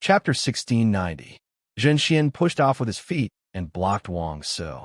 Chapter 1690. Zhen Xian pushed off with his feet and blocked Wang Su.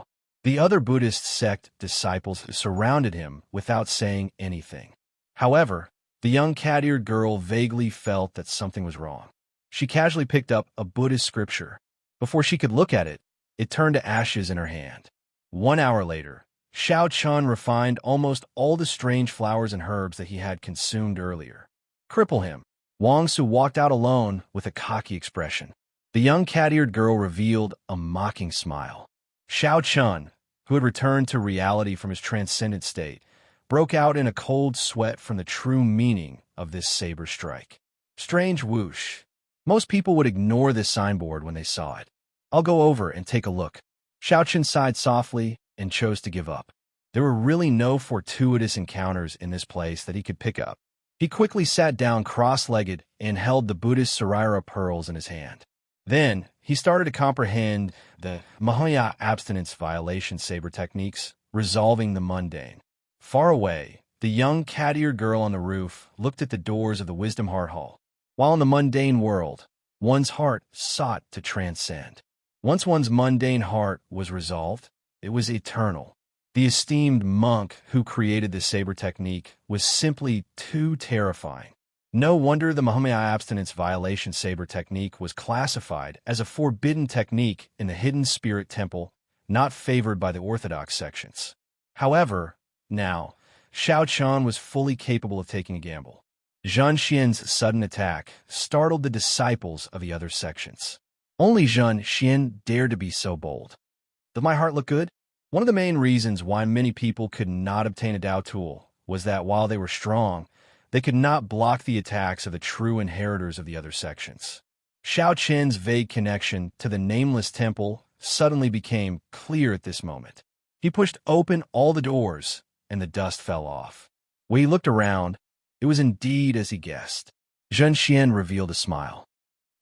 The other Buddhist sect disciples surrounded him without saying anything. However, the young cat-eared girl vaguely felt that something was wrong. She casually picked up a Buddhist scripture. Before she could look at it, it turned to ashes in her hand. 1 hour later, Xiao Chun refined almost all the strange flowers and herbs that he had consumed earlier. Cripple him. Wang Su walked out alone with a cocky expression. The young cat-eared girl revealed a mocking smile. Xiao Chun, who had returned to reality from his transcendent state, broke out in a cold sweat from the true meaning of this saber strike. Strange whoosh. Most people would ignore this signboard when they saw it. I'll go over and take a look. Xiao Chun sighed softly and chose to give up. There were really no fortuitous encounters in this place that he could pick up. He quickly sat down cross-legged and held the Buddhist Sarira pearls in his hand. Then, he started to comprehend the Mahaya abstinence violation saber techniques, resolving the mundane. Far away, the young cat-eared girl on the roof looked at the doors of the Wisdom Heart Hall. While in the mundane world, one's heart sought to transcend. Once one's mundane heart was resolved, it was eternal. The esteemed monk who created the saber technique was simply too terrifying. No wonder the Mahaya abstinence violation saber technique was classified as a forbidden technique in the hidden spirit temple, not favored by the orthodox sections. However, now, Xiao Chun was fully capable of taking a gamble. Zhen Xian's sudden attack startled the disciples of the other sections. Only Zhen Xian dared to be so bold. Does my heart look good? One of the main reasons why many people could not obtain a Dao tool was that while they were strong, they could not block the attacks of the true inheritors of the other sections. Xiao Chen's vague connection to the nameless temple suddenly became clear at this moment. He pushed open all the doors, and the dust fell off. When he looked around, it was indeed as he guessed. Zhen Xian revealed a smile.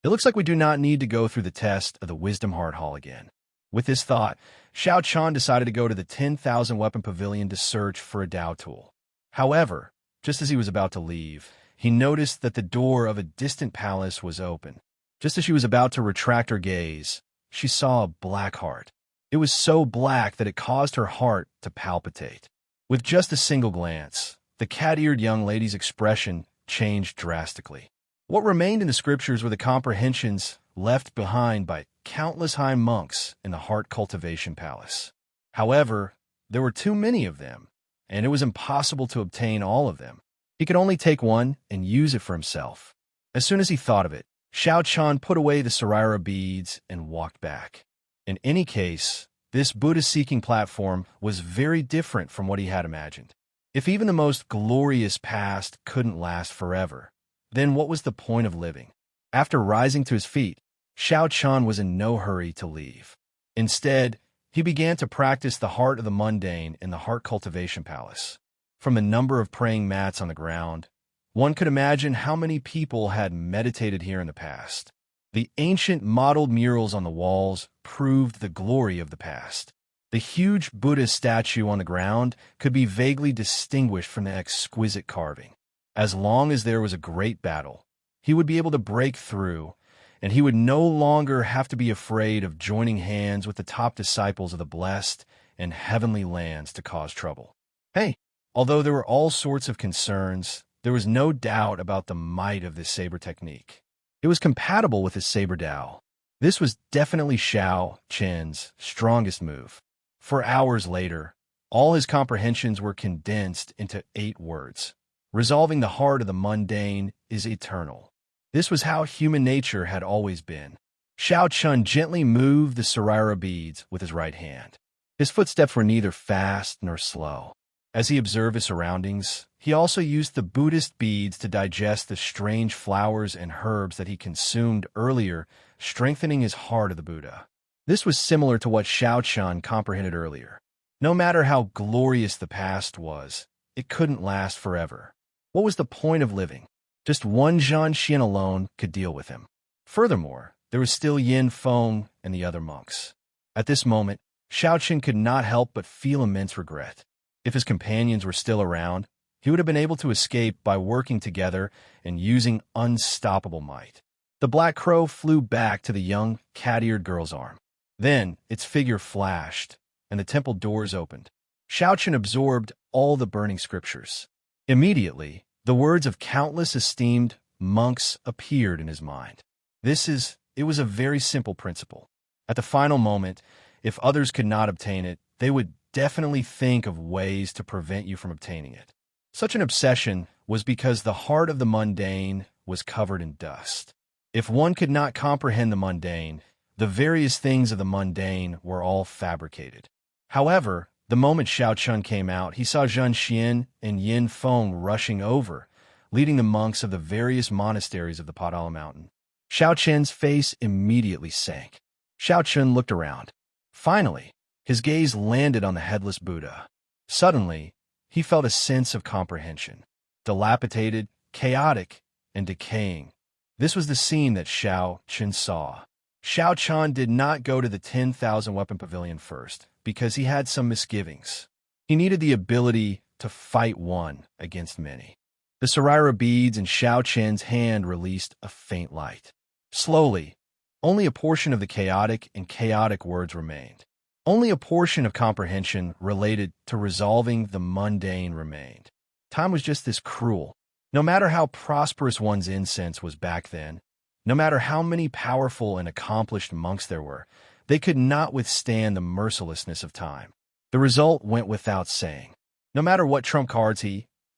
It looks like we do not need to go through the test of the Wisdom Heart Hall again. With this thought, Xiao Chun decided to go to the 10,000 Weapon Pavilion to search for a Dao tool. However, just as he was about to leave, he noticed that the door of a distant palace was open. Just as she was about to retract her gaze, she saw a black heart. It was so black that it caused her heart to palpitate. With just a single glance, the cat-eared young lady's expression changed drastically. What remained in the scriptures were the comprehensions left behind by countless high monks in the Heart Cultivation Palace. However, there were too many of them, and it was impossible to obtain all of them. He could only take one and use it for himself. As soon as he thought of it, Xiao Chun put away the Sarira beads and walked back. In any case, this Buddha-seeking platform was very different from what he had imagined. If even the most glorious past couldn't last forever, then what was the point of living? After rising to his feet, Xiao Chun was in no hurry to leave. Instead, he began to practice the heart of the mundane in the Heart Cultivation Palace. From the number of praying mats on the ground, one could imagine how many people had meditated here in the past. The ancient modeled murals on the walls proved the glory of the past. The huge Buddha statue on the ground could be vaguely distinguished from the exquisite carving. As long as there was a great battle, he would be able to break through, and he would no longer have to be afraid of joining hands with the top disciples of the blessed and heavenly lands to cause trouble. Hey, although there were all sorts of concerns, there was no doubt about the might of this saber technique. It was compatible with his saber Dao. This was definitely Xiao Chen's strongest move. For hours later, all his comprehensions were condensed into 8 words. Resolving the heart of the mundane is eternal. This was how human nature had always been. Xiao Chun gently moved the Sarira beads with his right hand. His footsteps were neither fast nor slow. As he observed his surroundings, he also used the Buddhist beads to digest the strange flowers and herbs that he consumed earlier, strengthening his heart of the Buddha. This was similar to what Xiao Chun comprehended earlier. No matter how glorious the past was, it couldn't last forever. What was the point of living? Just one Zhen Xian alone could deal with him. Furthermore, there was still Yin Feng and the other monks. At this moment, Xiao Chen could not help but feel immense regret. If his companions were still around, he would have been able to escape by working together and using unstoppable might. The black crow flew back to the young, cat-eared girl's arm. Then its figure flashed, and the temple doors opened. Xiaochen absorbed all the burning scriptures. Immediately, the words of countless esteemed monks appeared in his mind. It was a very simple principle. At the final moment, if others could not obtain it, they would definitely think of ways to prevent you from obtaining it. Such an obsession was because the heart of the mundane was covered in dust. If one could not comprehend the mundane, the various things of the mundane were all fabricated. However, the moment Xiaochen came out, he saw Zhen Xian and Yin Feng rushing over, leading the monks of the various monasteries of the Padala Mountain. Xiaochen's face immediately sank. Xiaochen looked around. Finally, his gaze landed on the headless Buddha. Suddenly, he felt a sense of comprehension. Dilapidated, chaotic, and decaying. This was the scene that Xiaochen saw. Xiaochen did not go to the 10,000 weapon pavilion first, because he had some misgivings. He needed the ability to fight one against many. The Saraira beads in Xiaochen's hand released a faint light. Slowly, only a portion of the chaotic words remained. Only a portion of comprehension related to resolving the mundane remained. Time was just this cruel. No matter how prosperous one's incense was back then, no matter how many powerful and accomplished monks there were, they could not withstand the mercilessness of time. The result went without saying. No matter what trump cards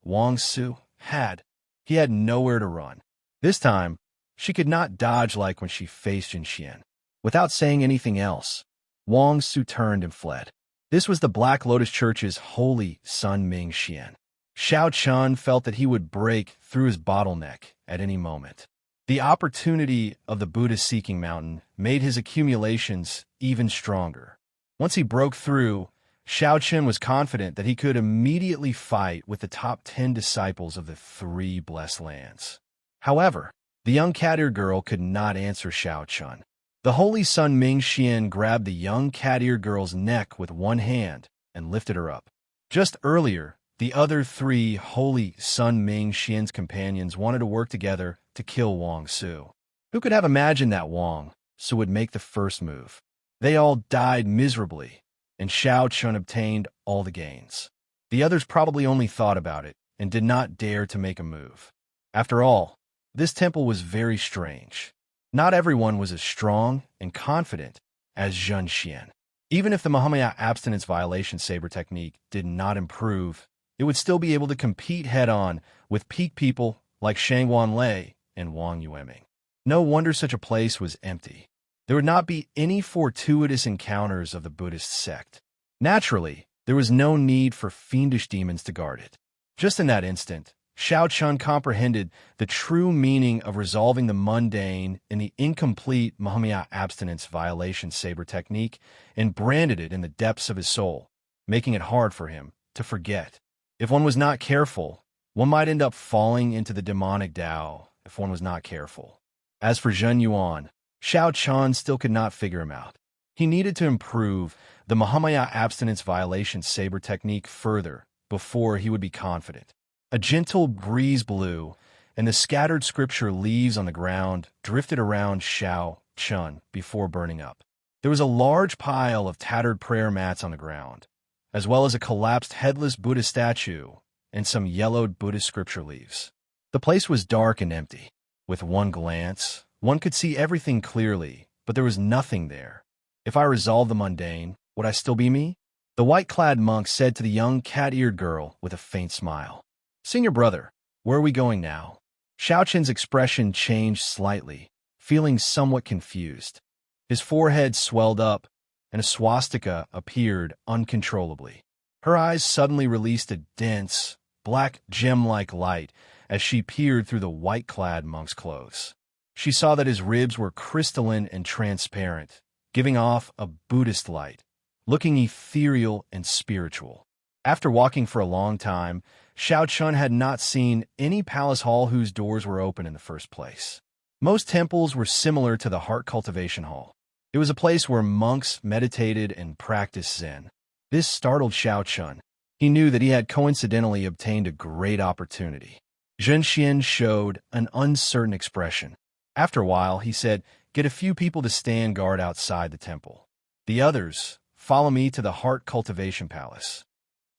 Wang Su, had, he had nowhere to run. This time, she could not dodge like when she faced Jin Xian. Without saying anything else, Wang Su turned and fled. This was the Black Lotus Church's holy Sun Ming Xian. Xiaochen felt that he would break through his bottleneck at any moment. The opportunity of the Buddha-seeking mountain made his accumulations even stronger. Once he broke through, Xiaochen was confident that he could immediately fight with the top 10 disciples of the 3 blessed lands. However, the young cat-eared girl could not answer Xiaochen. The holy Sun Ming Xian grabbed the young cat-eared girl's neck with one hand and lifted her up. Just earlier, the other 3 holy Sun Ming Xian's companions wanted to work together to kill Wang Su. Who could have imagined that Wang Su would make the first move? They all died miserably, and Xiaochen obtained all the gains. The others probably only thought about it and did not dare to make a move. After all, this temple was very strange. Not everyone was as strong and confident as Zhen Xian. Even if the Mahamaya abstinence violation saber technique did not improve, it would still be able to compete head-on with peak people like Shangguan Lei and Wang Yueming. No wonder such a place was empty. There would not be any fortuitous encounters of the Buddhist sect. Naturally, there was no need for fiendish demons to guard it. Just in that instant, Xiaochen comprehended the true meaning of resolving the mundane in the incomplete Mahamaya abstinence violation saber technique and branded it in the depths of his soul, making it hard for him to forget. If one was not careful, one might end up falling into the demonic Tao if one was not careful. As for Zhen Yuan, Xiaochen still could not figure him out. He needed to improve the Mahamaya abstinence violation saber technique further before he would be confident. A gentle breeze blew, and the scattered scripture leaves on the ground drifted around Xiaochen before burning up. There was a large pile of tattered prayer mats on the ground, as well as a collapsed headless Buddha statue and some yellowed Buddhist scripture leaves. The place was dark and empty. With one glance, one could see everything clearly, but there was nothing there. If I resolved the mundane, would I still be me? The white-clad monk said to the young cat-eared girl with a faint smile. Senior brother, where are we going now? Xiaochen's expression changed slightly, feeling somewhat confused. His forehead swelled up, and a swastika appeared uncontrollably. Her eyes suddenly released a dense, black gem-like light as she peered through the white-clad monk's clothes. She saw that his ribs were crystalline and transparent, giving off a Buddhist light, looking ethereal and spiritual. After walking for a long time, Xiaochen had not seen any palace hall whose doors were open in the first place. Most temples were similar to the heart cultivation hall. It was a place where monks meditated and practiced Zen. This startled Xiaochen. He knew that he had coincidentally obtained a great opportunity. Zhen Xian showed an uncertain expression. After a while, he said, "Get a few people to stand guard outside the temple. The others, follow me to the heart cultivation palace."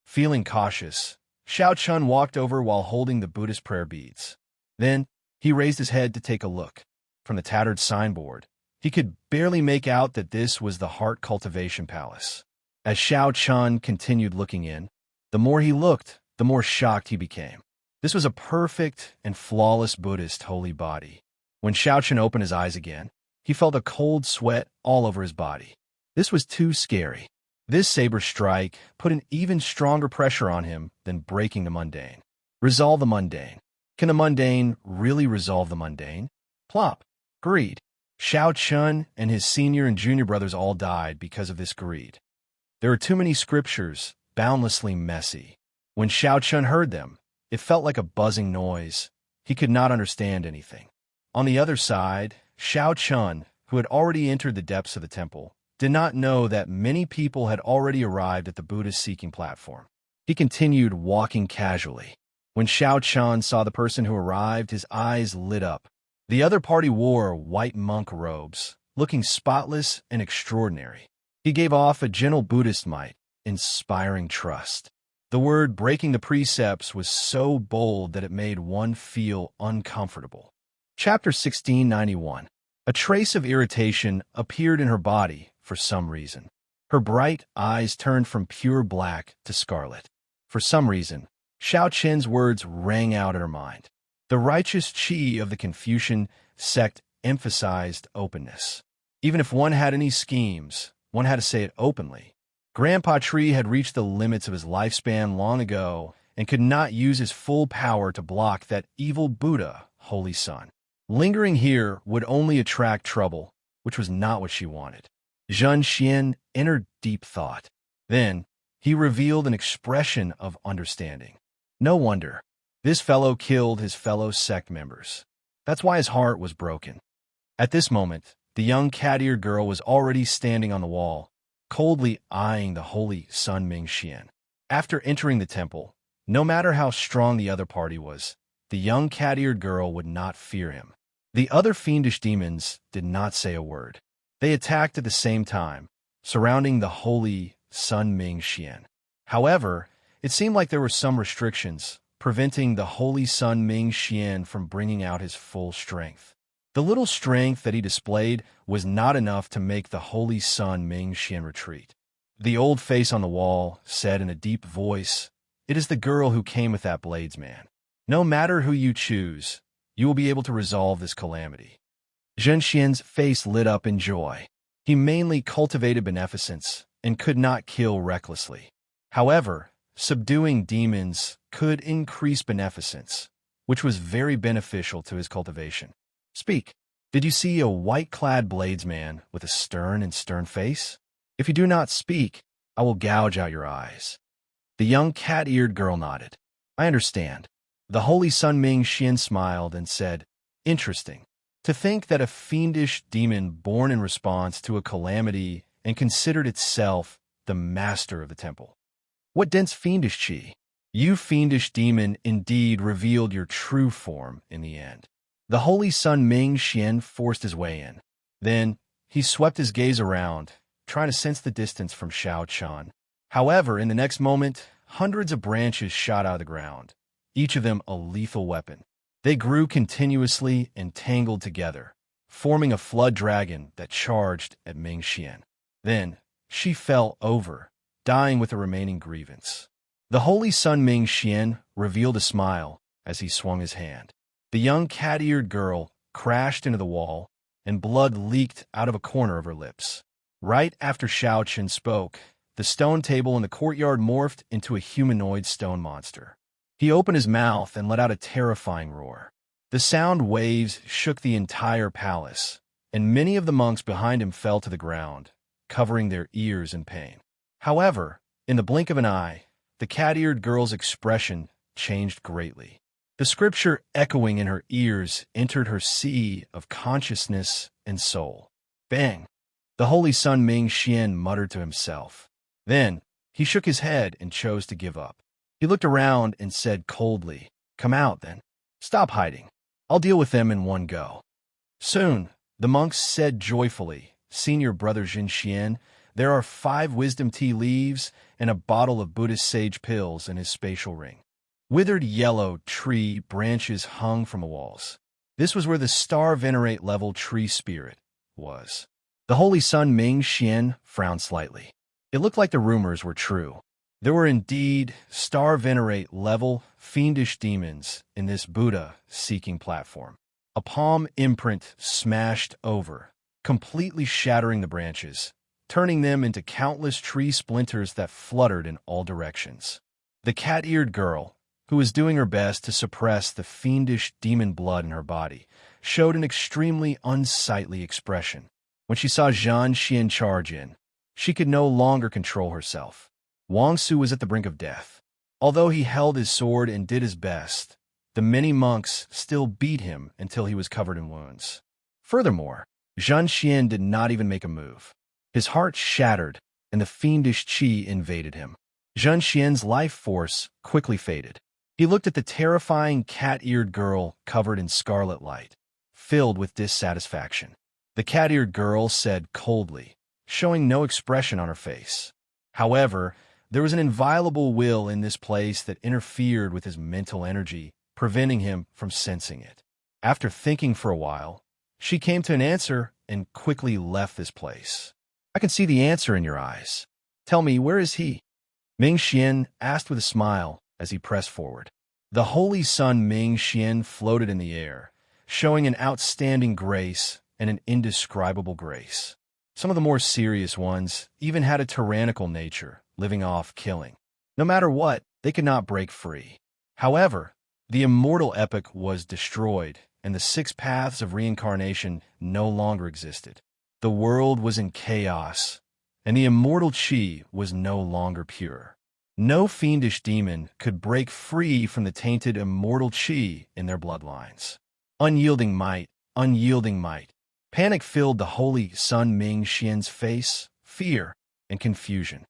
Feeling cautious, Xiao Chun walked over while holding the Buddhist prayer beads. Then, he raised his head to take a look. From the tattered signboard, he could barely make out that this was the heart cultivation palace. As Xiao Chun continued looking in, the more he looked, the more shocked he became. This was a perfect and flawless Buddhist holy body. When Xiao Chun opened his eyes again, he felt a cold sweat all over his body. This was too scary. This saber strike put an even stronger pressure on him than breaking the mundane. Resolve the mundane. Can the mundane really resolve the mundane? Plop. Greed. Xiao Chun and his senior and junior brothers all died because of this greed. There are too many scriptures, boundlessly messy. When Xiao Chun heard them, it felt like a buzzing noise. He could not understand anything. On the other side, Xiao Chun, who had already entered the depths of the temple, did not know that many people had already arrived at the Buddhist-seeking platform. He continued walking casually. When Xiao Chun saw the person who arrived, his eyes lit up. The other party wore white monk robes, looking spotless and extraordinary. He gave off a gentle Buddhist might, inspiring trust. The word breaking the precepts was so bold that it made one feel uncomfortable. Chapter 1691. A trace of irritation appeared in her body for some reason. Her bright eyes turned from pure black to scarlet. For some reason, Xiao Chen's words rang out in her mind. The righteous qi of the Confucian sect emphasized openness. Even if one had any schemes, one had to say it openly. Grandpa Tree had reached the limits of his lifespan long ago and could not use his full power to block that evil Buddha, Holy Sun. Lingering here would only attract trouble, which was not what she wanted. Zhen Xian entered deep thought. Then, he revealed an expression of understanding. No wonder. This fellow killed his fellow sect members. That's why his heart was broken. At this moment, the young cat-eared girl was already standing on the wall, coldly eyeing the holy Sun Ming Xian. After entering the temple, no matter how strong the other party was, the young cat-eared girl would not fear him. The other fiendish demons did not say a word. They attacked at the same time, surrounding the holy Sun Ming Xian. However, it seemed like there were some restrictions, preventing the holy Sun Ming Xian from bringing out his full strength. The little strength that he displayed was not enough to make the holy Sun Ming Xian retreat. The old face on the wall said in a deep voice, "It is the girl who came with that bladesman. No matter who you choose, you will be able to resolve this calamity." Zhen Xian's face lit up in joy. He mainly cultivated beneficence and could not kill recklessly. However, subduing demons could increase beneficence, which was very beneficial to his cultivation. "Speak. Did you see a white-clad bladesman with a stern face? If you do not speak, I will gouge out your eyes." The young cat-eared girl nodded. "I understand." The holy Sun Ming Xian smiled and said, "Interesting. To think that a fiendish demon born in response to a calamity and considered itself the master of the temple. What dense fiendish qi! You fiendish demon indeed revealed your true form in the end." The holy Sun Ming Xian forced his way in. Then, he swept his gaze around, trying to sense the distance from Xiao Chun. However, in the next moment, hundreds of branches shot out of the ground, each of them a lethal weapon. They grew continuously and tangled together, forming a flood dragon that charged at Ming Xian. Then, she fell over, dying with the remaining grievance. The holy Sun Ming Xian revealed a smile as he swung his hand. The young cat-eared girl crashed into the wall, and blood leaked out of a corner of her lips. Right after Xiao Chen spoke, the stone table in the courtyard morphed into a humanoid stone monster. He opened his mouth and let out a terrifying roar. The sound waves shook the entire palace, and many of the monks behind him fell to the ground, covering their ears in pain. However, in the blink of an eye, the cat-eared girl's expression changed greatly. The scripture echoing in her ears entered her sea of consciousness and soul. Bang! The holy Sun Ming Xian muttered to himself. Then, he shook his head and chose to give up. He looked around and said coldly, "Come out, then. Stop hiding. I'll deal with them in one go." Soon, the monks said joyfully, "Senior brother Jinxian, there are 5 wisdom tea leaves and a bottle of Buddhist sage pills in his spatial ring." Withered yellow tree branches hung from the walls. This was where the star venerate level tree spirit was. The holy sun Ming Xian frowned slightly. It looked like the rumors were true. There were indeed star venerate level fiendish demons in this Buddha-seeking platform. A palm imprint smashed over, completely shattering the branches, turning them into countless tree splinters that fluttered in all directions. The cat-eared girl, who was doing her best to suppress the fiendish demon blood in her body, showed an extremely unsightly expression. When she saw Zhan Xian charge in, she could no longer control herself. Wang Su was at the brink of death. Although he held his sword and did his best, the many monks still beat him until he was covered in wounds. Furthermore, Zhan Xian did not even make a move. His heart shattered, and the fiendish qi invaded him. Zhan Xian's life force quickly faded. He looked at the terrifying cat-eared girl covered in scarlet light, filled with dissatisfaction. The cat-eared girl said coldly, showing no expression on her face. However, there was an inviolable will in this place that interfered with his mental energy, preventing him from sensing it. After thinking for a while, she came to an answer and quickly left this place. "I can see the answer in your eyes. Tell me, where is he?" Ming Xian asked with a smile as he pressed forward. The holy sun Ming Xian floated in the air, showing an outstanding grace and an indescribable grace. Some of the more serious ones even had a tyrannical nature, living off killing. No matter what, they could not break free. However, the immortal epoch was destroyed, and the 6 paths of reincarnation no longer existed. The world was in chaos, and the immortal qi was no longer pure. No fiendish demon could break free from the tainted immortal qi in their bloodlines. Unyielding might, unyielding might. Panic filled the holy sun Ming Xian's face, fear and confusion.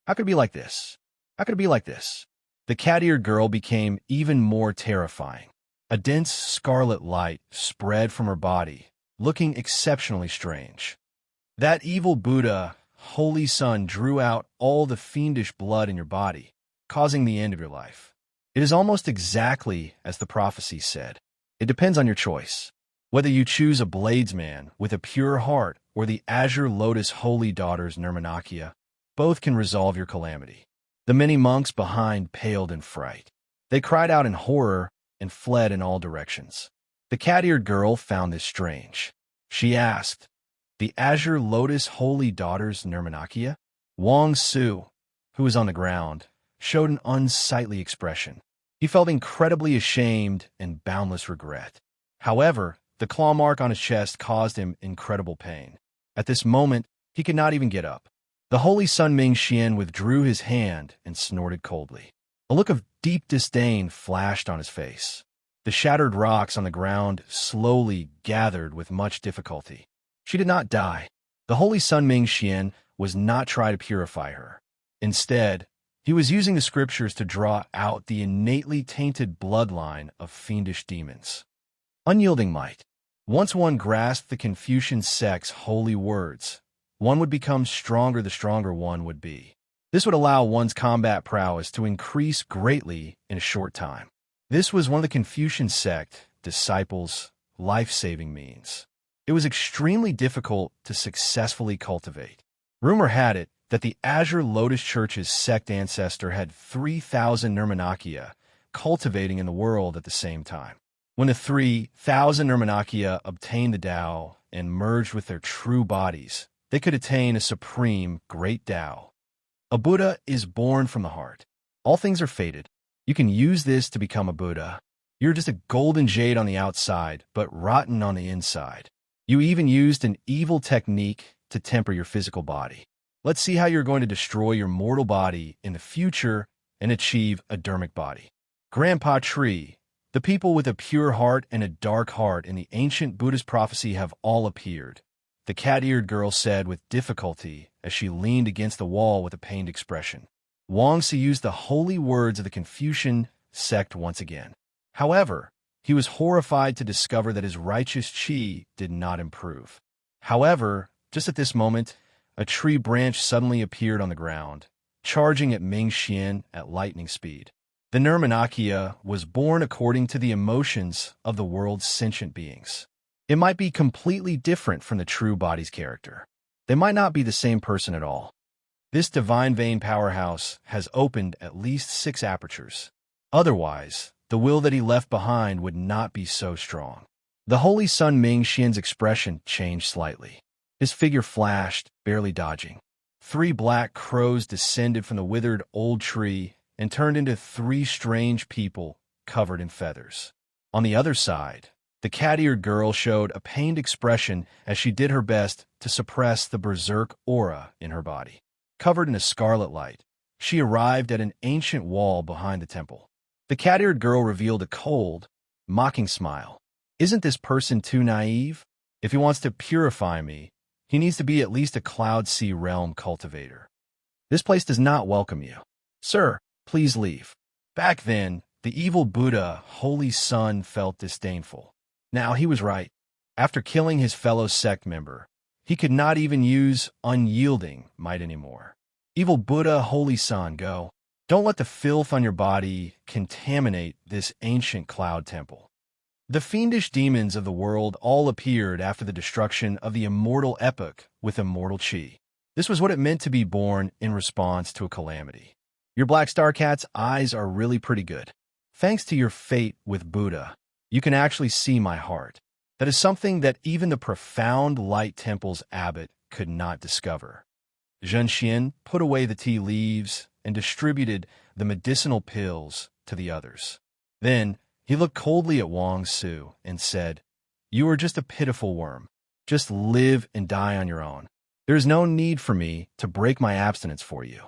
How could it be like this? How could it be like this? The cat-eared girl became even more terrifying. A dense scarlet light spread from her body, looking exceptionally strange. That evil Buddha, holy sun, drew out all the fiendish blood in your body, causing the end of your life. It is almost exactly as the prophecy said. It depends on your choice. Whether you choose a bladesman with a pure heart or the azure lotus holy daughters Nirmanakya, both can resolve your calamity. The many monks behind paled in fright. They cried out in horror and fled in all directions. The cat-eared girl found this strange. She asked, "The azure lotus holy daughters Nirmanakya?" Wang Su, who was on the ground, showed an unsightly expression. He felt incredibly ashamed and boundless regret. However, the claw mark on his chest caused him incredible pain. At this moment, he could not even get up. The holy sun Ming Xian withdrew his hand and snorted coldly. A look of deep disdain flashed on his face. The shattered rocks on the ground slowly gathered with much difficulty. She did not die. The holy sun Ming Xian was not trying to purify her. Instead, he was using the scriptures to draw out the innately tainted bloodline of fiendish demons. Unyielding might. Once one grasped the Confucian sect's holy words, one would become stronger the stronger one would be. This would allow one's combat prowess to increase greatly in a short time. This was one of the Confucian sect disciples' life-saving means. It was extremely difficult to successfully cultivate. Rumor had it that the Azure Lotus Church's sect ancestor had 3,000 Nirmanakya cultivating in the world at the same time. When the 3,000 Nirmanakya obtained the Tao and merged with their true bodies, they could attain a supreme great Tao. A Buddha is born from the heart. All things are fated. You can use this to become a Buddha. You're just a golden jade on the outside, but rotten on the inside. You even used an evil technique to temper your physical body. Let's see how you're going to destroy your mortal body in the future and achieve a dermic body. Grandpa Tree. The people with a pure heart and a dark heart in the ancient Buddhist prophecy have all appeared, the cat-eared girl said with difficulty as she leaned against the wall with a pained expression. Wang Su used the holy words of the Confucian sect once again. However, He was horrified to discover that his righteous chi did not improve. However, just at this moment, a tree branch suddenly appeared on the ground, charging at Ming Xian at lightning speed. The Nirmanakya was born according to the emotions of the world's sentient beings. It might be completely different from the true body's character. They might not be the same person at all. This divine vein powerhouse has opened at least 6 apertures. Otherwise, the will that he left behind would not be so strong. The Holy Sun Ming Xian's expression changed slightly. His figure flashed, barely dodging. 3 black crows descended from the withered old tree and turned into 3 strange people covered in feathers. On the other side, the cat-eared girl showed a pained expression as she did her best to suppress the berserk aura in her body. Covered in a scarlet light, she arrived at an ancient wall behind the temple. The cat-eared girl revealed a cold, mocking smile. Isn't this person too naive? If he wants to purify me, he needs to be at least a Cloud Sea realm cultivator. This place does not welcome you. Sir, please leave. Back then, the evil Buddha, Holy Sun, felt disdainful. Now he was right. After killing his fellow sect member, he could not even use unyielding might anymore. Evil Buddha, Holy Sun, go. Don't let the filth on your body contaminate this ancient cloud temple. The fiendish demons of the world all appeared after the destruction of the immortal epoch with immortal chi. This was what it meant to be born in response to a calamity. Your Black Star Cat's eyes are really pretty good. Thanks to your fate with Buddha, you can actually see my heart. That is something that even the profound Light Temple's abbot could not discover. Zhenxian put away the tea leaves and distributed the medicinal pills to the others. Then he looked coldly at Wang Su and said, "You are just a pitiful worm. Just live and die on your own. There is no need for me to break my abstinence for you."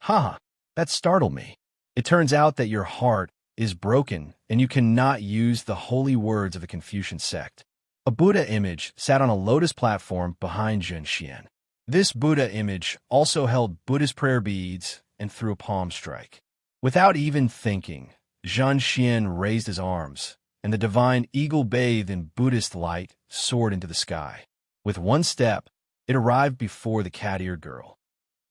Ha! That startled me. It turns out that your heart is broken and you cannot use the holy words of the Confucian sect. A Buddha image sat on a lotus platform behind Zhenxian. This Buddha image also held Buddhist prayer beads and threw a palm strike. Without even thinking, Zhenxian raised his arms, and the divine eagle bathed in Buddhist light soared into the sky. With one step, it arrived before the cat-eared girl.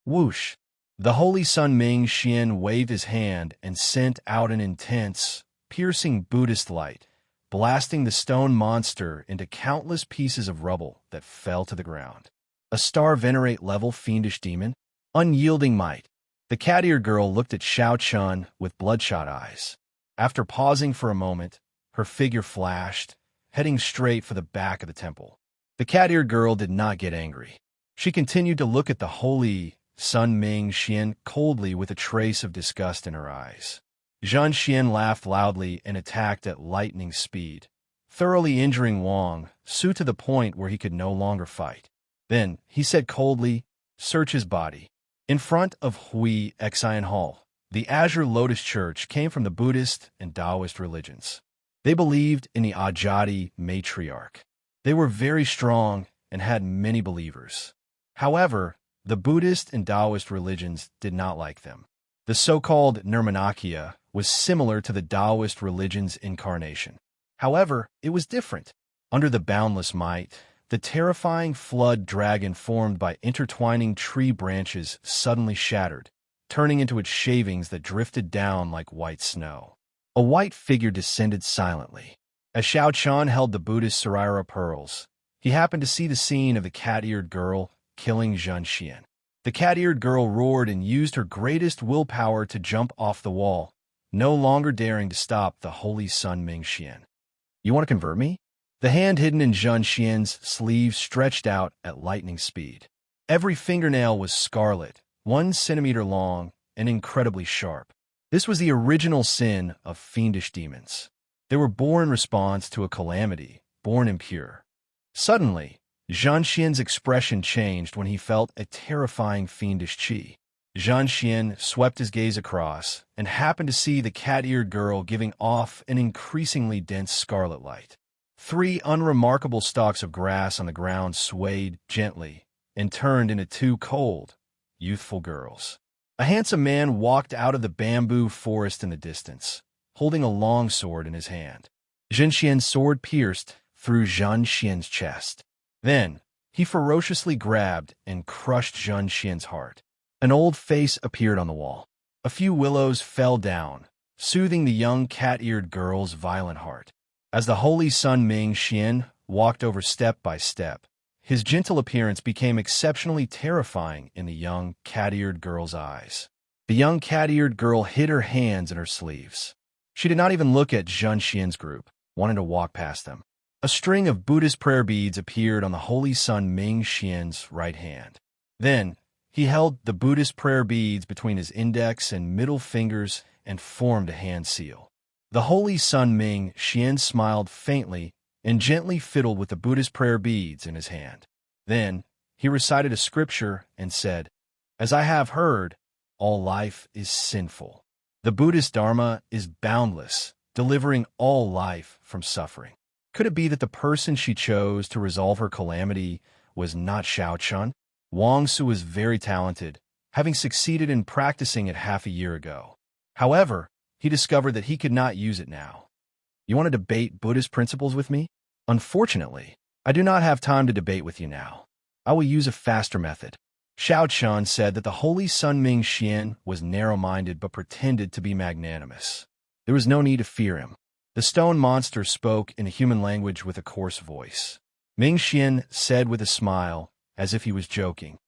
Whoosh! The Holy Sun Ming Xian waved his hand and sent out an intense, piercing Buddhist light, blasting the stone monster into countless pieces of rubble that fell to the ground. A star venerate level fiendish demon? Unyielding might. The cat-eared girl looked at Xiao Chun with bloodshot eyes. After pausing for a moment, her figure flashed, heading straight for the back of the temple. The cat-eared girl did not get angry. She continued to look at the Holy Sun Ming Xian coldly with a trace of disgust in her eyes. Zhenxian laughed loudly and attacked at lightning speed, thoroughly injuring Wang Su to the point where he could no longer fight. Then he said coldly, "Search his body." In front of Hui Xian Hall, the Azure Lotus Church came from the Buddhist and Taoist religions. They believed in the Ajati matriarch. They were very strong and had many believers. However, the Buddhist and Taoist religions did not like them. The so-called Nirmanakya was similar to the Taoist religion's incarnation. However, it was different. Under the boundless might, the terrifying flood dragon formed by intertwining tree branches suddenly shattered, turning into its shavings that drifted down like white snow. A white figure descended silently. As Xiao Chun held the Buddhist Saraira pearls, he happened to see the scene of the cat-eared girl killing Zhenxian. The cat-eared girl roared and used her greatest willpower to jump off the wall, no longer daring to stop the Holy Sun Ming Xian. "You want to convert me?" The hand hidden in Zhenxian's sleeve stretched out at lightning speed. Every fingernail was scarlet, 1 centimeter long, and incredibly sharp. This was the original sin of fiendish demons. They were born in response to a calamity, born impure. Suddenly, Zhenxian's expression changed when he felt a terrifying fiendish chi. Zhenxian swept his gaze across and happened to see the cat-eared girl giving off an increasingly dense scarlet light. 3 unremarkable stalks of grass on the ground swayed gently and turned into 2 cold, youthful girls. A handsome man walked out of the bamboo forest in the distance, holding a long sword in his hand. Zhen Xian's sword pierced through Zhen Xian's chest. Then, he ferociously grabbed and crushed Zhen Xian's heart. An old face appeared on the wall. A few willows fell down, soothing the young cat-eared girl's violent heart. As the holy sun Ming Xian walked over step by step, his gentle appearance became exceptionally terrifying in the young cat-eared girl's eyes. The young cat-eared girl hid her hands in her sleeves. She did not even look at Zhen Xian's group, wanting to walk past them. A string of Buddhist prayer beads appeared on the holy sun Ming Xian's right hand. Then, he held the Buddhist prayer beads between his index and middle fingers and formed a hand seal. The holy sun Ming Xian smiled faintly and gently fiddled with the Buddhist prayer beads in his hand. Then, he recited a scripture and said, "As I have heard, all life is sinful. The Buddhist Dharma is boundless, delivering all life from suffering." Could it be that the person she chose to resolve her calamity was not Xiao Chun? Wang Su was very talented, having succeeded in practicing it half a year ago. However, he discovered that he could not use it now. You want to debate Buddhist principles with me? Unfortunately, I do not have time to debate with you now. I will use a faster method. Xiao Chun said that the holy sun Ming Xian was narrow-minded but pretended to be magnanimous. There was no need to fear him. The stone monster spoke in a human language with a coarse voice. Ming Xian said with a smile, as if he was joking,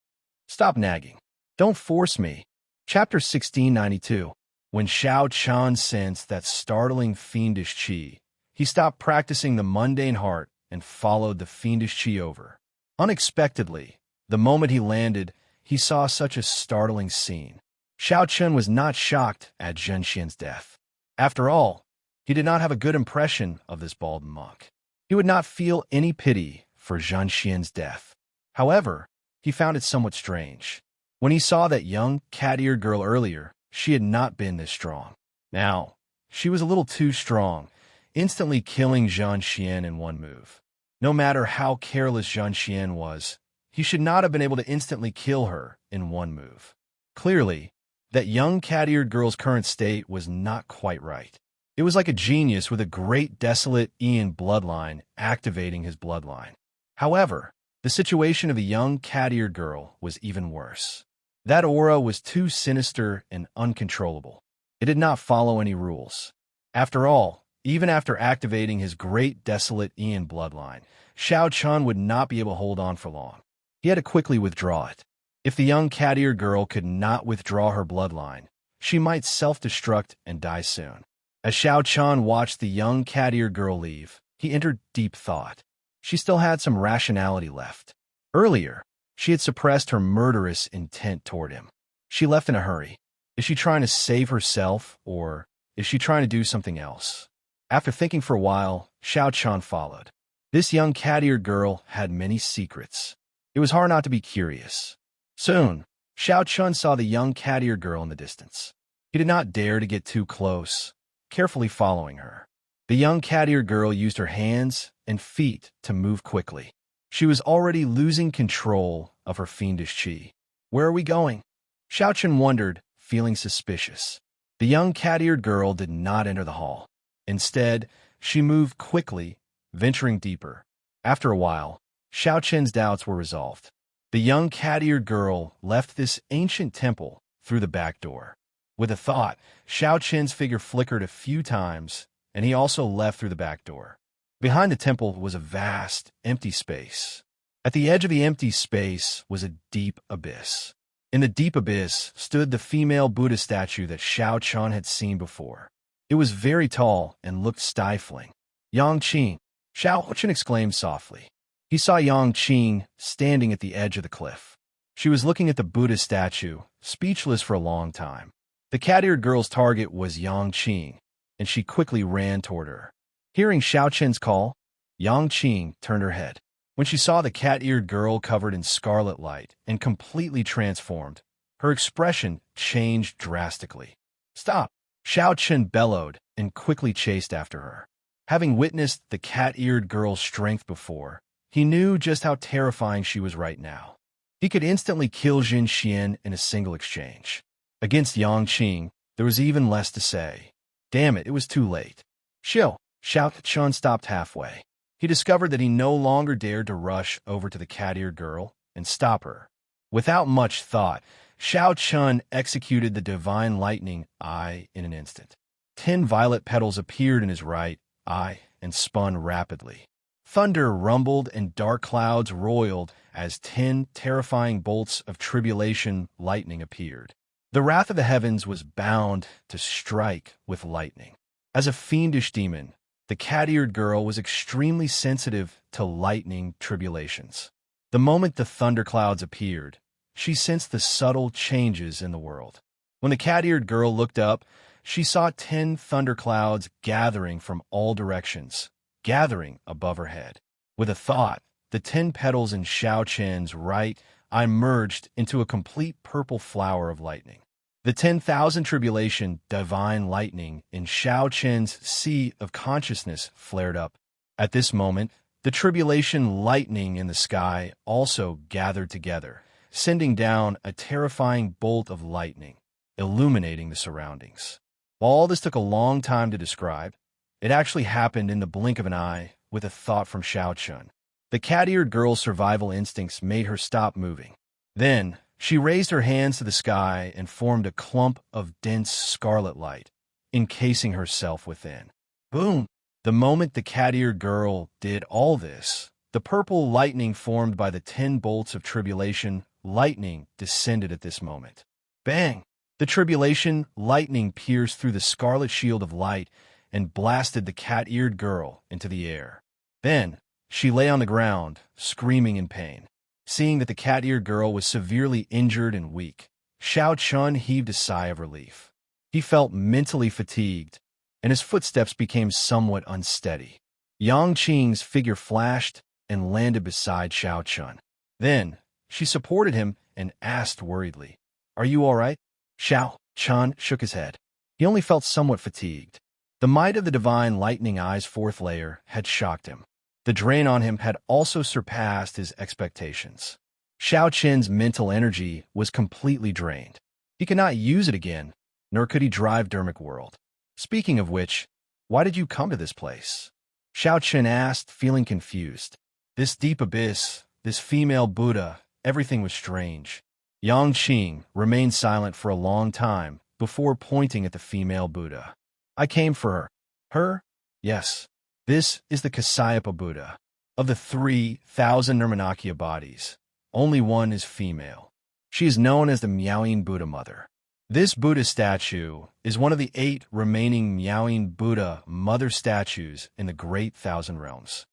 "Stop nagging. Don't force me." Chapter 1692. When Xiao Chun sensed that startling fiendish qi, he stopped practicing the mundane heart and followed the fiendish qi over. Unexpectedly, the moment he landed, he saw such a startling scene. Xiao Chun was not shocked at Zhen Xian's death. After all, he did not have a good impression of this bald monk. He would not feel any pity for Zhen Xian's death. However, he found it somewhat strange. When he saw that young cat-eared girl earlier, she had not been this strong. Now, she was a little too strong, instantly killing Zhen Xian in one move. No matter how careless Zhen Xian was, he should not have been able to instantly kill her in one move. Clearly, that young cat-eared girl's current state was not quite right. It was like a genius with a great desolate Ian bloodline activating his bloodline. However, the situation of the young cat-eared girl was even worse. That aura was too sinister and uncontrollable. It did not follow any rules. After all, even after activating his great desolate Ian bloodline, Xiao Chun would not be able to hold on for long. He had to quickly withdraw it. If the young cat-eared girl could not withdraw her bloodline, she might self-destruct and die soon. As Xiao Chun watched the young cat-eared girl leave, he entered deep thought. She still had some rationality left. Earlier, she had suppressed her murderous intent toward him. She left in a hurry. Is she trying to save herself, or is she trying to do something else? After thinking for a while, Xiao Chun followed. This young cat-eared girl had many secrets. It was hard not to be curious. Soon, Xiao Chun saw the young cat-eared girl in the distance. He did not dare to get too close, carefully following her. The young cat-eared girl used her hands and feet to move quickly. She was already losing control of her fiendish qi. Where are we going? Xiao Chun wondered, feeling suspicious. The young cat-eared girl did not enter the hall. Instead, she moved quickly, venturing deeper. After a while, Xiao Chun's doubts were resolved. The young cat-eared girl left this ancient temple through the back door. With a thought, Xiao Chun's figure flickered a few times, and he also left through the back door. Behind the temple was a vast, empty space. At the edge of the empty space was a deep abyss. In the deep abyss stood the female Buddha statue that Xiao Chun had seen before. It was very tall and looked stifling. "Yang Qing," Xiao Chun exclaimed softly. He saw Yang Qing standing at the edge of the cliff. She was looking at the Buddha statue, speechless for a long time. The cat-eared girl's target was Yang Qing, and she quickly ran toward her. Hearing Xiao Chun's call, Yang Qing turned her head. When she saw the cat-eared girl covered in scarlet light and completely transformed, her expression changed drastically. "Stop!" Xiao Chun bellowed and quickly chased after her. Having witnessed the cat-eared girl's strength before, he knew just how terrifying she was right now. He could instantly kill Zhen Xian in a single exchange. Against Yang Qing, there was even less to say. Damn it, it was too late. "Shill!" Xiao Chun stopped halfway. He discovered that he no longer dared to rush over to the cat-eared girl and stop her. Without much thought, Xiao Chun executed the divine lightning eye in an instant. 10 violet petals appeared in his right eye and spun rapidly. Thunder rumbled and dark clouds roiled as 10 terrifying bolts of tribulation lightning appeared. The wrath of the heavens was bound to strike with lightning. As a fiendish demon, the cat-eared girl was extremely sensitive to lightning tribulations. The moment the thunderclouds appeared, she sensed the subtle changes in the world. When the cat-eared girl looked up, she saw 10 thunderclouds gathering from all directions, gathering above her head. With a thought, the 10 petals in Xiao Chen's right eye merged into a complete purple flower of lightning. The 10,000 tribulation divine lightning in Xiao Chen's sea of consciousness flared up. At this moment, the tribulation lightning in the sky also gathered together, sending down a terrifying bolt of lightning, illuminating the surroundings. While all this took a long time to describe, it actually happened in the blink of an eye with a thought from Xiao Chun. The cat-eared girl's survival instincts made her stop moving. Then, she raised her hands to the sky and formed a clump of dense scarlet light, encasing herself within. Boom! The moment the cat-eared girl did all this, the purple lightning formed by the 10 bolts of tribulation lightning descended at this moment. Bang! The tribulation lightning pierced through the scarlet shield of light and blasted the cat-eared girl into the air. Then, she lay on the ground, screaming in pain. Seeing that the cat-eared girl was severely injured and weak, Xiao Chun heaved a sigh of relief. He felt mentally fatigued, and his footsteps became somewhat unsteady. Yang Qing's figure flashed and landed beside Xiao Chun. Then, she supported him and asked worriedly, "Are you all right?" Xiao Chun shook his head. He only felt somewhat fatigued. The might of the divine lightning eye's 4th layer had shocked him. The drain on him had also surpassed his expectations. Xiao Chen's mental energy was completely drained. He could not use it again, nor could he drive Dermic World. Speaking of which, why did you come to this place? Xiao Chen asked, feeling confused. This deep abyss, this female Buddha, everything was strange. Yang Qing remained silent for a long time before pointing at the female Buddha. I came for her. Her? Yes. This is the Kasyapa Buddha. Of the 3,000 Nirmanakya bodies, only one is female. She is known as the Miaoying Buddha Mother. This Buddha statue is one of the 8 remaining Miaoying Buddha Mother statues in the Great Thousand Realms.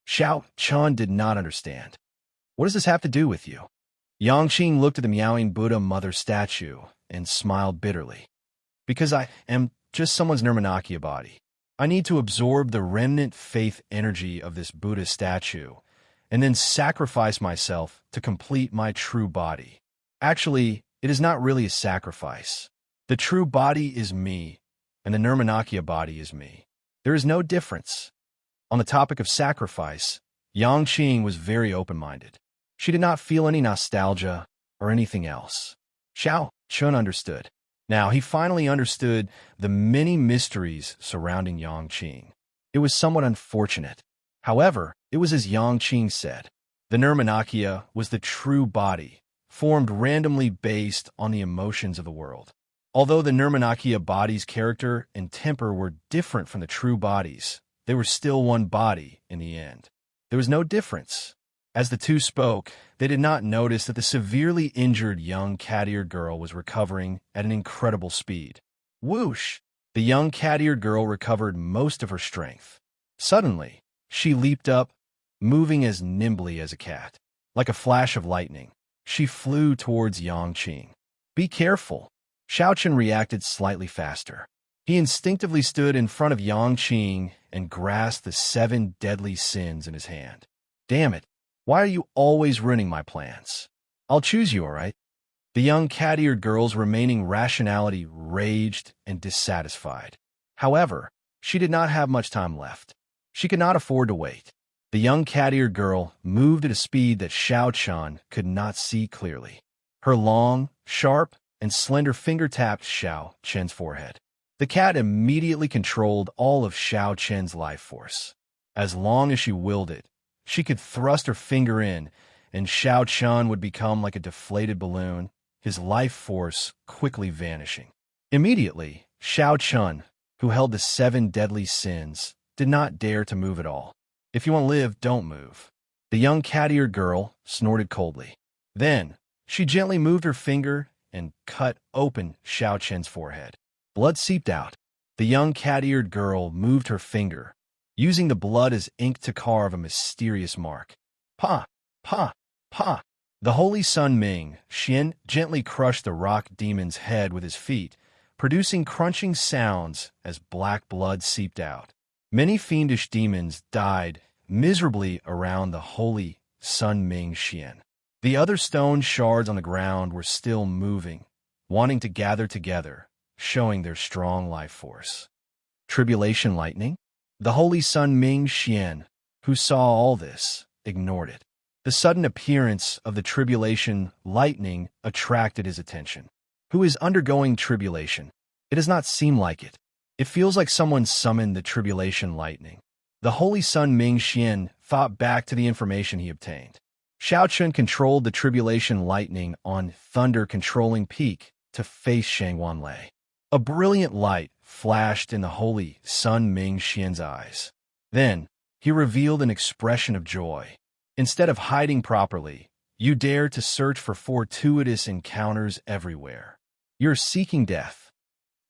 Xiao Chun did not understand. What does this have to do with you? Yang Qing looked at the Miaoying Buddha Mother statue and smiled bitterly. Because I am just someone's Nirmanakya body. I need to absorb the remnant faith energy of this Buddha statue and then sacrifice myself to complete my true body. Actually, it is not really a sacrifice. The true body is me, and the Nirmanakya body is me. There is no difference. On the topic of sacrifice, Yang Qing was very open-minded. She did not feel any nostalgia or anything else. Xiao Chun understood. Now, he finally understood the many mysteries surrounding Yang Qing. It was somewhat unfortunate. However, it was as Yang Qing said. The Nirmanakya was the true body, formed randomly based on the emotions of the world. Although the Nirmanakya body's character and temper were different from the true bodies, they were still one body in the end. There was no difference. As the two spoke, they did not notice that the severely injured young cat-eared girl was recovering at an incredible speed. Whoosh! The young cat-eared girl recovered most of her strength. Suddenly, she leaped up, moving as nimbly as a cat. Like a flash of lightning, she flew towards Yang Qing. Be careful! Xiao Chen reacted slightly faster. He instinctively stood in front of Yang Qing and grasped the 7 deadly sins in his hand. Damn it! Why are you always ruining my plans? I'll choose you, all right? The young cat-eared girl's remaining rationality raged and dissatisfied. However, she did not have much time left. She could not afford to wait. The young cat-eared girl moved at a speed that Xiao Chun could not see clearly. Her long, sharp, and slender finger tapped Xiao Chen's forehead. The cat immediately controlled all of Xiao Chen's life force. As long as she willed it, she could thrust her finger in, and Xiao Chen would become like a deflated balloon, his life force quickly vanishing. Immediately, Xiao Chen, who held the 7 deadly sins, did not dare to move at all. If you want to live, don't move. The young cat-eared girl snorted coldly. Then, she gently moved her finger and cut open Xiao Chen's forehead. Blood seeped out. The young cat-eared girl moved her finger, using the blood as ink to carve a mysterious mark. Pa! Pa! Pa! The holy sun Ming Xian gently crushed the rock demon's head with his feet, producing crunching sounds as black blood seeped out. Many fiendish demons died miserably around the holy sun Ming Xian. The other stone shards on the ground were still moving, wanting to gather together, showing their strong life force. Tribulation lightning? The holy sun Ming Xian, who saw all this, ignored it. The sudden appearance of the tribulation lightning attracted his attention. Who is undergoing tribulation? It does not seem like it. It feels like someone summoned the tribulation lightning. The holy sun Ming Xian thought back to the information he obtained. Xiao Chen controlled the tribulation lightning on thunder-controlling peak to face Shangwan Lei. A brilliant light flashed in the holy sun Ming Xian's eyes. Then, he revealed an expression of joy. Instead of hiding properly, you dare to search for fortuitous encounters everywhere. You're seeking death.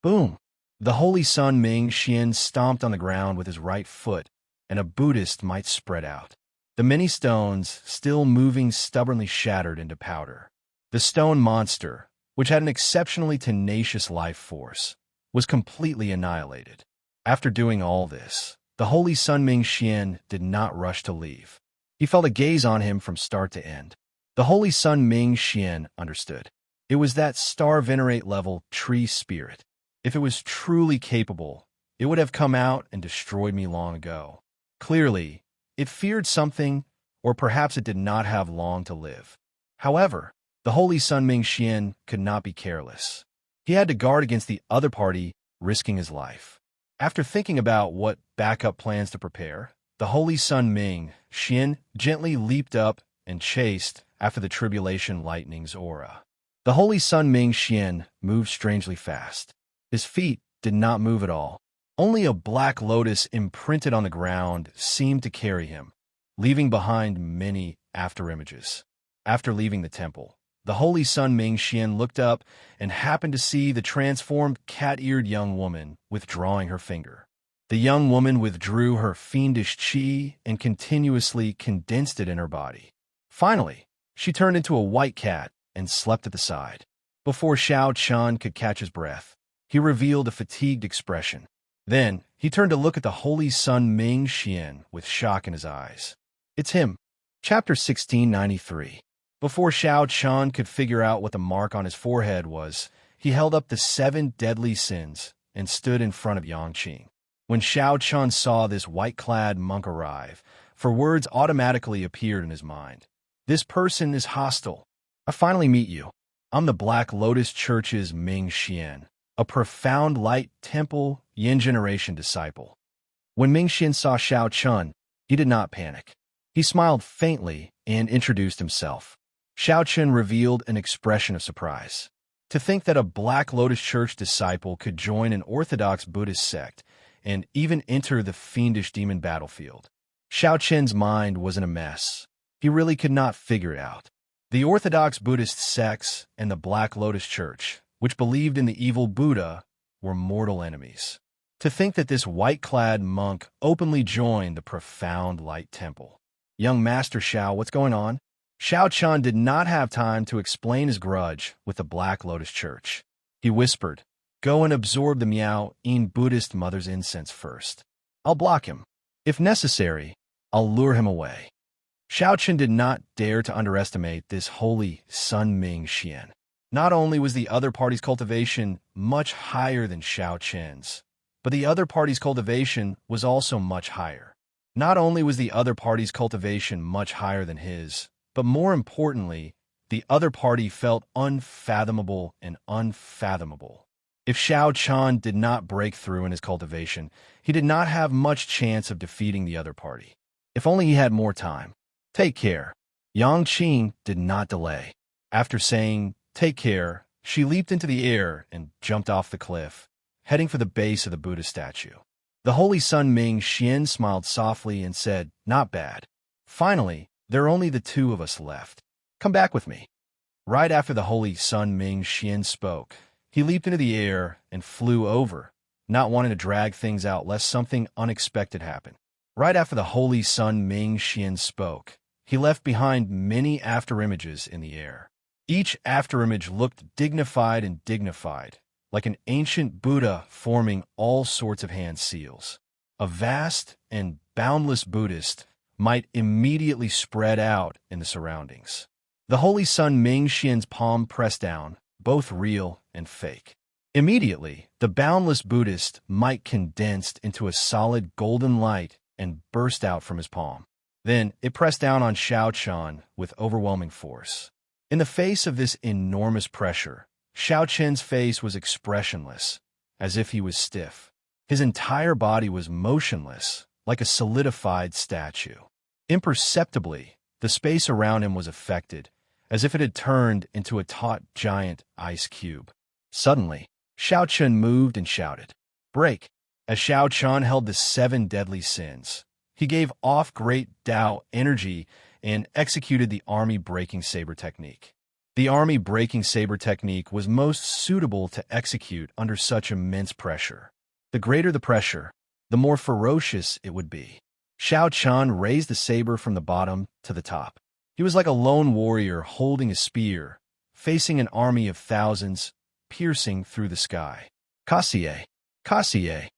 Boom! The holy sun Ming Xian stomped on the ground with his right foot, and a Buddhist might spread out. The many stones, still moving, stubbornly shattered into powder. The stone monster, which had an exceptionally tenacious life force, was completely annihilated. After doing all this, the holy sun Ming Xian did not rush to leave. He felt a gaze on him from start to end. The holy sun Ming Xian understood. It was that star venerate level tree spirit. If it was truly capable, it would have come out and destroyed me long ago. Clearly, it feared something, or perhaps it did not have long to live. However, the holy sun Ming Xian could not be careless. He had to guard against the other party risking his life. After thinking about what backup plans to prepare, the holy sun Ming Xian gently leaped up and chased after the tribulation lightning's aura. The holy sun Ming Xian moved strangely fast. His feet did not move at all. Only a black lotus imprinted on the ground seemed to carry him, leaving behind many afterimages. After leaving the temple, the holy sun Ming Xian looked up and happened to see the transformed cat-eared young woman withdrawing her finger. The young woman withdrew her fiendish qi and continuously condensed it in her body. Finally, she turned into a white cat and slept at the side. Before Xiao Chen could catch his breath, he revealed a fatigued expression. Then, he turned to look at the holy sun Ming Xian with shock in his eyes. It's him. Chapter 1693. Before Xiao Chen could figure out what the mark on his forehead was, he held up the 7 deadly sins and stood in front of Yang Qing. When Xiao Chen saw this white-clad monk arrive, for words automatically appeared in his mind. This person is hostile. I finally meet you. I'm the Black Lotus Church's Ming Xian, a profound light temple Yin generation disciple. When Ming Xian saw Xiao Chen, he did not panic. He smiled faintly and introduced himself. Xiao Chen revealed an expression of surprise. To think that a Black Lotus Church disciple could join an Orthodox Buddhist sect and even enter the fiendish demon battlefield. Xiao Chen's mind was in a mess. He really could not figure it out. The Orthodox Buddhist sects and the Black Lotus Church, which believed in the evil Buddha, were mortal enemies. To think that this white-clad monk openly joined the profound light temple. Young Master Xiao, what's going on? Xiao Chen did not have time to explain his grudge with the Black Lotus Church. He whispered, "Go and absorb the Miao-yin Buddhist mother's incense first. I'll block him. If necessary, I'll lure him away." Xiao Chen did not dare to underestimate this holy Sun Ming Xian. Not only was the other party's cultivation much higher than Xiao Chen's, but the other party's cultivation was also much higher. Not only was the other party's cultivation much higher than his, but more importantly, the other party felt unfathomable and unfathomable. If Xiao Chan did not break through in his cultivation, he did not have much chance of defeating the other party. If only he had more time. Take care. Yang Qing did not delay. After saying, "Take care," she leaped into the air and jumped off the cliff, heading for the base of the Buddha statue. The Holy Sun Ming Xian smiled softly and said, "Not bad. Finally, there are only the two of us left. Come back with me." Right after the Holy Sun Ming Xian spoke, he leaped into the air and flew over, not wanting to drag things out lest something unexpected happen. Right after the Holy Sun Ming Xian spoke, he left behind many afterimages in the air. Each afterimage looked dignified and dignified, like an ancient Buddha forming all sorts of hand seals. A vast and boundless Buddhist might immediately spread out in the surroundings. The Holy Sun Ming Xian's palm pressed down, both real and fake. Immediately, the boundless Buddhist might condensed into a solid golden light and burst out from his palm. Then it pressed down on Xiao Chan with overwhelming force. In the face of this enormous pressure, Xiao Chen's face was expressionless, as if he was stiff. His entire body was motionless, like a solidified statue. Imperceptibly, the space around him was affected, as if it had turned into a taut giant ice cube. Suddenly, Xiao Chen moved and shouted, "Break!" As Xiao Chan held the 7 deadly sins, he gave off great Tao energy and executed the army breaking saber technique. The army breaking saber technique was most suitable to execute under such immense pressure. The greater the pressure, the more ferocious it would be. Xiao Chan raised the saber from the bottom to the top. He was like a lone warrior holding a spear, facing an army of thousands, piercing through the sky. Kassier! Kassier!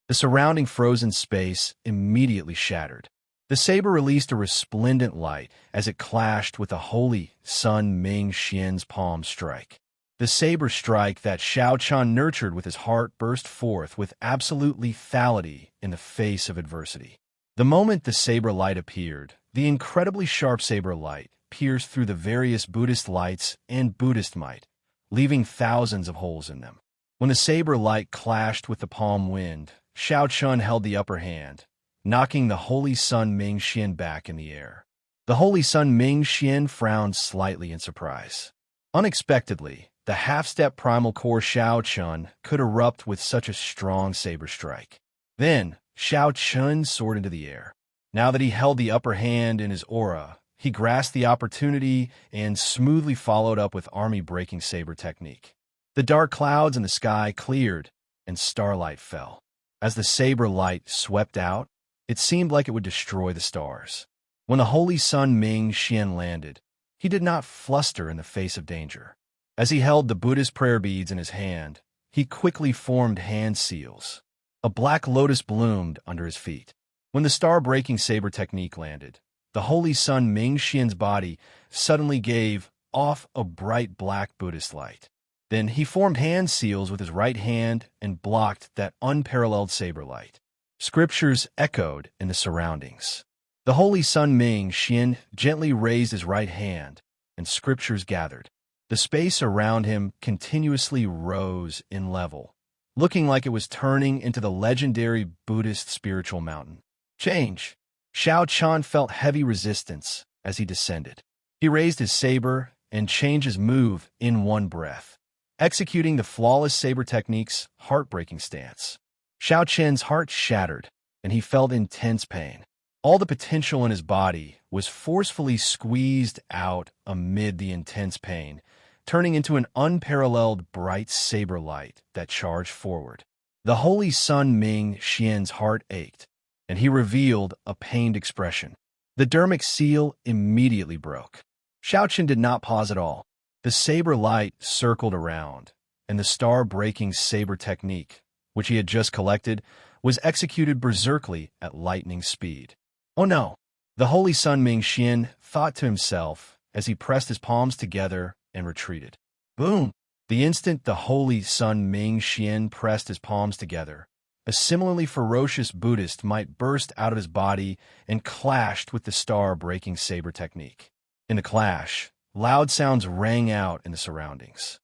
The surrounding frozen space immediately shattered. The saber released a resplendent light as it clashed with the Holy Sun Ming Xian's palm strike. The saber strike that Xiao Chan nurtured with his heart burst forth with absolute lethality in the face of adversity. The moment the saber light appeared, the incredibly sharp saber light pierced through the various Buddhist lights and Buddhist might, leaving thousands of holes in them. When the saber light clashed with the palm wind, Xiao Chun held the upper hand, knocking the Holy Sun Ming Xian back in the air. The Holy Sun Ming Xian frowned slightly in surprise. Unexpectedly, the half-step primal core Xiao Chun could erupt with such a strong saber strike. Then, Xiao Chun soared into the air. Now that he held the upper hand in his aura, he grasped the opportunity and smoothly followed up with army-breaking saber technique. The dark clouds in the sky cleared, and starlight fell. As the saber light swept out, it seemed like it would destroy the stars. When the Holy Sun Ming Xian landed, he did not fluster in the face of danger. As he held the Buddhist prayer beads in his hand, he quickly formed hand seals. A black lotus bloomed under his feet. When the star-breaking saber technique landed, the Holy Sun Ming Xian's body suddenly gave off a bright black Buddhist light. Then he formed hand seals with his right hand and blocked that unparalleled saber light. Scriptures echoed in the surroundings. The Holy Sun Ming Xian gently raised his right hand, and scriptures gathered. The space around him continuously rose in level, looking like it was turning into the legendary Buddhist spiritual mountain. Change! Xiao Chan felt heavy resistance as he descended. He raised his saber and changed his move in one breath, executing the flawless saber technique's heartbreaking stance. Xiao Chen's heart shattered, and he felt intense pain. All the potential in his body was forcefully squeezed out amid the intense pain, turning into an unparalleled bright saber light that charged forward. The Holy Sun Ming Xian's heart ached, and he revealed a pained expression. The dermic seal immediately broke. Xiao Chen did not pause at all. The saber light circled around, and the star-breaking saber technique, which he had just collected, was executed berserkly at lightning speed. Oh no! The Holy Sun Ming Xian thought to himself as he pressed his palms together and retreated. Boom! The instant the Holy Sun Ming Xian pressed his palms together, a similarly ferocious Buddhist might burst out of his body and clashed with the star-breaking saber technique. In the clash, loud sounds rang out in the surroundings.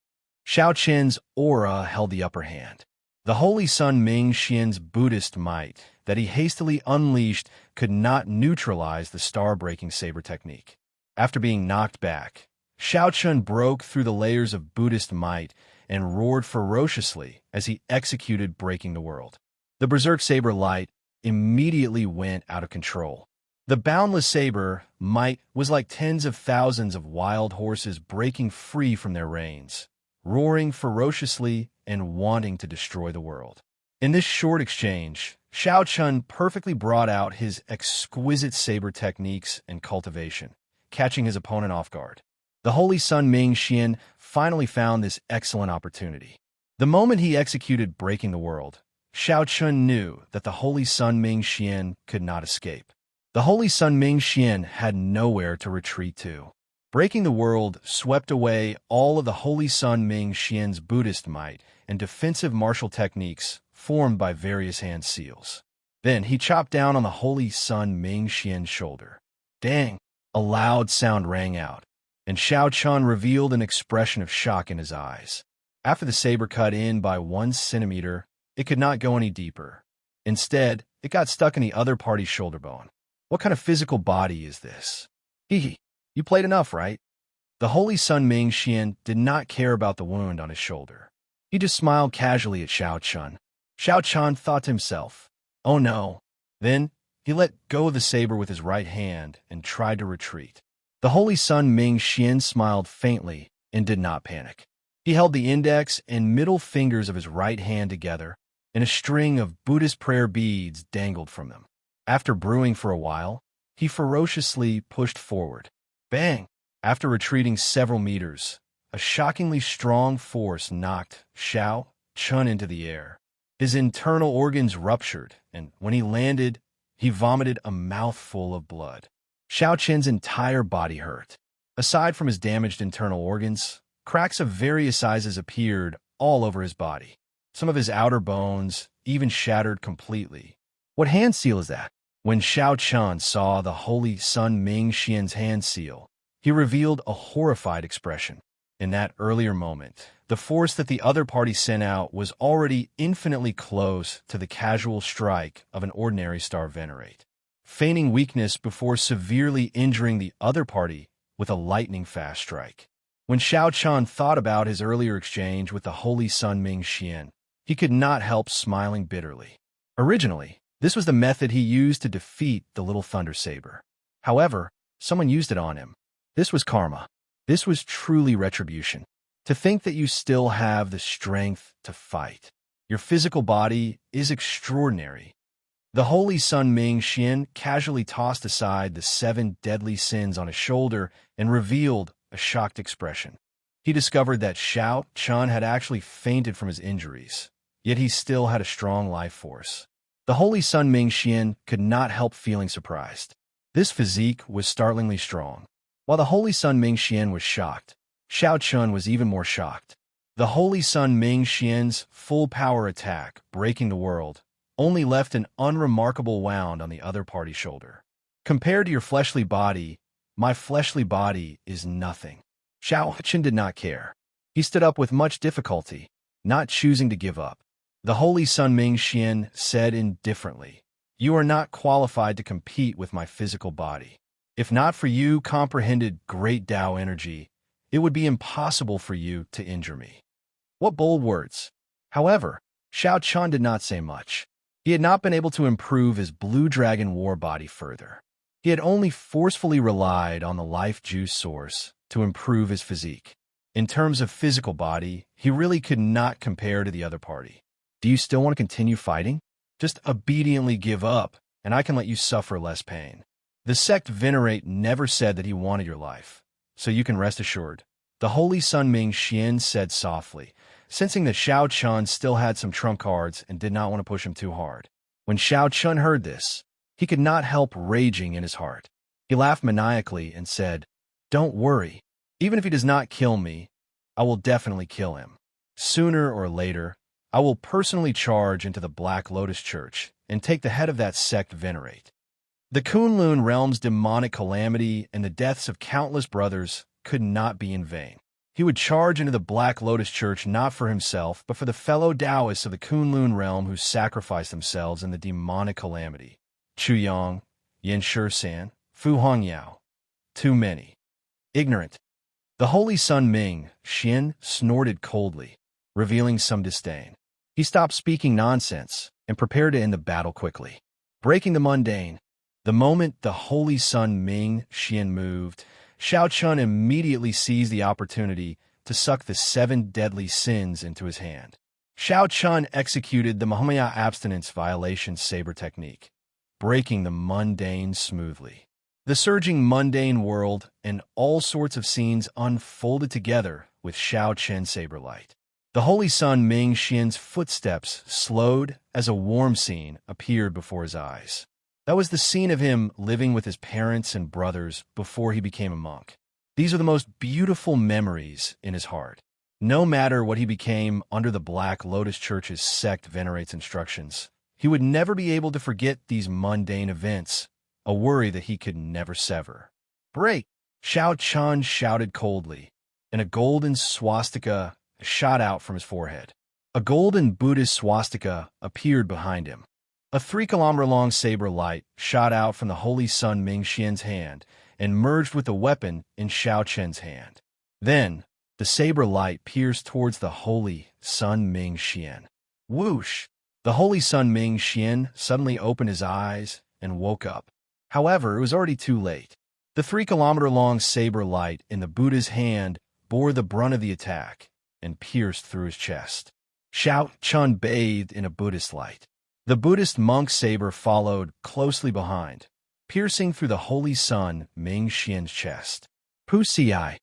Xiao Qian's aura held the upper hand. The Holy Sun Ming Xian's Buddhist might that he hastily unleashed could not neutralize the star-breaking saber technique. After being knocked back, Xiao Chun broke through the layers of Buddhist might and roared ferociously as he executed breaking the world. The berserk saber light immediately went out of control. The boundless saber might was like tens of thousands of wild horses breaking free from their reins, roaring ferociously and wanting to destroy the world. In this short exchange, Xiao Chun perfectly brought out his exquisite saber techniques and cultivation, catching his opponent off guard. The Holy Sun Ming Xian finally found this excellent opportunity. The moment he executed breaking the world, Xiao Chun knew that the Holy Sun Ming Xian could not escape. The Holy Sun Ming Xian had nowhere to retreat to. Breaking the world swept away all of the Holy Sun Ming Xian's Buddhist might and defensive martial techniques formed by various hand seals. Then he chopped down on the Holy Sun Ming Xian's shoulder. Dang! A loud sound rang out, and Xiao Chun revealed an expression of shock in his eyes. After the saber cut in by 1 centimeter, it could not go any deeper. Instead, it got stuck in the other party's shoulder bone. What kind of physical body is this? Hee. You played enough, right? The Holy Sun Ming Xian did not care about the wound on his shoulder. He just smiled casually at Xiao Chun. Xiao Chun thought to himself, oh no. Then, he let go of the saber with his right hand and tried to retreat. The Holy Sun Ming Xian smiled faintly and did not panic. He held the index and middle fingers of his right hand together, and a string of Buddhist prayer beads dangled from them. After brewing for a while, he ferociously pushed forward. Bang! After retreating several meters, a shockingly strong force knocked Xiao Chun into the air. His internal organs ruptured, and when he landed, he vomited a mouthful of blood. Xiao Chen's entire body hurt. Aside from his damaged internal organs, cracks of various sizes appeared all over his body. Some of his outer bones even shattered completely. What hand seal is that? When Xiao Chun saw the Holy Sun Ming Xian's hand seal, he revealed a horrified expression. In that earlier moment, the force that the other party sent out was already infinitely close to the casual strike of an ordinary star venerate, feigning weakness before severely injuring the other party with a lightning-fast strike. When Xiao Chun thought about his earlier exchange with the Holy Sun Ming Xian, he could not help smiling bitterly. Originally, this was the method he used to defeat the little thunder saber. However, someone used it on him. This was karma. This was truly retribution. To think that you still have the strength to fight. Your physical body is extraordinary. The Holy Sun Ming Xian casually tossed aside the 7 deadly sins on his shoulder and revealed a shocked expression. He discovered that Xiao Chun had actually fainted from his injuries, yet he still had a strong life force. The Holy Sun Ming Xian could not help feeling surprised. This physique was startlingly strong. While the Holy Sun Ming Xian was shocked, Xiao Chun was even more shocked. The Holy Sun Ming Xian's full-power attack, breaking the world, only left an unremarkable wound on the other party's shoulder. Compared to your fleshly body, my fleshly body is nothing. Xiao Chun did not care. He stood up with much difficulty, not choosing to give up. The Holy Sun Ming Xian said indifferently, "You are not qualified to compete with my physical body. If not for you comprehended great Tao energy, it would be impossible for you to injure me." What bold words! However, Xiao Chun did not say much. He had not been able to improve his Blue Dragon War body further. He had only forcefully relied on the life juice source to improve his physique. In terms of physical body, he really could not compare to the other party. Do you still want to continue fighting? Just obediently give up, and I can let you suffer less pain. The sect venerate never said that he wanted your life, so you can rest assured. The Holy Sun Ming Xian said softly, sensing that Xiao Chun still had some trump cards and did not want to push him too hard. When Xiao Chun heard this, he could not help raging in his heart. He laughed maniacally and said, "Don't worry. Even if he does not kill me, I will definitely kill him. Sooner or later, I will personally charge into the Black Lotus Church and take the head of that sect venerate." The Kunlun realm's demonic calamity and the deaths of countless brothers could not be in vain. He would charge into the Black Lotus Church not for himself, but for the fellow Taoists of the Kunlun realm who sacrificed themselves in the demonic calamity. Chu Yang, Yin San, Fu Hongyao. Too many. Ignorant. The Holy Sun Ming, Xian, snorted coldly, revealing some disdain. He stopped speaking nonsense and prepared to end the battle quickly. Breaking the mundane. The moment the Holy Sun Ming, Xian moved, Xiao Chun immediately seized the opportunity to suck the 7 deadly sins into his hand. Xiao Chun executed the Mahamaya abstinence violation saber technique, breaking the mundane smoothly. The surging mundane world and all sorts of scenes unfolded together with Xiao Chen's saber light. The Holy Sun Ming Xian's footsteps slowed as a warm scene appeared before his eyes. That was the scene of him living with his parents and brothers before he became a monk. These are the most beautiful memories in his heart. No matter what he became under the Black Lotus Church's sect venerates instructions, he would never be able to forget these mundane events, a worry that he could never sever. "Break!" Xiao Chun shouted coldly, and a golden swastika shot out from his forehead. A golden Buddhist swastika appeared behind him. A 3-kilometer-long saber light shot out from the Holy Sun Ming Xian's hand and merged with the weapon in Xiao Chen's hand. Then, the saber light pierced towards the Holy Sun Ming Xian. Whoosh! The Holy Sun Ming Xian suddenly opened his eyes and woke up. However, it was already too late. The 3-kilometer-long saber light in the Buddha's hand bore the brunt of the attack and pierced through his chest. Xiao Chun bathed in a Buddhist light. The Buddhist monk's saber followed closely behind, piercing through the Holy Sun Ming Xian's chest. Pu Ci!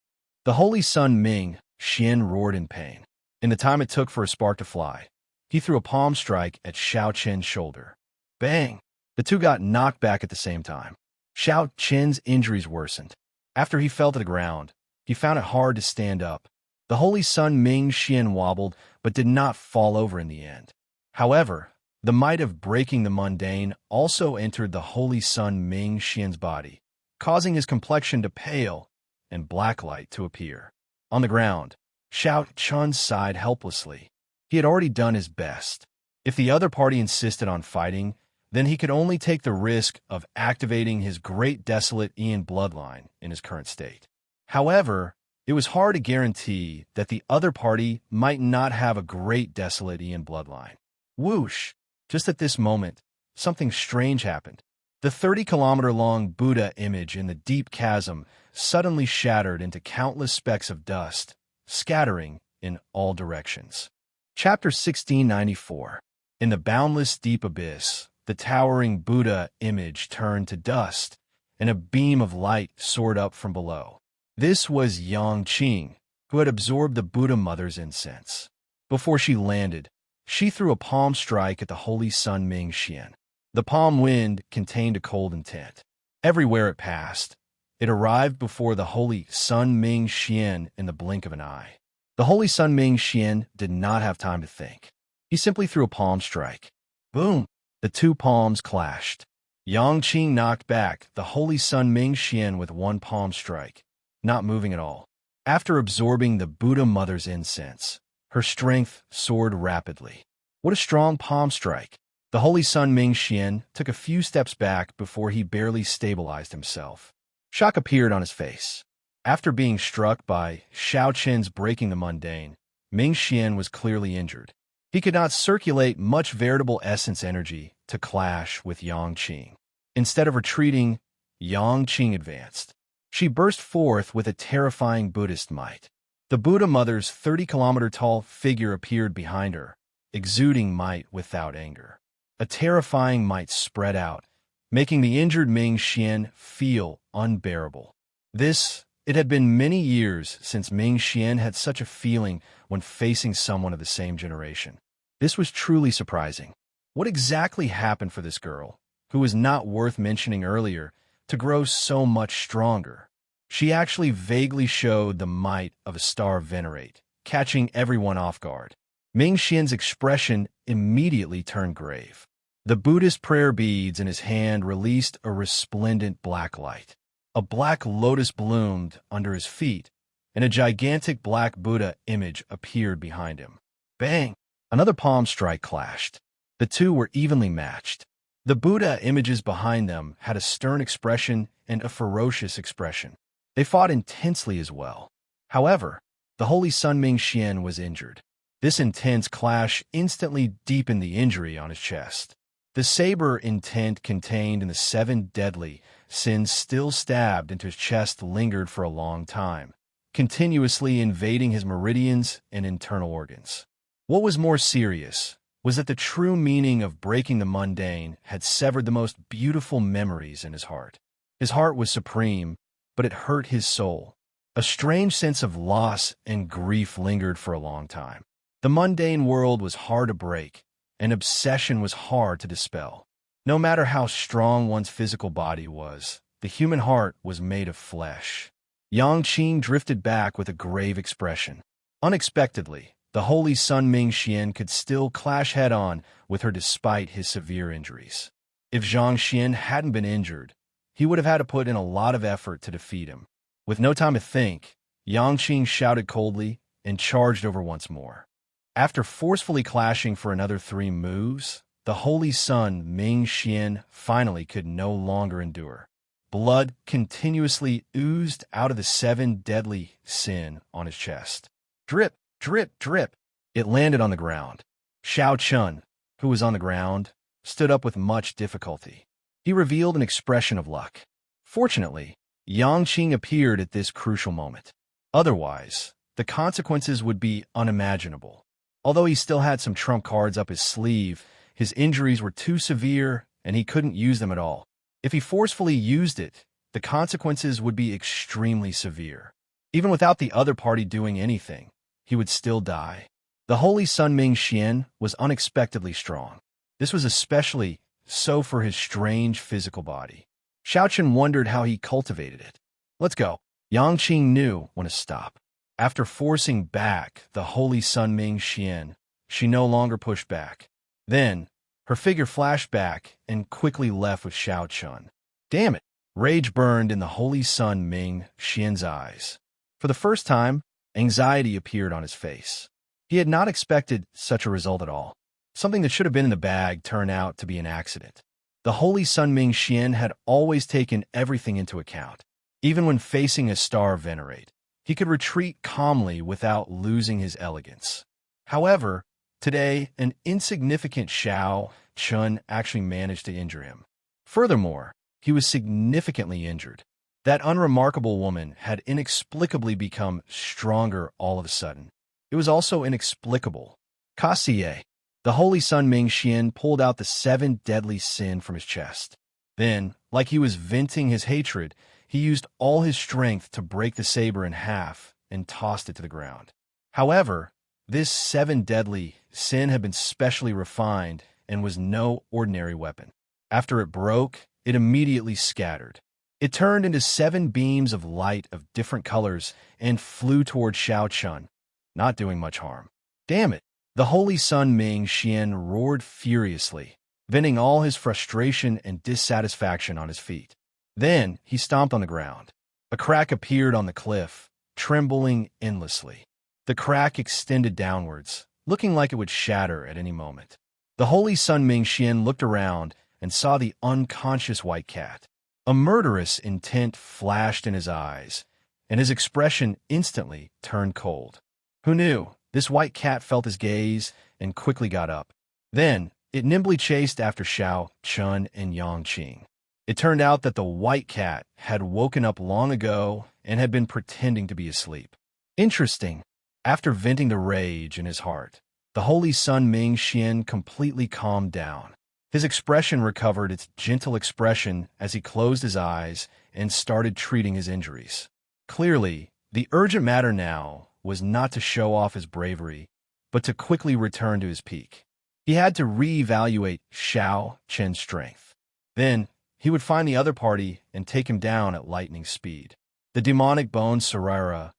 The Holy Sun Ming Xian roared in pain. In the time it took for a spark to fly, he threw a palm strike at Xiao Chen's shoulder. Bang! The two got knocked back at the same time. Xiao Chen's injuries worsened. After he fell to the ground, he found it hard to stand up. The Holy Sun Ming Xian wobbled, but did not fall over in the end. However, the might of breaking the mundane also entered the Holy Sun Ming Xian's body, causing his complexion to pale and black light to appear. On the ground, Xiao Chun sighed helplessly. He had already done his best. If the other party insisted on fighting, then he could only take the risk of activating his great desolate Ian bloodline in his current state. However, it was hard to guarantee that the other party might not have a great desolate Ian bloodline. Whoosh! Just at this moment, something strange happened. The 30-kilometer-long Buddha image in the deep chasm suddenly shattered into countless specks of dust, scattering in all directions. Chapter 1694. In the boundless deep abyss, the towering Buddha image turned to dust, and a beam of light soared up from below. This was Yang Qing, who had absorbed the Buddha Mother's incense. Before she landed, she threw a palm strike at the Holy Sun Ming Xian. The palm wind contained a cold intent. Everywhere it passed, it arrived before the Holy Sun Ming Xian in the blink of an eye. The Holy Sun Ming Xian did not have time to think. He simply threw a palm strike. Boom! The two palms clashed. Yang Qing knocked back the Holy Sun Ming Xian with one palm strike, not moving at all. After absorbing the Buddha Mother's incense, her strength soared rapidly. What a strong palm strike! The Holy Sun Ming Xian took a few steps back before he barely stabilized himself. Shock appeared on his face. After being struck by Xiao Chen's breaking the mundane, Ming Xian was clearly injured. He could not circulate much veritable essence energy to clash with Yang Qing. Instead of retreating, Yang Qing advanced. She burst forth with a terrifying Buddhist might. The Buddha Mother's 30-kilometer-tall figure appeared behind her, exuding might without anger. A terrifying might spread out, making the injured Ming Xian feel unbearable. It had been many years since Ming Xian had such a feeling when facing someone of the same generation. This was truly surprising. What exactly happened for this girl, who was not worth mentioning earlier, to grow so much stronger? She actually vaguely showed the might of a star venerate, catching everyone off guard. Ming Xian's expression immediately turned grave. The Buddhist prayer beads in his hand released a resplendent black light. A black lotus bloomed under his feet, and a gigantic black Buddha image appeared behind him. Bang! Another palm strike clashed. The two were evenly matched. The Buddha images behind them had a stern expression and a ferocious expression. They fought intensely as well. However, the Holy Sun Ming Xian was injured. This intense clash instantly deepened the injury on his chest. The saber intent contained in the 7 deadly sins still stabbed into his chest lingered for a long time, continuously invading his meridians and internal organs. What was more serious was that the true meaning of breaking the mundane had severed the most beautiful memories in his heart. His heart was supreme, but it hurt his soul. A strange sense of loss and grief lingered for a long time. The mundane world was hard to break, and obsession was hard to dispel. No matter how strong one's physical body was, the human heart was made of flesh. Yang Qing drifted back with a grave expression. Unexpectedly, the Holy Sun Ming Xian could still clash head-on with her despite his severe injuries. If Zhang Xian hadn't been injured, he would have had to put in a lot of effort to defeat him. With no time to think, Yang Qing shouted coldly and charged over once more. After forcefully clashing for another 3 moves, the Holy Sun Ming Xian finally could no longer endure. Blood continuously oozed out of the 7 deadly sin on his chest. Drip, drip, drip. It landed on the ground. Xiao Chun, who was on the ground, stood up with much difficulty. He revealed an expression of luck. Fortunately, Yang Qing appeared at this crucial moment. Otherwise, the consequences would be unimaginable. Although he still had some trump cards up his sleeve, his injuries were too severe and he couldn't use them at all. If he forcefully used it, the consequences would be extremely severe. Even without the other party doing anything, he would still die. The Holy Sun Ming Xian was unexpectedly strong. This was especially so for his strange physical body. Xiaochen wondered how he cultivated it. Let's go. Yang Qing knew when to stop. After forcing back the Holy Sun Ming Xian, she no longer pushed back. Then, her figure flashed back and quickly left with Xiao Chun. Damn it! Rage burned in the Holy Sun Ming Xian's eyes. For the first time, anxiety appeared on his face. He had not expected such a result at all. Something that should have been in the bag turned out to be an accident. The Holy Sun Ming Xian had always taken everything into account. Even when facing a star venerate, he could retreat calmly without losing his elegance. However, today, an insignificant Xiao Chun actually managed to injure him. Furthermore, he was significantly injured. That unremarkable woman had inexplicably become stronger all of a sudden. It was also inexplicable. Kassier. The Holy Sun Ming Xian pulled out the 7 deadly sin from his chest. Then, like he was venting his hatred, he used all his strength to break the saber in half and tossed it to the ground. However, this 7 deadly sin had been specially refined and was no ordinary weapon. After it broke, it immediately scattered. It turned into 7 beams of light of different colors and flew toward Xiao Chun, not doing much harm. Damn it! The Holy Sun Ming Xian roared furiously, venting all his frustration and dissatisfaction on his feet. Then he stomped on the ground. A crack appeared on the cliff, trembling endlessly. The crack extended downwards, looking like it would shatter at any moment. The Holy Sun Ming Xian looked around and saw the unconscious white cat. A murderous intent flashed in his eyes, and his expression instantly turned cold. Who knew? This white cat felt his gaze and quickly got up. Then, it nimbly chased after Xiao Chun and Yang Qing. It turned out that the white cat had woken up long ago and had been pretending to be asleep. Interesting. After venting the rage in his heart, the Holy Sun Ming Xian completely calmed down. His expression recovered its gentle expression as he closed his eyes and started treating his injuries. Clearly, the urgent matter now was not to show off his bravery, but to quickly return to his peak. He had to reevaluate Xiao Chen's strength. Then, he would find the other party and take him down at lightning speed. The demonic bone Sarara,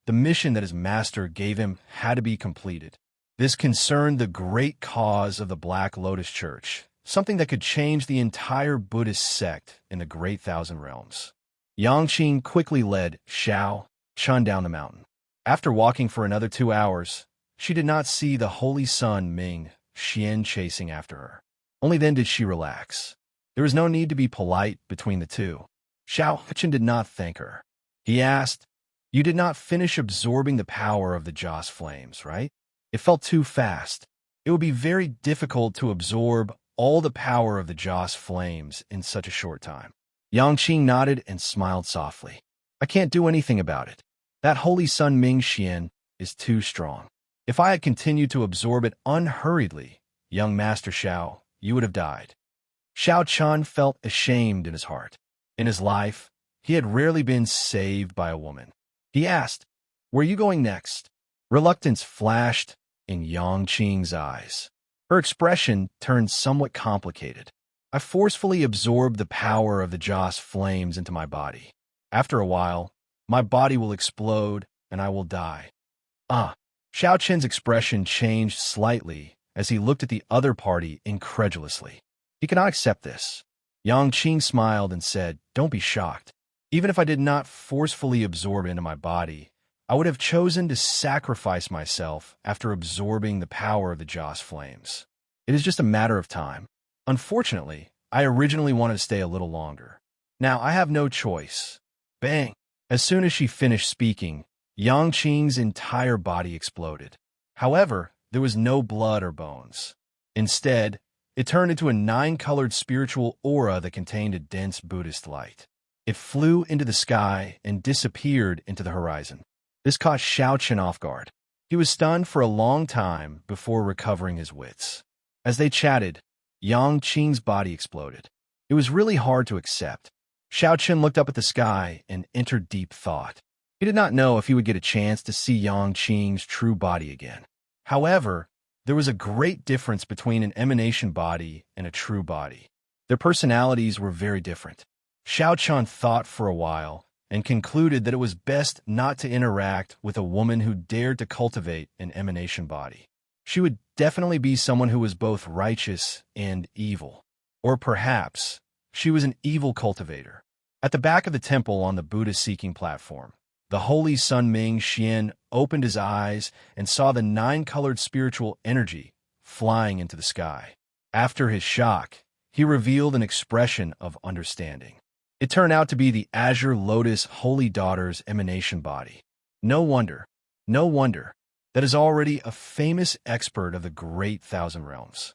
the mission that his master gave him, had to be completed. This concerned the great cause of the Black Lotus Church, something that could change the entire Buddhist sect in the Great Thousand Realms. Yang Qing quickly led Xiao Chun down the mountain. After walking for another 2 hours, she did not see the holy sun Ming Xian chasing after her. Only then did she relax. There was no need to be polite between the two. Xiaochen did not thank her. He asked, "You did not finish absorbing the power of the Joss flames, right? It felt too fast. It would be very difficult to absorb all the power of the Joss flames in such a short time." Yang Qing nodded and smiled softly. "I can't do anything about it. That holy sun Ming Xian is too strong. If I had continued to absorb it unhurriedly, young Master Xiao, you would have died." Xiao Chun felt ashamed in his heart. In his life, he had rarely been saved by a woman. He asked, "Where are you going next?" Reluctance flashed in Yang Qing's eyes. Her expression turned somewhat complicated. "I forcefully absorbed the power of the Joss flames into my body. After a while, my body will explode and I will die." Ah! Xiao Chen's expression changed slightly as he looked at the other party incredulously. He could not accept this. Yang Qing smiled and said, "Don't be shocked. Even if I did not forcefully absorb it into my body, I would have chosen to sacrifice myself after absorbing the power of the Joss flames. It is just a matter of time. Unfortunately, I originally wanted to stay a little longer. Now I have no choice." Bang! As soon as she finished speaking, Yang Qing's entire body exploded. However, there was no blood or bones. Instead, it turned into a 9-colored spiritual aura that contained a dense Buddhist light. It flew into the sky and disappeared into the horizon. This caught Xiao Chen off guard. He was stunned for a long time before recovering his wits. As they chatted, Yang Qing's body exploded. It was really hard to accept. Xiao Chen looked up at the sky and entered deep thought. He did not know if he would get a chance to see Yang Qing's true body again. However, there was a great difference between an emanation body and a true body. Their personalities were very different. Xiao Chen thought for a while and concluded that it was best not to interact with a woman who dared to cultivate an emanation body. She would definitely be someone who was both righteous and evil. Or perhaps she was an evil cultivator. At the back of the temple on the Buddha-seeking platform, the holy Sun Ming Xian opened his eyes and saw the 9-colored spiritual energy flying into the sky. After his shock, he revealed an expression of understanding. It turned out to be the Azure Lotus Holy Daughter's emanation body. No wonder. That is already a famous expert of the Great Thousand Realms.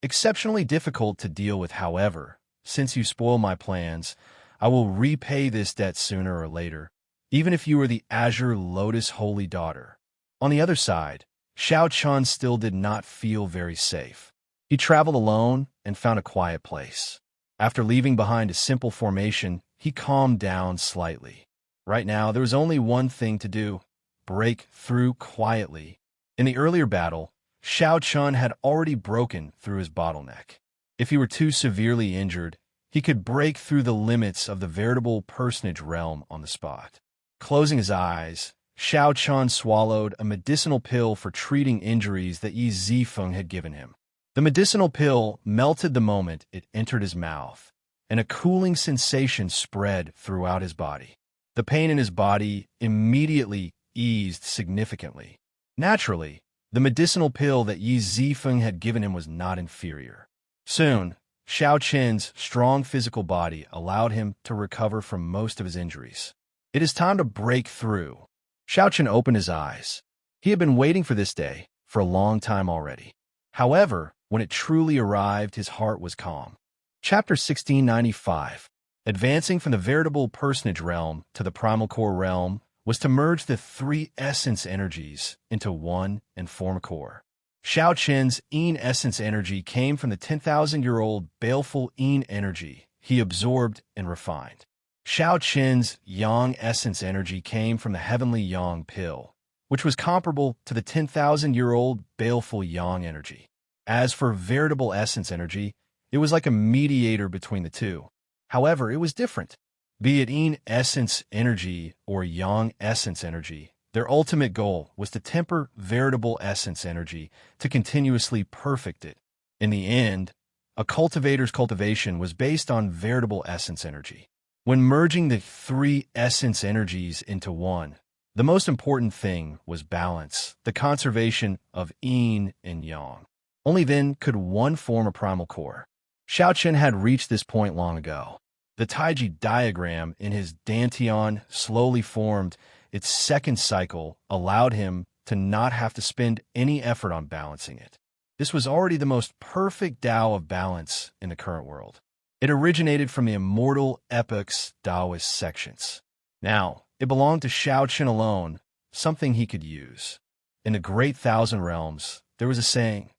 Exceptionally difficult to deal with, however. Since you spoil my plans, I will repay this debt sooner or later, even if you were the Azure Lotus Holy Daughter. On the other side, Xiao Chen still did not feel very safe. He traveled alone and found a quiet place. After leaving behind a simple formation, he calmed down slightly. Right now, there was only one thing to do: break through quietly. In the earlier battle, Xiao Chen had already broken through his bottleneck. If he were too severely injured, he could break through the limits of the veritable personage realm on the spot. Closing his eyes, Xiao Chen swallowed a medicinal pill for treating injuries that Yi Zifeng had given him. The medicinal pill melted the moment it entered his mouth, and a cooling sensation spread throughout his body. The pain in his body immediately eased significantly. Naturally, the medicinal pill that Yi Zifeng had given him was not inferior. Soon, Xiao Chen's strong physical body allowed him to recover from most of his injuries. It is time to break through. Xiao Chen opened his eyes. He had been waiting for this day for a long time already. However, when it truly arrived, his heart was calm. Chapter 1695. Advancing from the veritable personage realm to the primal core realm was to merge the 3 essence energies into one and form a core. Xiao Chen's Yin essence energy came from the 10,000-year-old baleful Yin energy he absorbed and refined. Xiao Chen's Yang essence energy came from the heavenly Yang pill, which was comparable to the 10,000-year-old baleful Yang energy. As for veritable essence energy, it was like a mediator between the two. However, it was different. Be it Yin essence energy or Yang essence energy, their ultimate goal was to temper veritable essence energy to continuously perfect it. In the end, a cultivator's cultivation was based on veritable essence energy. When merging the 3 essence energies into one, The most important thing was balance, the conservation of yin and yang. Only then could one form a primal core. Xiaochen had reached this point long ago. The Taiji diagram in his dantian slowly formed. Its second cycle allowed him to not have to spend any effort on balancing it. This was already the most perfect Tao of balance in the current world. It originated from the Immortal Epoc's Taoist sections. Now, it belonged to Xiaochen alone, something he could use. In the Great Thousand Realms, there was a saying,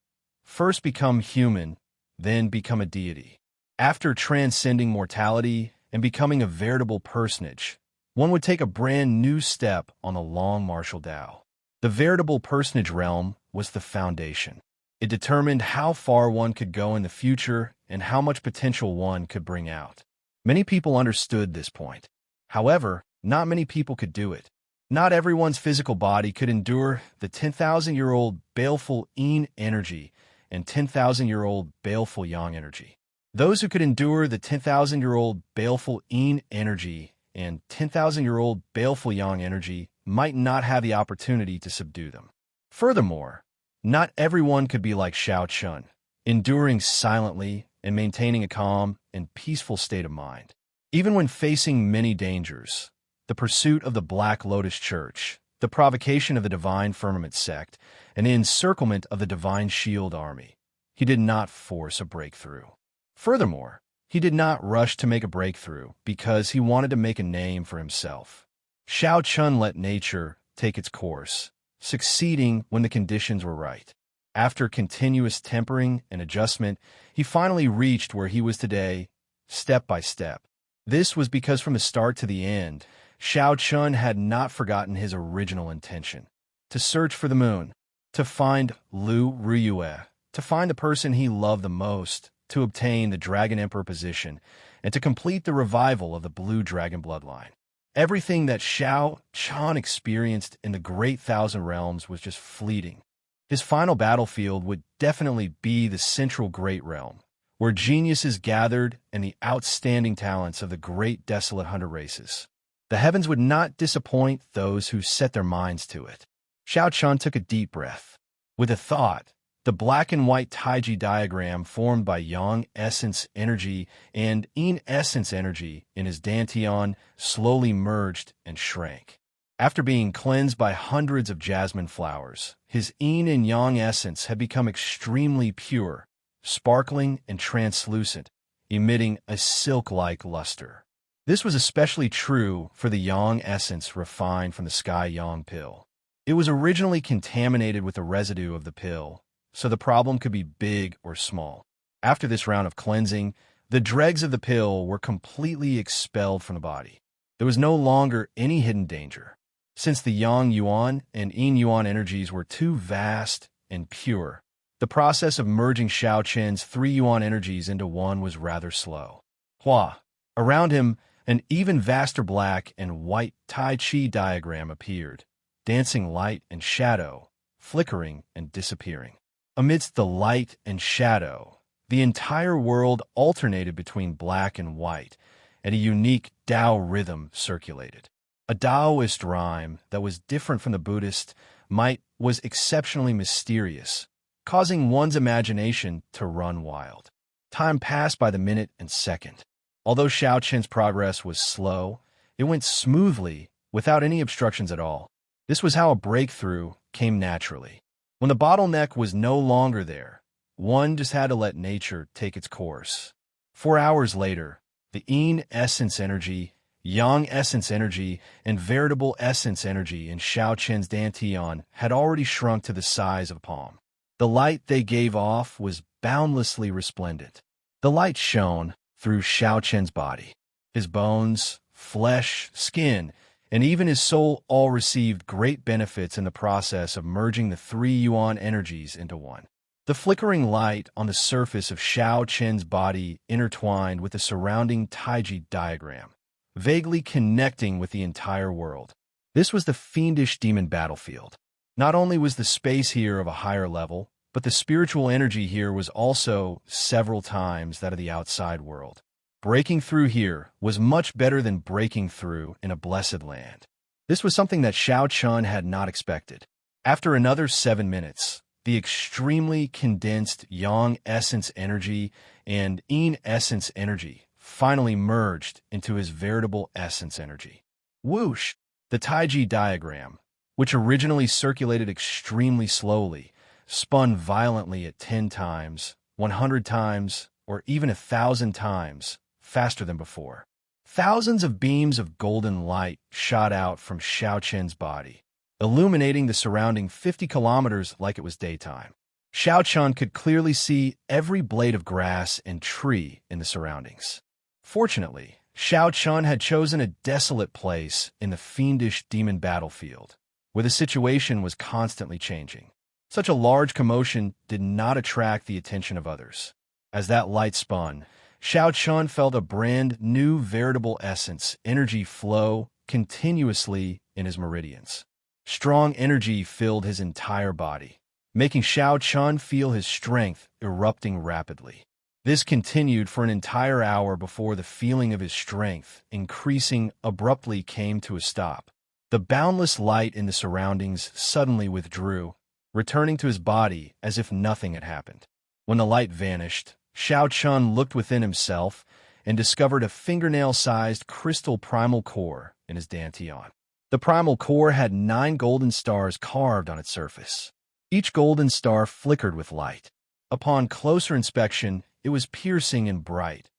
"First become human, then become a deity." After transcending mortality and becoming a veritable personage, one would take a brand new step on the long martial Tao. The veritable personage realm was the foundation. It determined how far one could go in the future and how much potential one could bring out. Many people understood this point. However, not many people could do it. Not everyone's physical body could endure the 10,000-year-old baleful yin energy and 10,000-year-old baleful yang energy. Those who could endure the 10,000-year-old baleful yin energy and 10,000-year-old baleful yang energy might not have the opportunity to subdue them. Furthermore, not everyone could be like Xiaochen, enduring silently and maintaining a calm and peaceful state of mind. Even when facing many dangers, the pursuit of the Black Lotus Church, the provocation of the Divine Firmament sect, and the encirclement of the Divine Shield Army, he did not force a breakthrough. Furthermore, he did not rush to make a breakthrough because he wanted to make a name for himself. Xiaochen let nature take its course, succeeding when the conditions were right. After continuous tempering and adjustment, he finally reached where he was today, step by step. This was because from the start to the end, Xiaochen had not forgotten his original intention: to search for the moon, to find Lu Ruyue, to find the person he loved the most, to obtain the Dragon Emperor position, and to complete the revival of the Blue Dragon bloodline. Everything that Xiaochen experienced in the Great Thousand Realms was just fleeting. His final battlefield would definitely be the Central Great Realm, where geniuses gathered and the outstanding talents of the great desolate hunter races. The heavens would not disappoint those who set their minds to it. Xiaochen took a deep breath. With a thought, the black and white Taiji diagram formed by Yang essence energy and Yin essence energy in his dantian slowly merged and shrank. After being cleansed by hundreds of jasmine flowers, his Yin and Yang essence had become extremely pure, sparkling and translucent, emitting a silk-like luster. This was especially true for the Yang essence refined from the Sky Yang pill. It was originally contaminated with the residue of the pill, so the problem could be big or small. After this round of cleansing, the dregs of the pill were completely expelled from the body. There was no longer any hidden danger. Since the Yang Yuan and Yin Yuan energies were too vast and pure, the process of merging Xiaochen's 3 Yuan energies into one was rather slow. Hua. Around him, an even vaster black and white Tai Chi diagram appeared, dancing light and shadow, flickering and disappearing. Amidst the light and shadow, the entire world alternated between black and white, and a unique Tao rhythm circulated. A Taoist rhyme that was different from the Buddhist might was exceptionally mysterious, causing one's imagination to run wild. Time passed by the minute and second. Although Xiaochen's progress was slow, it went smoothly, without any obstructions at all. This was how a breakthrough came naturally. When the bottleneck was no longer there, one just had to let nature take its course. 4 hours later, the Yin essence energy, Yang essence energy, and veritable essence energy in Xiaochen's dantian had already shrunk to the size of a palm. The light they gave off was boundlessly resplendent. The light shone through Xiaochen's body. His bones, flesh, skin, and even his soul all received great benefits in the process of merging the 3 Yuan energies into one. The flickering light on the surface of Xiaochen's body intertwined with the surrounding Taiji diagram, vaguely connecting with the entire world. This was the fiendish demon battlefield. Not only was the space here of a higher level, but the spiritual energy here was also several times that of the outside world. Breaking through here was much better than breaking through in a blessed land. This was something that Xiao Chun had not expected. After another 7 minutes, the extremely condensed Yang essence energy and Yin essence energy finally merged into his veritable essence energy. Whoosh! The Taiji diagram, which originally circulated extremely slowly, spun violently at 10 times, 100 times, or even 1,000 times faster than before. Thousands of beams of golden light shot out from Xiao Chen's body, illuminating the surrounding 50 kilometers like it was daytime. Xiao Chun could clearly see every blade of grass and tree in the surroundings. Fortunately, Xiao Chun had chosen a desolate place in the fiendish demon battlefield, where the situation was constantly changing. Such a large commotion did not attract the attention of others. As that light spun, Xiao Chun felt a brand new veritable essence energy flow continuously in his meridians. Strong energy filled his entire body, making Xiao Chun feel his strength erupting rapidly. This continued for an entire hour before the feeling of his strength increasing abruptly came to a stop. The boundless light in the surroundings suddenly withdrew, returning to his body as if nothing had happened. When the light vanished, Xiao Chun looked within himself and discovered a fingernail-sized crystal primal core in his dantian. The primal core had 9 golden stars carved on its surface. Each golden star flickered with light. Upon closer inspection, it was piercing and bright.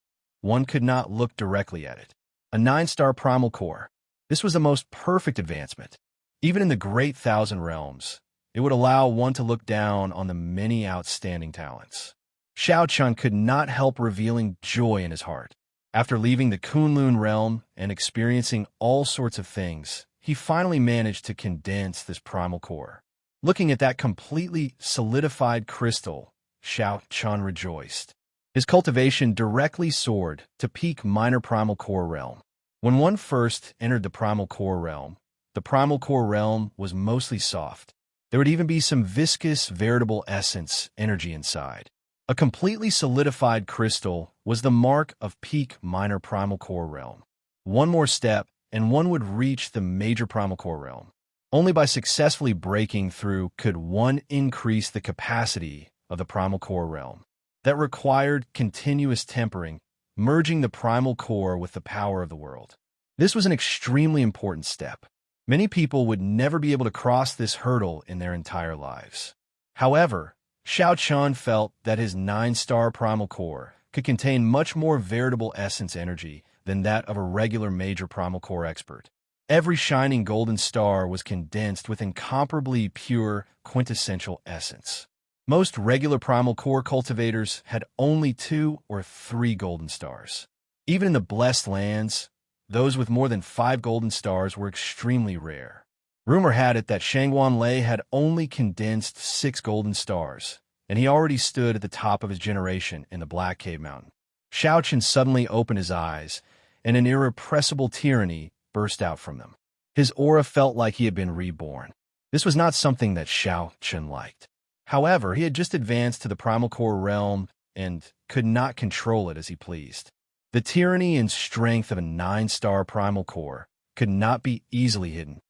One could not look directly at it. A 9-star primal core. This was the most perfect advancement. Even in the great Thousand Realms, it would allow one to look down on the many outstanding talents. Xiao Chun could not help revealing joy in his heart. After leaving the Kunlun realm and experiencing all sorts of things, he finally managed to condense this primal core. Looking at that completely solidified crystal, Xiao Chun rejoiced. His cultivation directly soared to peak minor primal core realm. When one first entered the primal core realm was mostly soft. There would even be some viscous, veritable essence energy inside. A completely solidified crystal was the mark of peak minor primal core realm. One more step, and one would reach the major primal core realm. Only by successfully breaking through could one increase the capacity of the primal core realm. That required continuous tempering, merging the primal core with the power of the world. This was an extremely important step. Many people would never be able to cross this hurdle in their entire lives. However, Xiao Chun felt that his 9-star primal core could contain much more veritable essence energy than that of a regular major primal core expert. Every shining golden star was condensed with incomparably pure, quintessential essence. Most regular primal core cultivators had only 2 or 3 golden stars. Even in the blessed lands, those with more than 5 golden stars were extremely rare. Rumor had it that Shangguan Lei had only condensed 6 golden stars, and he already stood at the top of his generation in the Black Cave Mountain. Xiao Chun suddenly opened his eyes, and an irrepressible tyranny burst out from them. His aura felt like he had been reborn. This was not something that Xiao Chun liked. However, he had just advanced to the primal core realm and could not control it as he pleased. The tyranny and strength of a 9-star primal core could not be easily hidden.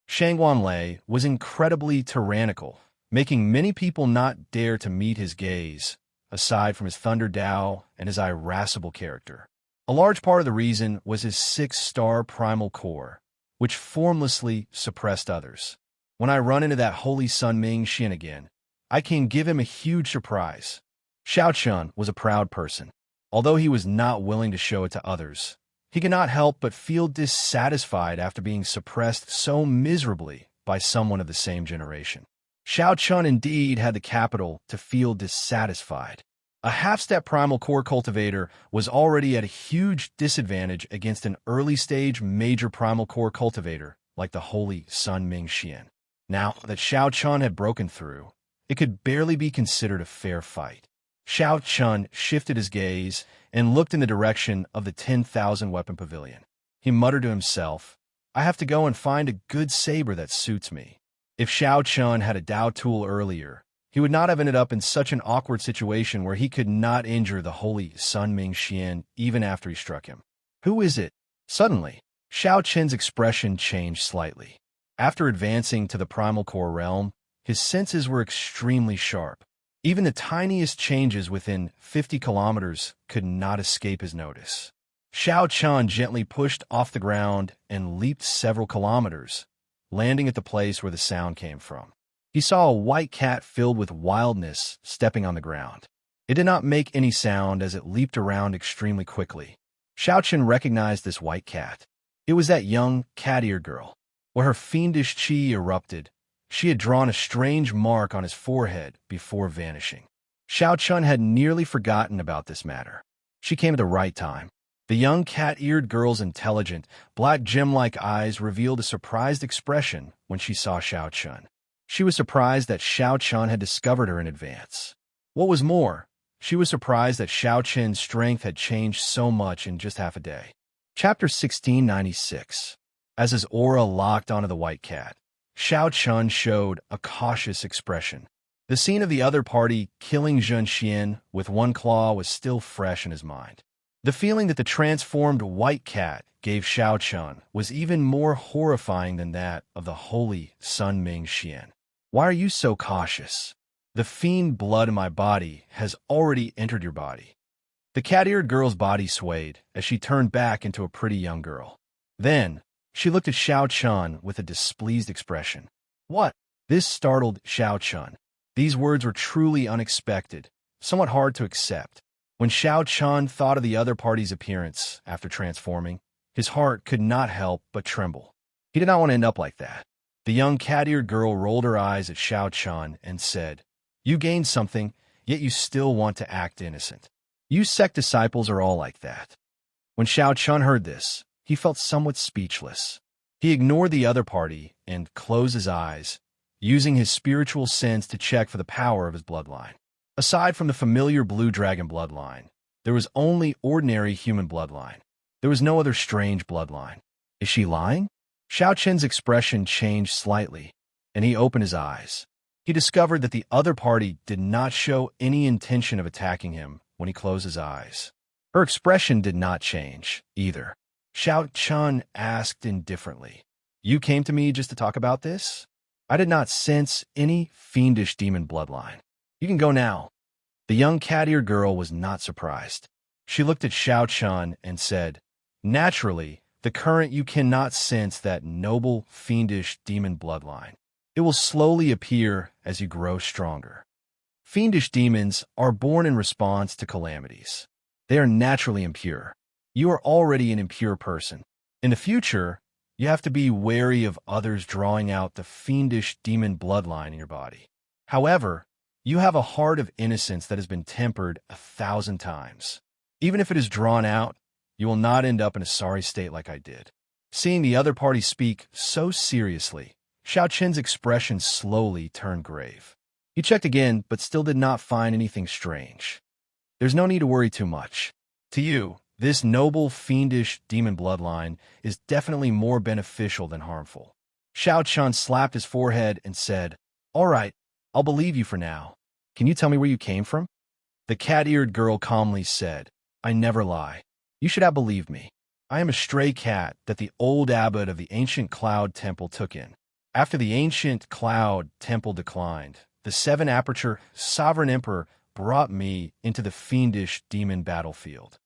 Shangguan Lei was incredibly tyrannical, making many people not dare to meet his gaze, aside from his Thunder Dao and his irascible character. A large part of the reason was his 6-star primal core, which formlessly suppressed others. When I run into that Holy Sun Ming Xian again, I can give him a huge surprise. Xiao Chun was a proud person. Although he was not willing to show it to others, he could not help but feel dissatisfied after being suppressed so miserably by someone of the same generation. Xiao Chun indeed had the capital to feel dissatisfied. A half-step primal core cultivator was already at a huge disadvantage against an early-stage major primal core cultivator like the Holy Sun Ming Xian. Now that Xiao Chun had broken through, it could barely be considered a fair fight. Xiao Chun shifted his gaze and looked in the direction of the 10,000 weapon pavilion. He muttered to himself, "I have to go and find a good saber that suits me." If Xiao Chun had a Dao tool earlier, he would not have ended up in such an awkward situation where he could not injure the Holy Sun Ming Xian even after he struck him. Who is it? Suddenly, Xiao Qin's expression changed slightly. After advancing to the primal core realm, his senses were extremely sharp. Even the tiniest changes within 50 kilometers could not escape his notice. Xiao Qian gently pushed off the ground and leaped several kilometers, landing at the place where the sound came from. He saw a white cat filled with wildness stepping on the ground. It did not make any sound as it leaped around extremely quickly. Xiao Qian recognized this white cat. It was that young cat-eared girl. Where her fiendish chi erupted, she had drawn a strange mark on his forehead before vanishing. Xiao Qian had nearly forgotten about this matter. She came at the right time. The young cat-eared girl's intelligent, black gem-like eyes revealed a surprised expression when she saw Xiao Qian. She was surprised that Xiao Qian had discovered her in advance. What was more, she was surprised that Xiao Qian's strength had changed so much in just half a day. Chapter 1696. As his aura locked onto the white cat, Xiao Qian showed a cautious expression. The scene of the other party killing Zhen Xian with one claw was still fresh in his mind. The feeling that the transformed white cat gave Xiao Qian was even more horrifying than that of the holy Sun Ming Xian. Why are you so cautious? The fiend blood in my body has already entered your body. The cat-eared girl's body swayed as she turned back into a pretty young girl. Then, she looked at Xiao Qian with a displeased expression. What? This startled Xiao Qian. These words were truly unexpected, somewhat hard to accept. When Xiao Qian thought of the other party's appearance after transforming, his heart could not help but tremble. He did not want to end up like that. The young cat-eared girl rolled her eyes at Xiao Qian and said, "You gained something, yet you still want to act innocent. You sect disciples are all like that." When Xiao Qian heard this, he felt somewhat speechless. He ignored the other party and closed his eyes, using his spiritual sense to check for the power of his bloodline. Aside from the familiar blue dragon bloodline, there was only ordinary human bloodline. There was no other strange bloodline. Is she lying? Xiao Qian's expression changed slightly, and he opened his eyes. He discovered that the other party did not show any intention of attacking him when he closed his eyes. Her expression did not change, either. Xiao Qian asked indifferently, "You came to me just to talk about this?" I did not sense any fiendish demon bloodline. You can go now. The young cat-eared girl was not surprised. She looked at Xiao Qian and said, "Naturally, the current you cannot sense that noble, fiendish demon bloodline. It will slowly appear as you grow stronger. Fiendish demons are born in response to calamities. They are naturally impure. You are already an impure person. In the future, you have to be wary of others drawing out the fiendish demon bloodline in your body. However, you have a heart of innocence that has been tempered 1,000 times. Even if it is drawn out, you will not end up in a sorry state like I did." Seeing the other party speak so seriously, Xiao Qian's expression slowly turned grave. He checked again, but still did not find anything strange. There's no need to worry too much. To you, this noble, fiendish demon bloodline is definitely more beneficial than harmful. Xiao Qian slapped his forehead and said, "All right, I'll believe you for now. Can you tell me where you came from?" The cat-eared girl calmly said, "I never lie. You should have believed me. I am a stray cat that the old abbot of the ancient Cloud Temple took in. After the ancient Cloud Temple declined, the seven-aperture sovereign emperor brought me into the fiendish demon battlefield."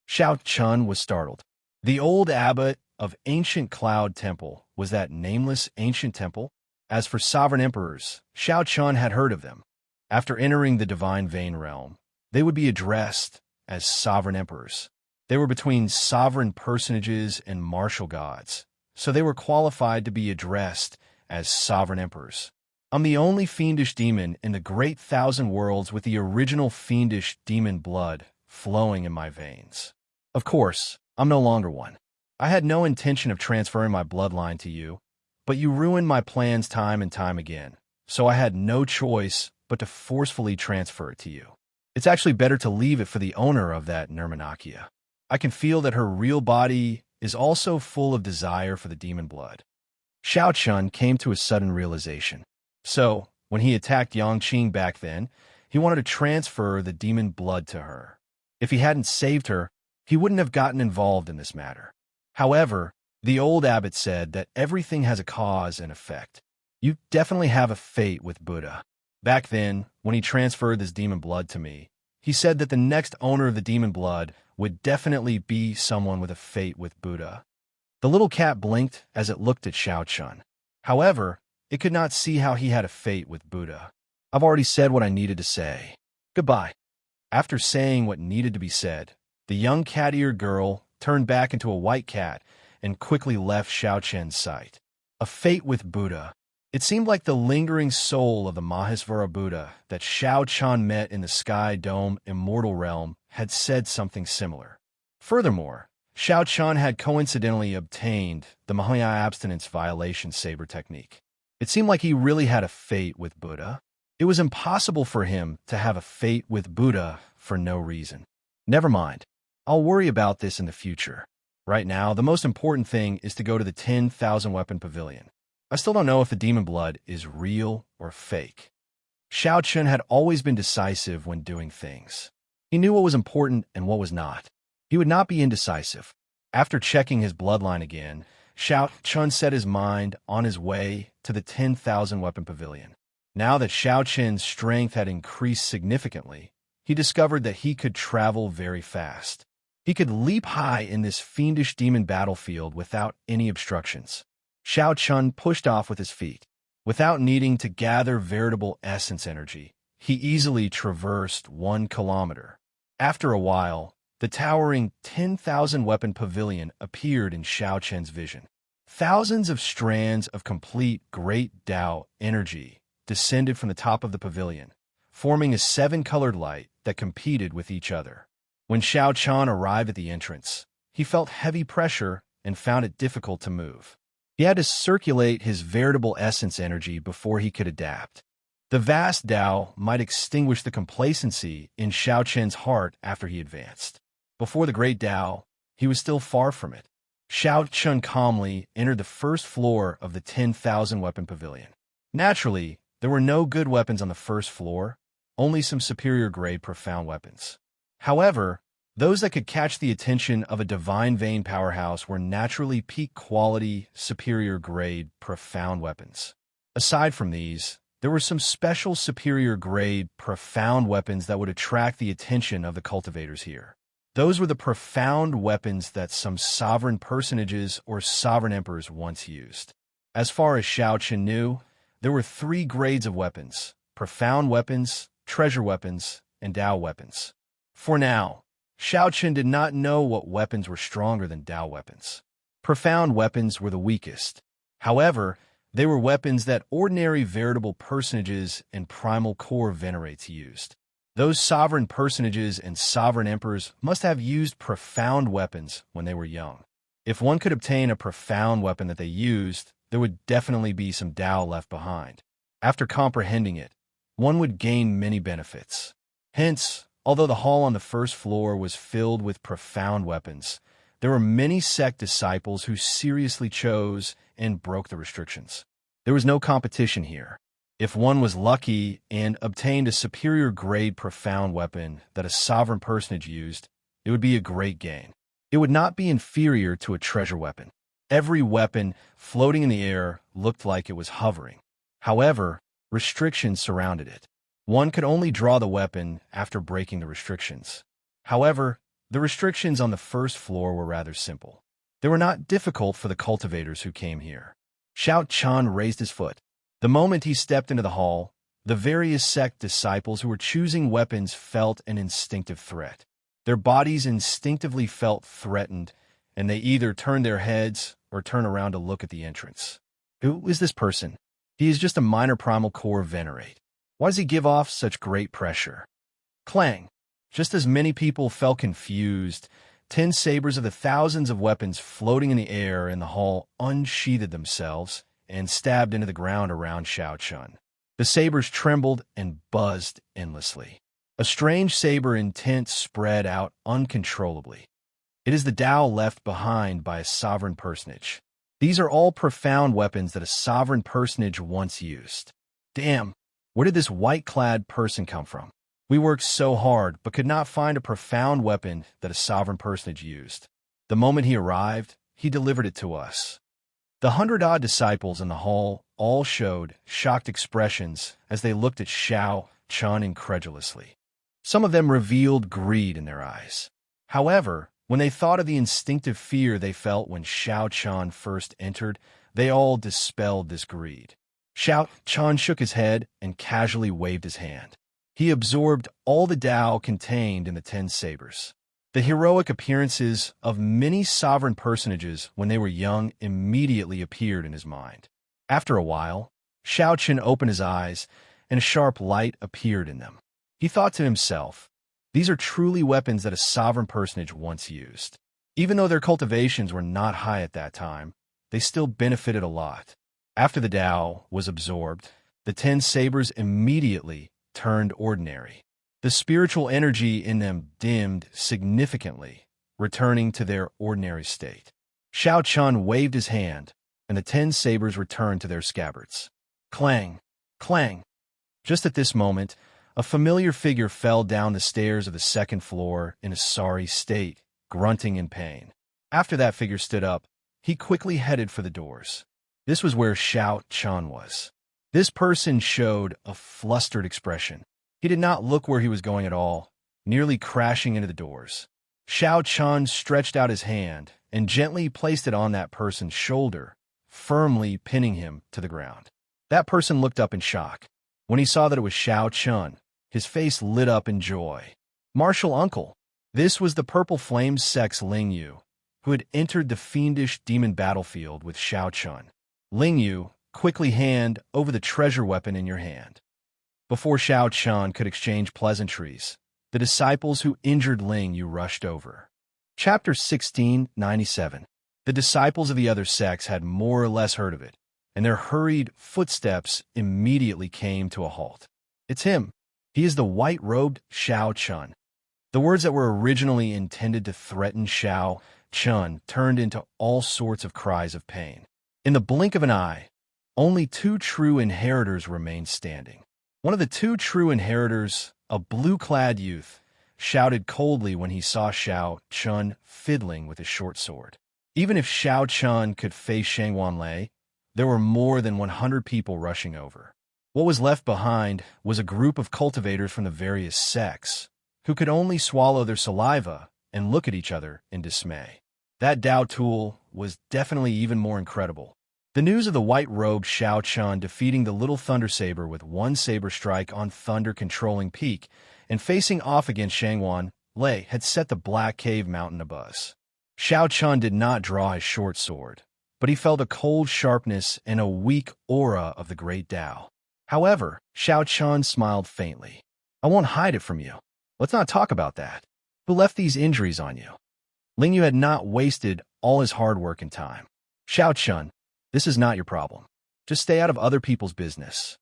Xiao Qian was startled. The old abbot of ancient Cloud Temple was that nameless ancient temple? As for sovereign emperors, Xiao Qian had heard of them. After entering the divine vein realm, they would be addressed as sovereign emperors. They were between sovereign personages and martial gods, so they were qualified to be addressed as sovereign emperors. I'm the only fiendish demon in the great 1,000 worlds with the original fiendish demon blood flowing in my veins. Of course, I'm no longer one. I had no intention of transferring my bloodline to you, but you ruined my plans time and time again, so I had no choice but to forcefully transfer it to you. It's actually better to leave it for the owner of that Nirmanakia. I can feel that her real body is also full of desire for the demon blood." Xiao Qian came to a sudden realization. So, when he attacked Yangqing back then, he wanted to transfer the demon blood to her. If he hadn't saved her, he wouldn't have gotten involved in this matter. However, The old abbot said that everything has a cause and effect. You definitely have a fate with Buddha. Back then, when he transferred this demon blood to me, he said that the next owner of the demon blood would definitely be someone with a fate with Buddha. The little cat blinked as it looked at Xiao Chun. However, it could not see how he had a fate with Buddha. I've already said what I needed to say. Goodbye. After saying what needed to be said, the young cat-eared girl turned back into a white cat and quickly left Xiao Chen's sight. A fate with Buddha. It seemed like the lingering soul of the Mahesvara Buddha that Xiao Chan met in the Sky Dome Immortal realm had said something similar. Furthermore, Xiao Chan had coincidentally obtained the Mahaya abstinence violation saber technique. It seemed like he really had a fate with Buddha. It was impossible for him to have a fate with Buddha for no reason. Never mind. I'll worry about this in the future. Right now, the most important thing is to go to the 10,000 weapon pavilion. I still don't know if the demon blood is real or fake. Xiao Chun had always been decisive when doing things. He knew what was important and what was not. He would not be indecisive. After checking his bloodline again, Xiao Chun set his mind on his way to the 10,000 weapon pavilion. Now that Xiao Chen's strength had increased significantly, he discovered that he could travel very fast. He could leap high in this fiendish demon battlefield without any obstructions. Xiao Chun pushed off with his feet. Without needing to gather veritable essence energy, he easily traversed 1 kilometer. After a while, the towering 10,000 weapon pavilion appeared in Xiao Chen's vision. Thousands of strands of complete great Tao energy descended from the top of the pavilion, forming a 7-colored light that competed with each other. When Xiao Chan arrived at the entrance, he felt heavy pressure and found it difficult to move. He had to circulate his veritable essence energy before he could adapt. The vast Tao might extinguish the complacency in Xiao Chen's heart after he advanced. Before the great Tao, he was still far from it. Xiao Chun calmly entered the first floor of the 10,000 weapon pavilion. Naturally, there were no good weapons on the first floor, only some superior grade profound weapons. However, those that could catch the attention of a divine vein powerhouse were naturally peak quality, superior grade, profound weapons. Aside from these, there were some special superior grade, profound weapons that would attract the attention of the cultivators here. Those were the profound weapons that some sovereign personages or sovereign emperors once used. As far as Xiao Chen knew, there were 3 grades of weapons: profound weapons, treasure weapons, and Tao weapons. For now, Xiao Chen did not know what weapons were stronger than Tao weapons. Profound weapons were the weakest. However, they were weapons that ordinary veritable personages and primal core venerates used. Those sovereign personages and sovereign emperors must have used profound weapons when they were young. If one could obtain a profound weapon that they used, there would definitely be some Tao left behind. After comprehending it, one would gain many benefits. Hence, although the hall on the first floor was filled with profound weapons, there were many sect disciples who seriously chose and broke the restrictions. There was no competition here. If one was lucky and obtained a superior grade profound weapon that a sovereign personage used, it would be a great gain. It would not be inferior to a treasure weapon. Every weapon floating in the air looked like it was hovering. However, restrictions surrounded it. One could only draw the weapon after breaking the restrictions. However, the restrictions on the first floor were rather simple. They were not difficult for the cultivators who came here. Xiao Chan raised his foot. The moment he stepped into the hall, the various sect disciples who were choosing weapons felt an instinctive threat. Their bodies instinctively felt threatened, and they either turned their heads or turned around to look at the entrance. Who is this person? He is just a minor primal core venerate. Why does he give off such great pressure? Clang! Just as many people felt confused, 10 sabers of the thousands of weapons floating in the air in the hall unsheathed themselves and stabbed into the ground around Xiao Chun. The sabers trembled and buzzed endlessly. A strange saber intent spread out uncontrollably. It is the Tao left behind by a sovereign personage. These are all profound weapons that a sovereign personage once used. Damn, where did this white-clad person come from? We worked so hard, but could not find a profound weapon that a sovereign personage used. The moment he arrived, he delivered it to us." The 100-odd disciples in the hall all showed shocked expressions as they looked at Xiao Chun incredulously. Some of them revealed greed in their eyes. However, when they thought of the instinctive fear they felt when Xiao Chun first entered, they all dispelled this greed. Xiao Chun shook his head and casually waved his hand. He absorbed all the Tao contained in the 10 sabers. The heroic appearances of many sovereign personages when they were young immediately appeared in his mind. After a while, Xiao Chun opened his eyes, and a sharp light appeared in them. He thought to himself, "These are truly weapons that a sovereign personage once used." Even though their cultivations were not high at that time, they still benefited a lot. After the Tao was absorbed, the 10 sabers immediately turned ordinary. The spiritual energy in them dimmed significantly, returning to their ordinary state. Xiao Chun waved his hand, and the 10 sabers returned to their scabbards. Clang! Clang! Just at this moment, a familiar figure fell down the stairs of the second floor in a sorry state, grunting in pain. After that figure stood up, he quickly headed for the doors. This was where Xiao Chun was. This person showed a flustered expression. He did not look where he was going at all, nearly crashing into the doors. Xiao Chun stretched out his hand and gently placed it on that person's shoulder, firmly pinning him to the ground. That person looked up in shock. When he saw that it was Xiao Chun, his face lit up in joy. "Martial uncle." This was the Purple Flames Sex Ling Yu, who had entered the fiendish demon battlefield with Xiao Chun. "Ling Yu, quickly hand over the treasure weapon in your hand." Before Xiao Chun could exchange pleasantries, the disciples who injured Ling Yu rushed over. Chapter 1697. The disciples of the other sects had more or less heard of it, and their hurried footsteps immediately came to a halt. "It's him. He is the white-robed Xiao Chun." The words that were originally intended to threaten Xiao Chun turned into all sorts of cries of pain. In the blink of an eye, only 2 true inheritors remained standing. One of the 2 true inheritors, a blue-clad youth, shouted coldly when he saw Xiao Chun fiddling with his short sword. Even if Xiao Chun could face Shangwanlei, there were more than 100 people rushing over. What was left behind was a group of cultivators from the various sects, who could only swallow their saliva and look at each other in dismay. That Dao tool was definitely even more incredible. The news of the white-robed Xiao Chun defeating the little Thunder Saber with 1 saber strike on Thunder-controlling peak and facing off against Shangwan Lei had set the Black Cave Mountain abuzz. Xiao Chun did not draw his short sword, but he felt a cold sharpness and a weak aura of the great Tao. However, Xiao Chun smiled faintly. "I won't hide it from you. Let's not talk about that. Who left these injuries on you?" Ling Yu had not wasted all his hard work and time. "Xiao Chun, this is not your problem. Just stay out of other people's business."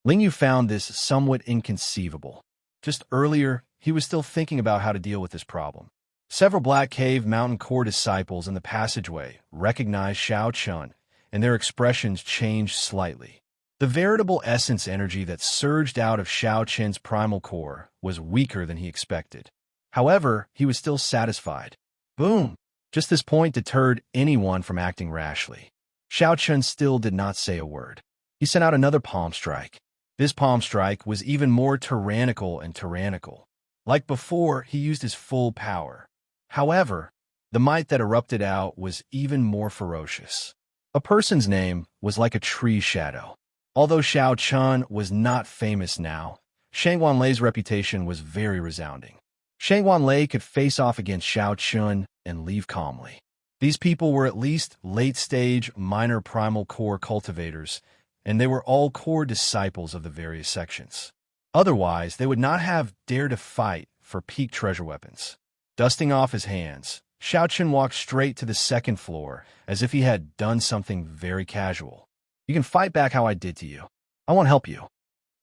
Ling Yu found this somewhat inconceivable. Just earlier, he was still thinking about how to deal with this problem. Several Black Cave Mountain Core disciples in the passageway recognized Xiao Chun, and their expressions changed slightly. The veritable essence energy that surged out of Xiao Chun's primal core was weaker than he expected. However, he was still satisfied. Boom! Just this point deterred anyone from acting rashly. Xiao Chun still did not say a word. He sent out another palm strike. This palm strike was even more tyrannical and tyrannical. Like before, he used his full power. However, the might that erupted out was even more ferocious. A person's name was like a tree shadow. Although Xiao Chun was not famous now, Shangwan Lei's reputation was very resounding. Shangwan Lei could face off against Xiao Chun and leave calmly. These people were at least late-stage minor primal core cultivators, and they were all core disciples of the various sections. Otherwise, they would not have dared to fight for peak treasure weapons. Dusting off his hands, Xiao Chun walked straight to the second floor, as if he had done something very casual. "You can fight back how I did to you. I won't help you."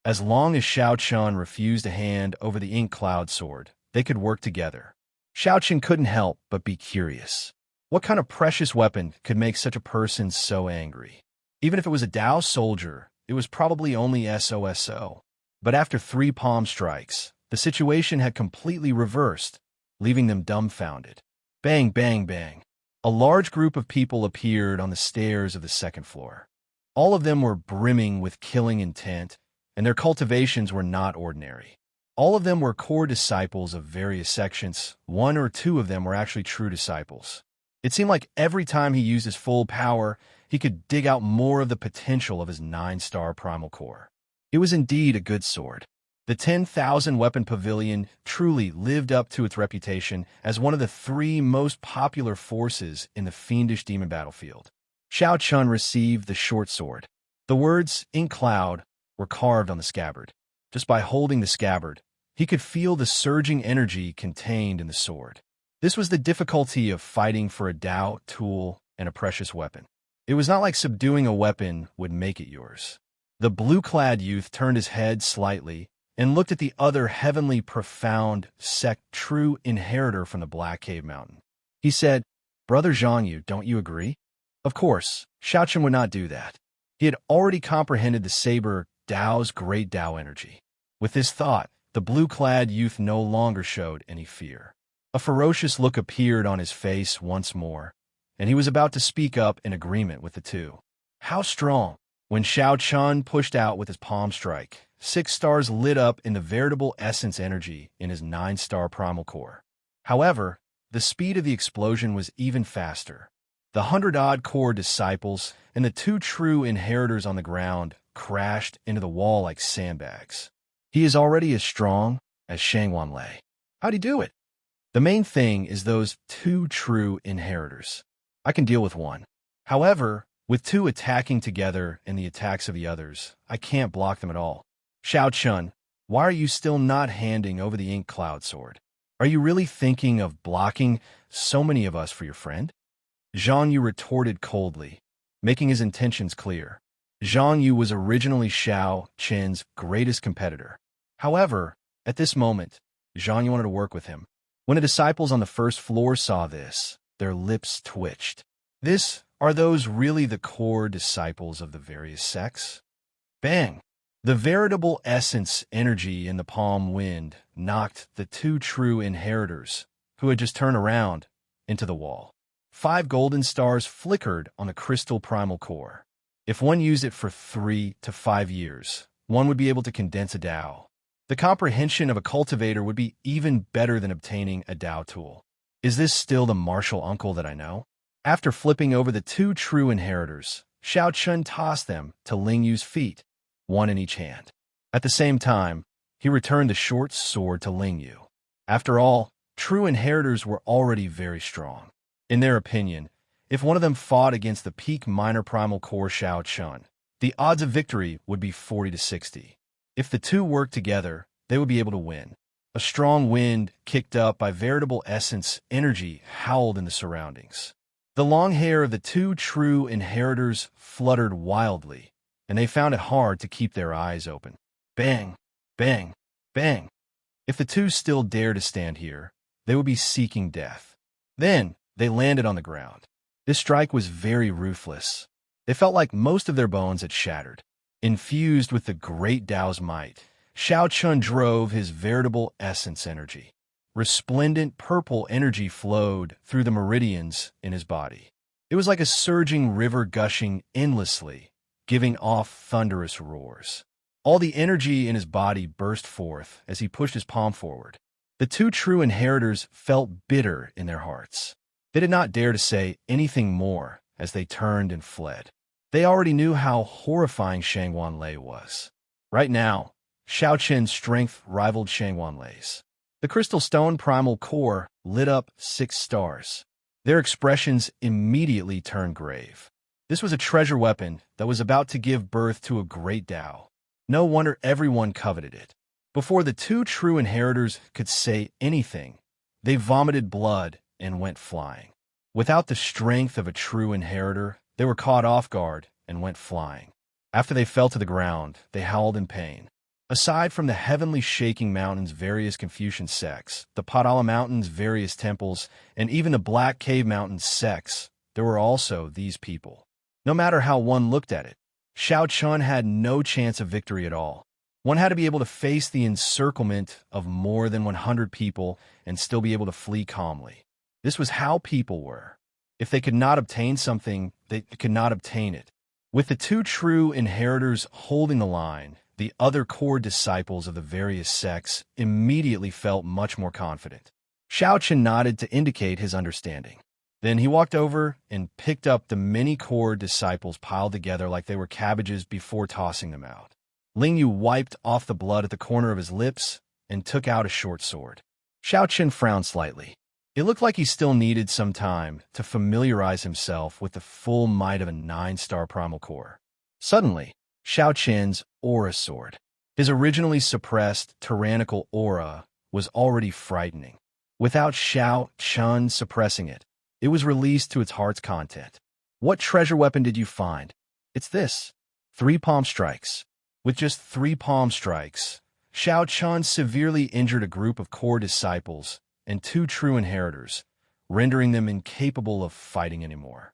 As long as Xiao Chun refused a hand over the ink cloud sword, they could work together. Xiao Chun couldn't help but be curious. What kind of precious weapon could make such a person so angry? Even if it was a Dao soldier, it was probably only SOSO. But after 3 palm strikes, the situation had completely reversed, leaving them dumbfounded. Bang, bang, bang. A large group of people appeared on the stairs of the second floor. All of them were brimming with killing intent, and their cultivations were not ordinary. All of them were core disciples of various sections. One or two of them were actually true disciples. It seemed like every time he used his full power, he could dig out more of the potential of his 9-star primal core. It was indeed a good sword. The 10,000 weapon pavilion truly lived up to its reputation as one of the 3 most popular forces in the fiendish demon battlefield. Xiao Chun received the short sword. The words "Ink Cloud" were carved on the scabbard. Just by holding the scabbard, he could feel the surging energy contained in the sword. This was the difficulty of fighting for a Dao tool and a precious weapon. It was not like subduing a weapon would make it yours. The blue-clad youth turned his head slightly and looked at the other heavenly profound sect true inheritor from the Black Cave Mountain. He said, "Brother Zhangyu, don't you agree?" Of course, Xiaochen would not do that. He had already comprehended the saber Dao's great Dao energy. With this thought, the blue-clad youth no longer showed any fear. A ferocious look appeared on his face once more, and he was about to speak up in agreement with the two. How strong! When Xiao Chun pushed out with his palm strike, 6 stars lit up in the veritable essence energy in his 9-star primal core. However, the speed of the explosion was even faster. The 100-odd core disciples and the 2 true inheritors on the ground crashed into the wall like sandbags. He is already as strong as Shangwan Lei. How'd he do it? The main thing is those 2 true inheritors. I can deal with one. However, with 2 attacking together and the attacks of the others, I can't block them at all. Xiao Chun, why are you still not handing over the Ink Cloud sword? Are you really thinking of blocking so many of us for your friend? Zhang Yu retorted coldly, making his intentions clear. Zhang Yu was originally Xiao Chen's greatest competitor. However, at this moment, Zhang Yu wanted to work with him. When the disciples on the first floor saw this, their lips twitched. Are those really the core disciples of the various sects? Bang! The veritable essence energy in the palm wind knocked the 2 true inheritors, who had just turned around, into the wall. 5 golden stars flickered on the crystal primal core. If one used it for 3 to 5 years, one would be able to condense a Dao. The comprehension of a cultivator would be even better than obtaining a Dao tool. Is this still the martial uncle that I know? After flipping over the 2 true inheritors, Xiao Chun tossed them to Ling Yu's feet, 1 in each hand. At the same time, he returned the short sword to Ling Yu. After all, true inheritors were already very strong. In their opinion, if one of them fought against the peak minor primal core Xiao Chun, the odds of victory would be 40 to 60. If the 2 worked together, they would be able to win. A strong wind, kicked up by veritable essence energy, howled in the surroundings. The long hair of the 2 true inheritors fluttered wildly, and they found it hard to keep their eyes open. Bang! Bang! Bang! If the 2 still dared to stand here, they would be seeking death. Then, they landed on the ground. This strike was very ruthless. They felt like most of their bones had shattered. Infused with the great Dao's might, Xiao Chun drove his veritable essence energy. Resplendent purple energy flowed through the meridians in his body. It was like a surging river gushing endlessly, giving off thunderous roars. All the energy in his body burst forth as he pushed his palm forward. The 2 true inheritors felt bitter in their hearts. They did not dare to say anything more as they turned and fled. They already knew how horrifying Shangwan Lei was. Right now, Xiao Chen's strength rivaled Shangwan Lei's. The crystal stone primal core lit up 6 stars. Their expressions immediately turned grave. This was a treasure weapon that was about to give birth to a great Dao. No wonder everyone coveted it. Before the 2 true inheritors could say anything, they vomited blood and went flying. Without the strength of a true inheritor, they were caught off guard and went flying. After they fell to the ground, they howled in pain. Aside from the heavenly shaking mountain's various Confucian sects, the Padala Mountain's various temples, and even the Black Cave Mountain's sects, there were also these people. No matter how one looked at it, Xiao Chun had no chance of victory at all. One had to be able to face the encirclement of more than 100 people and still be able to flee calmly. This was how people were. If they could not obtain something, they could not obtain it. With the two true inheritors holding the line, the other core disciples of the various sects immediately felt much more confident. Xiao Chen nodded to indicate his understanding. Then he walked over and picked up the many core disciples piled together like they were cabbages before tossing them out. Ling Yu wiped off the blood at the corner of his lips and took out a short sword. Xiao Chen frowned slightly. It looked like he still needed some time to familiarize himself with the full might of a 9-star primal core. Suddenly, Xiao Chen's aura soared. His originally suppressed, tyrannical aura was already frightening. Without Xiao Chen suppressing it, it was released to its heart's content. What treasure weapon did you find? It's this. 3 palm strikes. With just 3 palm strikes, Xiao Chen severely injured a group of core disciples and 2 true inheritors, rendering them incapable of fighting anymore.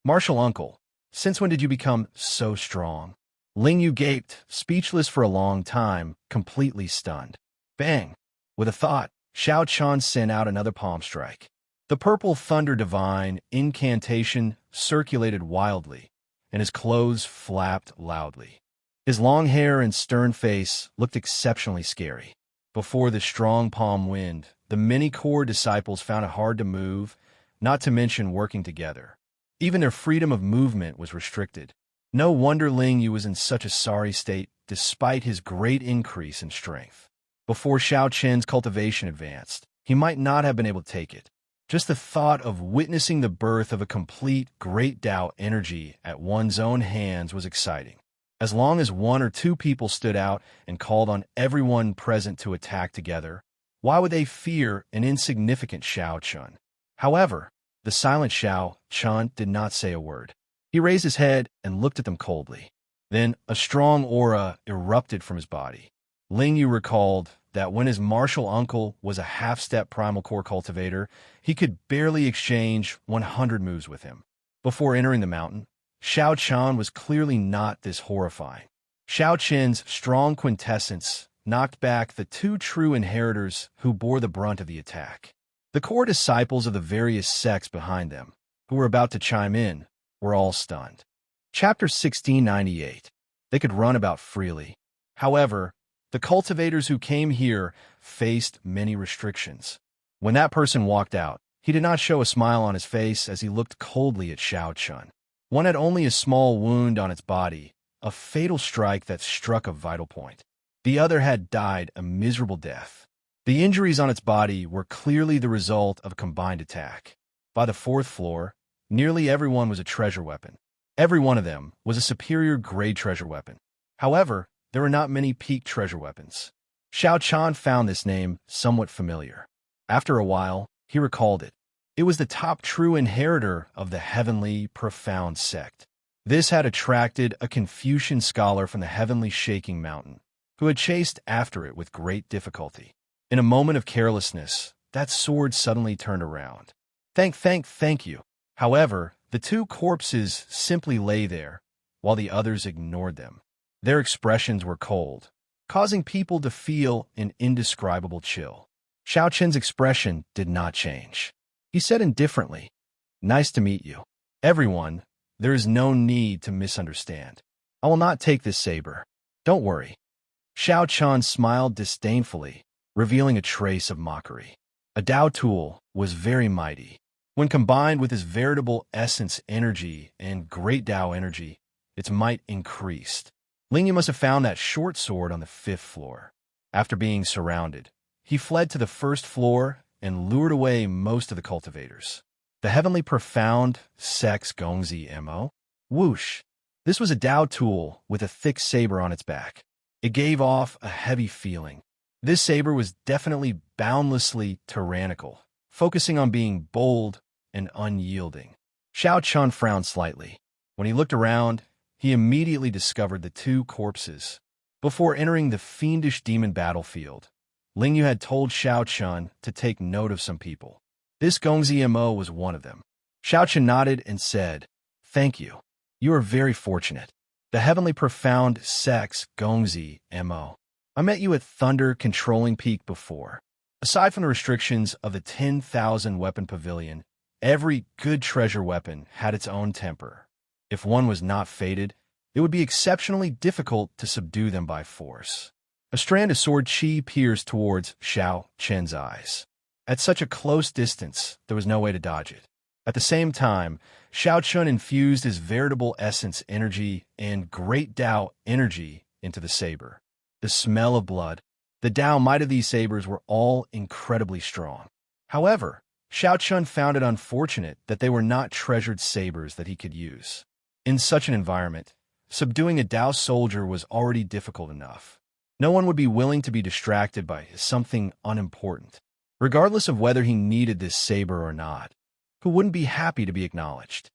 Martial uncle, since when did you become so strong? Ling Yu gaped, speechless for a long time, completely stunned. Bang! With a thought, Xiao Chen sent out another palm strike. The purple thunder divine incantation circulated wildly, and his clothes flapped loudly. His long hair and stern face looked exceptionally scary. Before the strong palm wind, the many core disciples found it hard to move, not to mention working together. Even their freedom of movement was restricted. No wonder Ling Yu was in such a sorry state despite his great increase in strength. Before Xiao Chen's cultivation advanced, he might not have been able to take it. Just the thought of witnessing the birth of a complete great Tao energy at one's own hands was exciting. As long as 1 or 2 people stood out and called on everyone present to attack together, why would they fear an insignificant Xiao Chen? However, the silent Xiao Chen did not say a word. He raised his head and looked at them coldly. Then a strong aura erupted from his body. Ling Yu recalled that when his martial uncle was a half-step primal core cultivator, he could barely exchange 100 moves with him. Before entering the mountain, Xiao Chen was clearly not this horrifying. Xiao Chen's strong quintessence knocked back the 2 true inheritors who bore the brunt of the attack. The core disciples of the various sects behind them, who were about to chime in, were all stunned. Chapter 1698. They could run about freely. However, the cultivators who came here faced many restrictions. When that person walked out, he did not show a smile on his face as he looked coldly at Xiao Chen. One had only a small wound on its body, a fatal strike that struck a vital point. The other had died a miserable death. The injuries on its body were clearly the result of a combined attack. By the 4th floor, nearly everyone was a treasure weapon. Every one of them was a superior grade treasure weapon. However, there were not many peak treasure weapons. Xiao Chen found this name somewhat familiar. After a while, he recalled it. It was the top true inheritor of the heavenly, profound sect. This had attracted a Confucian scholar from the heavenly shaking mountain, who had chased after it with great difficulty. In a moment of carelessness, that sword suddenly turned around. Thank you. However, the 2 corpses simply lay there, while the others ignored them. Their expressions were cold, causing people to feel an indescribable chill. Xiao Chen's expression did not change. He said indifferently, "Nice to meet you. Everyone, there is no need to misunderstand. I will not take this saber. Don't worry." Xiao Chen smiled disdainfully, revealing a trace of mockery. A Tao tool was very mighty. When combined with his veritable essence energy and great Tao energy, its might increased. Ling Yu must have found that short sword on the 5th floor. After being surrounded, he fled to the 1st floor and lured away most of the cultivators. The heavenly profound sex Gongzi Mo? Whoosh! This was a Tao tool with a thick saber on its back. It gave off a heavy feeling. This saber was definitely boundlessly tyrannical, focusing on being bold and unyielding. Xiao Chen frowned slightly. When he looked around, he immediately discovered the 2 corpses. Before entering the fiendish demon battlefield, Ling Yu had told Xiao Chen to take note of some people. This Gongzi Mo was one of them. Xiao Chen nodded and said, "Thank you. You are very fortunate. The heavenly profound sex Gongzi Mo. I met you at Thunder Controlling Peak before. Aside from the restrictions of the 10,000 weapon pavilion, Every good treasure weapon had its own temper. If one was not fated, it would be exceptionally difficult to subdue them by force. A strand of sword chi pierced towards Xiao Chen's eyes. At such a close distance, there was no way to dodge it. At the same time, Xiao Chun infused his veritable essence energy and great Dao energy into the saber. The smell of blood, the Dao might of these sabers were all incredibly strong. However, Xiao Chun found it unfortunate that they were not treasured sabers that he could use. In such an environment, subduing a Dao soldier was already difficult enough. No one would be willing to be distracted by something unimportant, regardless of whether he needed this saber or not. Who wouldn't be happy to be acknowledged?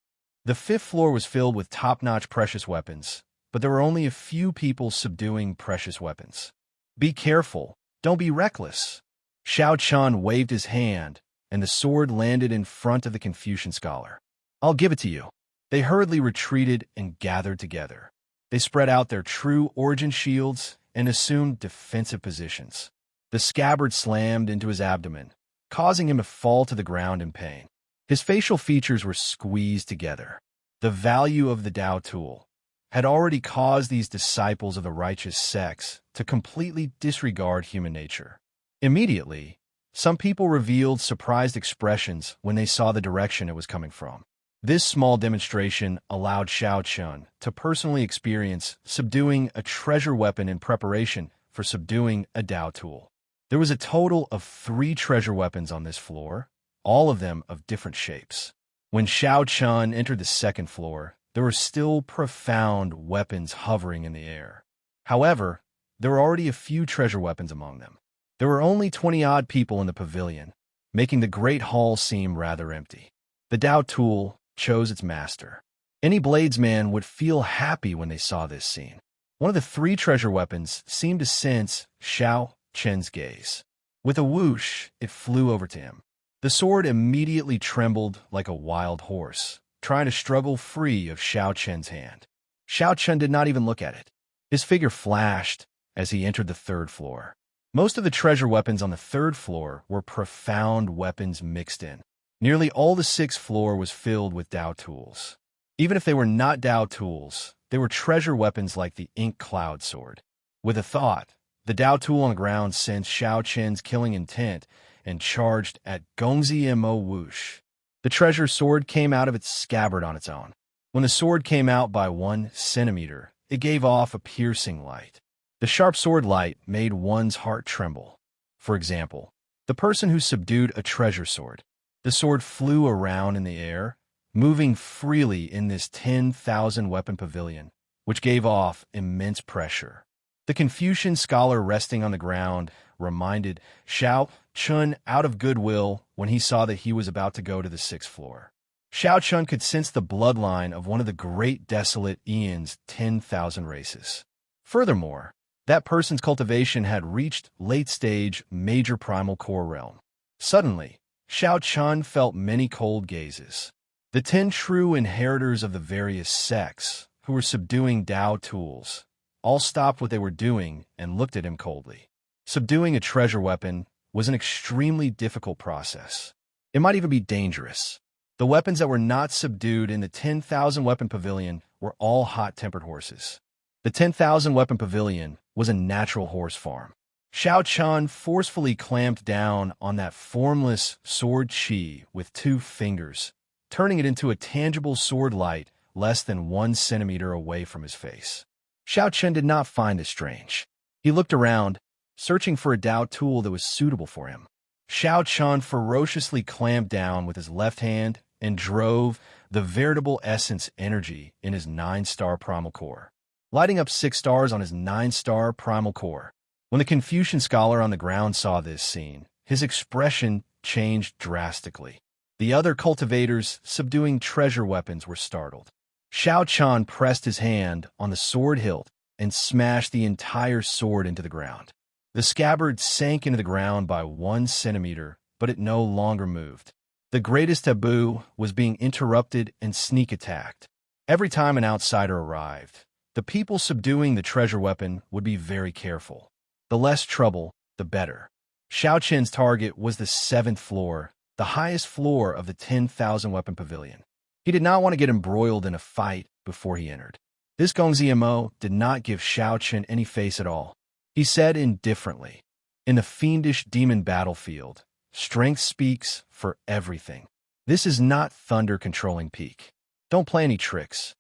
The fifth floor was filled with top-notch precious weapons, but there were only a few people subduing precious weapons. Be careful, don't be reckless. Xiao Chun waved his hand, and the sword landed in front of the Confucian scholar. I'll give it to you. They hurriedly retreated and gathered together. They spread out their true origin shields and assumed defensive positions. The scabbard slammed into his abdomen, causing him to fall to the ground in pain. His facial features were squeezed together. The value of the Dao tool had already caused these disciples of the righteous sects to completely disregard human nature. Immediately, some people revealed surprised expressions when they saw the direction it was coming from. This small demonstration allowed Xiao Chun to personally experience subduing a treasure weapon in preparation for subduing a Dao tool. There was a total of 3 treasure weapons on this floor, all of them of different shapes. When Xiao Chun entered the second floor, there were still profound weapons hovering in the air. However, there were already a few treasure weapons among them. There were only 20-odd people in the pavilion, making the great hall seem rather empty. The Dao tool chose its master. Any bladesman would feel happy when they saw this scene. One of the 3 treasure weapons seemed to sense Xiao Chen's gaze. With a whoosh, it flew over to him. The sword immediately trembled like a wild horse, trying to struggle free of Xiao Chen's hand. Xiao Chen did not even look at it. His figure flashed as he entered the 3rd floor. Most of the treasure weapons on the 3rd floor were profound weapons mixed in. Nearly all the 6th floor was filled with Dao tools. Even if they were not Dao tools, they were treasure weapons like the Ink Cloud Sword. With a thought, the Dao tool on the ground sensed Xiao Chen's killing intent and charged at Gongzi Mo whoosh. The treasure sword came out of its scabbard on its own. When the sword came out by 1 centimeter, it gave off a piercing light. The sharp sword light made one's heart tremble. For example, the person who subdued a treasure sword. The sword flew around in the air, moving freely in this 10,000 weapon pavilion, which gave off immense pressure. The Confucian scholar resting on the ground reminded Xiao Chun out of goodwill when he saw that he was about to go to the 6th floor. Xiao Chun could sense the bloodline of one of the great desolate Ian's 10,000 races. Furthermore, that person's cultivation had reached late-stage major primal core realm. Suddenly, Xiao Chun felt many cold gazes. The 10 true inheritors of the various sects, who were subduing Dao tools, all stopped what they were doing and looked at him coldly. Subduing a treasure weapon was an extremely difficult process. It might even be dangerous. The weapons that were not subdued in the 10,000 weapon pavilion were all hot-tempered horses. The 10,000 weapon pavilion was a natural horse farm. Xiao Chun forcefully clamped down on that formless sword chi with 2 fingers, turning it into a tangible sword light less than 1 centimeter away from his face. Xiao Chen did not find this strange. He looked around, searching for a Dao tool that was suitable for him. Xiao Chun ferociously clamped down with his left hand and drove the veritable essence energy in his 9-star primal core, lighting up 6 stars on his 9-star primal core. When the Confucian scholar on the ground saw this scene, his expression changed drastically. The other cultivators subduing treasure weapons were startled. Xiao Chun pressed his hand on the sword hilt and smashed the entire sword into the ground. The scabbard sank into the ground by 1 centimeter, but it no longer moved. The greatest taboo was being interrupted and sneak attacked. Every time an outsider arrived, the people subduing the treasure weapon would be very careful. The less trouble, the better. Xiao Chen's target was the 7th floor, the highest floor of the 10,000 weapon pavilion. He did not want to get embroiled in a fight before he entered. This Gongzi Mo did not give Xiao Chen any face at all. He said indifferently, "In the fiendish demon battlefield, strength speaks for everything. This is not thunder controlling peak. Don't play any tricks."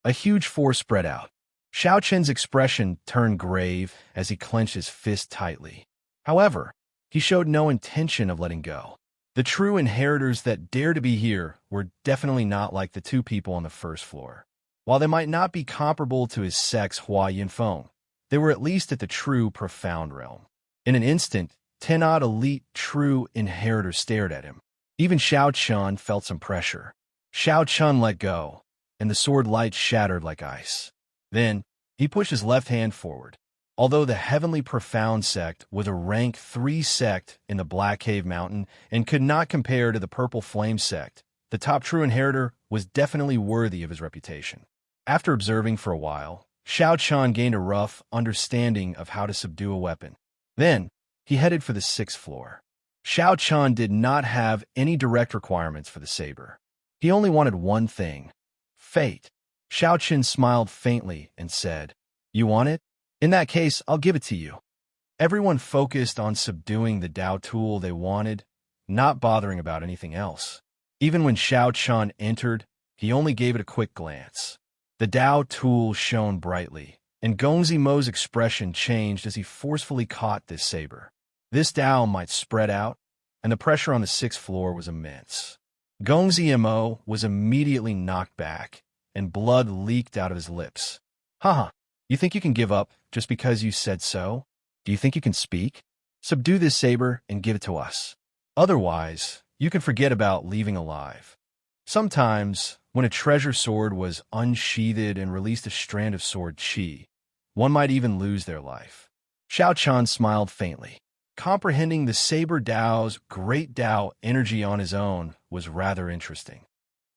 A huge force spread out. Xiao Chen's expression turned grave as he clenched his fist tightly. However, he showed no intention of letting go. The true inheritors that dare to be here were definitely not like the two people on the first floor. While they might not be comparable to his sex Hua Yinfeng, they were at least at the true profound realm. In an instant, 10-odd elite true inheritors stared at him. Even Xiao Chun felt some pressure. Xiao Chun let go, and the sword light shattered like ice. Then, he pushed his left hand forward. Although the Heavenly Profound sect was a rank 3 sect in the Black Cave Mountain and could not compare to the Purple Flame sect, the top true inheritor was definitely worthy of his reputation. After observing for a while, Xiao Chun gained a rough understanding of how to subdue a weapon. Then, he headed for the 6th floor. Xiao Chun did not have any direct requirements for the saber. He only wanted one thing: fate. Xiao Chun smiled faintly and said, "You want it? In that case, I'll give it to you." Everyone focused on subduing the Dao tool they wanted, not bothering about anything else. Even when Xiao Chun entered, he only gave it a quick glance. The Dao tool shone brightly, and Gongzi Mo's expression changed as he forcefully caught this saber. This Dao might spread out, and the pressure on the 6th floor was immense. Gongzi Mo was immediately knocked back, and blood leaked out of his lips. "Haha, you think you can give up just because you said so? Do you think you can speak? Subdue this saber and give it to us. Otherwise, you can forget about leaving alive." Sometimes, when a treasure sword was unsheathed and released a strand of sword chi, one might even lose their life. Xiao Chun smiled faintly. Comprehending the saber Dao's great Dao energy on his own was rather interesting.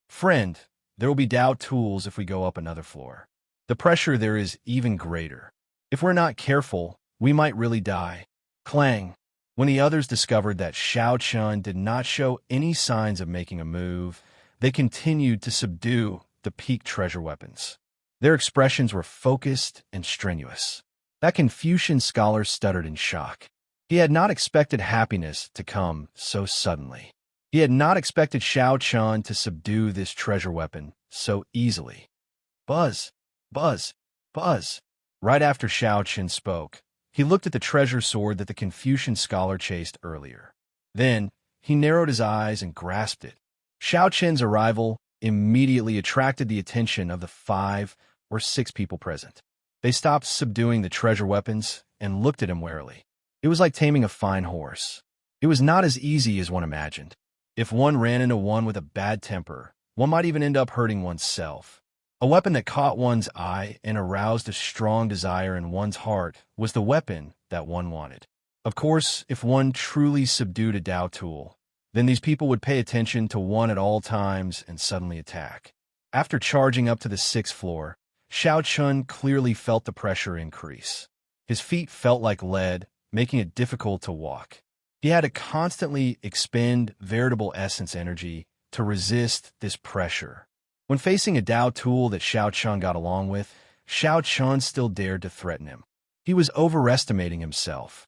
"Friend, there will be Dao tools if we go up another floor. The pressure there is even greater. If we're not careful, we might really die." Clang! When the others discovered that Xiao Chun did not show any signs of making a move, they continued to subdue the peak treasure weapons. Their expressions were focused and strenuous. That Confucian scholar stuttered in shock. He had not expected happiness to come so suddenly. He had not expected Xiao Chun to subdue this treasure weapon so easily. Buzz, buzz, buzz. Right after Xiao Chun spoke, he looked at the treasure sword that the Confucian scholar chased earlier. Then, he narrowed his eyes and grasped it. Xiao Chun's arrival immediately attracted the attention of the 5 or 6 people present. They stopped subduing the treasure weapons and looked at him warily. It was like taming a fine horse. It was not as easy as one imagined. If one ran into one with a bad temper, one might even end up hurting oneself. A weapon that caught one's eye and aroused a strong desire in one's heart was the weapon that one wanted. Of course, if one truly subdued a Dao tool, then these people would pay attention to one at all times and suddenly attack. After charging up to the 6th floor, Xiao Chun clearly felt the pressure increase. His feet felt like lead, making it difficult to walk. He had to constantly expend veritable essence energy to resist this pressure. When facing a Dao tool that Xiao Chun got along with, Xiao Chun still dared to threaten him. He was overestimating himself.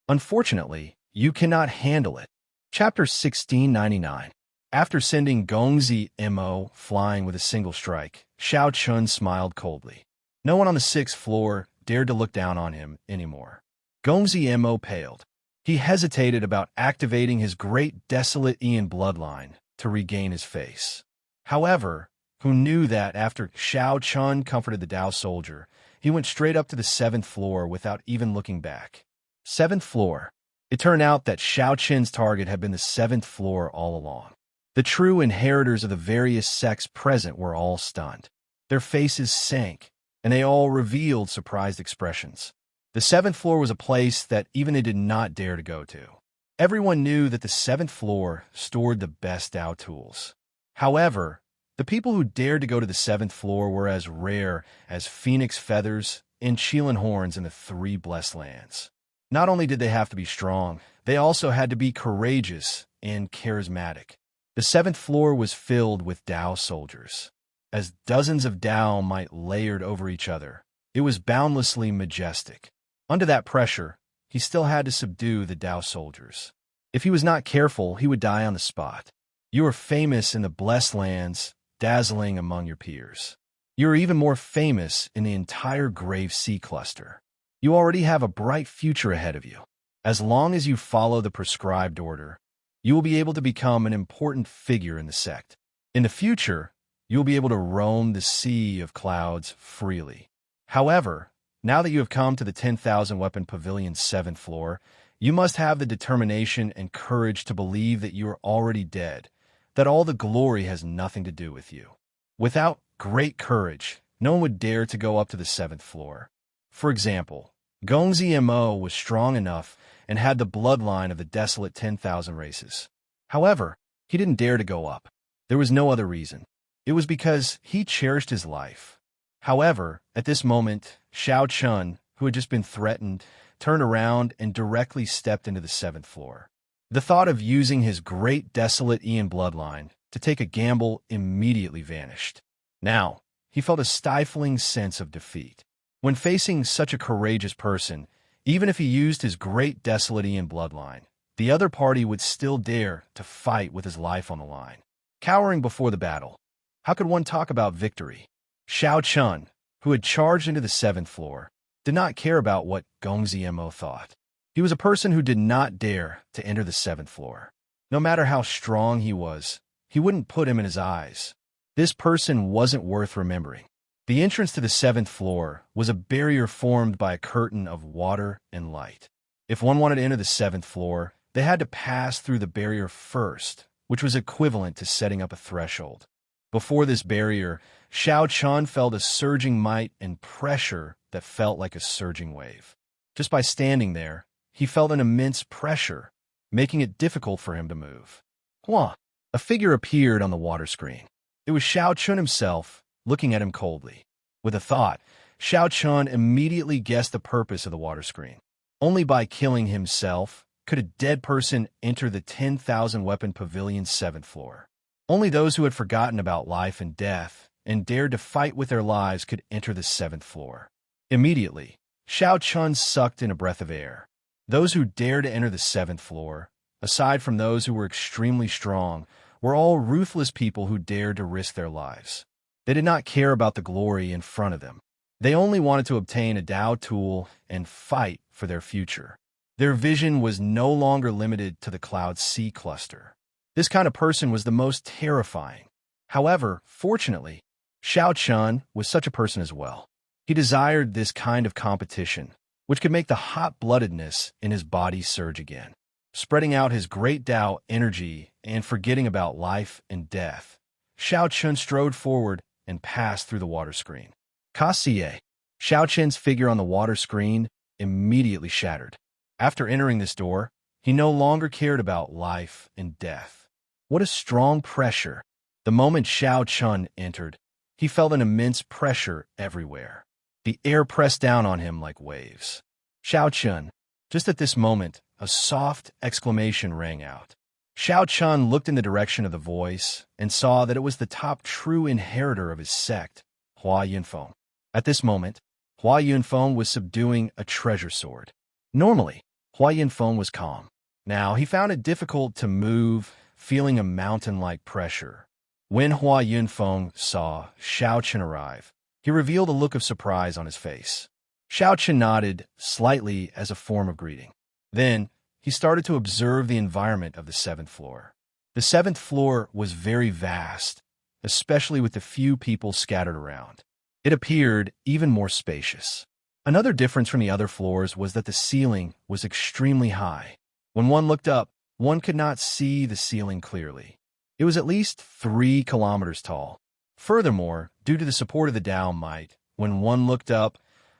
Unfortunately, you cannot handle it. Chapter 1699. After sending Gongzi Mo flying with a single strike, Xiao Chun smiled coldly. No one on the 6th floor dared to look down on him anymore. Gongzi Mo paled. He hesitated about activating his great desolate Ian bloodline to regain his face. However, who knew that after Xiao Chun comforted the Dao soldier, he went straight up to the 7th floor without even looking back. 7th floor. It turned out that Xiao Chun's target had been the 7th floor all along. The true inheritors of the various sects present were all stunned. Their faces sank, and they all revealed surprised expressions. The 7th floor was a place that even they did not dare to go to. Everyone knew that the 7th floor stored the best Dao tools. However, the people who dared to go to the 7th floor were as rare as phoenix feathers and Chelan horns in the 3 blessed lands. Not only did they have to be strong, they also had to be courageous and charismatic. The seventh floor was filled with Dao soldiers. As dozens of Dao might layered over each other, it was boundlessly majestic. Under that pressure, he still had to subdue the Dao soldiers. If he was not careful, he would die on the spot. You were famous in the blessed lands, dazzling among your peers. You are even more famous in the entire Grave Sea cluster. You already have a bright future ahead of you. As long as you follow the prescribed order, you will be able to become an important figure in the sect. In the future, you will be able to roam the sea of clouds freely. However, now that you have come to the 10,000 Weapon Pavilion's 7th floor, you must have the determination and courage to believe that you are already dead, that all the glory has nothing to do with you. Without great courage, no one would dare to go up to the 7th floor. For example, Gongzi Mo was strong enough and had the bloodline of the desolate 10,000 races. However, he didn't dare to go up. There was no other reason. It was because he cherished his life. However, at this moment, Xiao Chun, who had just been threatened, turned around and directly stepped into the 7th floor. The thought of using his great desolate Ian bloodline to take a gamble immediately vanished. Now, he felt a stifling sense of defeat. When facing such a courageous person, even if he used his great desolate Ian bloodline, the other party would still dare to fight with his life on the line. Cowering before the battle, how could one talk about victory? Xiao Chun, who had charged into the 7th floor, did not care about what Gongzi Mo thought. He was a person who did not dare to enter the 7th floor. No matter how strong he was, he wouldn't put him in his eyes. This person wasn't worth remembering. The entrance to the 7th floor was a barrier formed by a curtain of water and light. If one wanted to enter the 7th floor, they had to pass through the barrier first, which was equivalent to setting up a threshold. Before this barrier, Xiao Chun felt a surging might and pressure that felt like a surging wave. Just by standing there, he felt an immense pressure, making it difficult for him to move. Hua! A figure appeared on the water screen. It was Xiao Chun himself, looking at him coldly. With a thought, Xiao Chun immediately guessed the purpose of the water screen. Only by killing himself could a dead person enter the 10,000 Weapon Pavilion's 7th floor. Only those who had forgotten about life and death and dared to fight with their lives could enter the 7th floor. Immediately, Xiao Chun sucked in a breath of air. Those who dared to enter the 7th floor, aside from those who were extremely strong, were all ruthless people who dared to risk their lives. They did not care about the glory in front of them. They only wanted to obtain a Dao tool and fight for their future. Their vision was no longer limited to the Cloud Sea cluster. This kind of person was the most terrifying. However, fortunately, Xiao Chun was such a person as well. He desired this kind of competition, which could make the hot-bloodedness in his body surge again. Spreading out his great Dao energy and forgetting about life and death, Xiao Chun strode forward and passed through the water screen. Kassiye, Xiao Chun's figure on the water screen, immediately shattered. After entering this door, he no longer cared about life and death. What a strong pressure! The moment Xiao Chun entered, he felt an immense pressure everywhere. The air pressed down on him like waves. Xiao Chun. Just at this moment, a soft exclamation rang out. Xiao Chun looked in the direction of the voice and saw that it was the top true inheritor of his sect, Hua Yunfeng. At this moment, Hua Yunfeng was subduing a treasure sword. Normally, Hua Yunfeng was calm. Now, he found it difficult to move, feeling a mountain-like pressure. When Hua Yunfeng saw Xiao Chun arrive, he revealed a look of surprise on his face. Xiao Chun nodded slightly as a form of greeting. Then, he started to observe the environment of the 7th floor. The 7th floor was very vast, especially with the few people scattered around. It appeared even more spacious. Another difference from the other floors was that the ceiling was extremely high. When one looked up, one could not see the ceiling clearly. It was at least 3 kilometers tall. Furthermore, due to the support of the Dao might, when one looked up,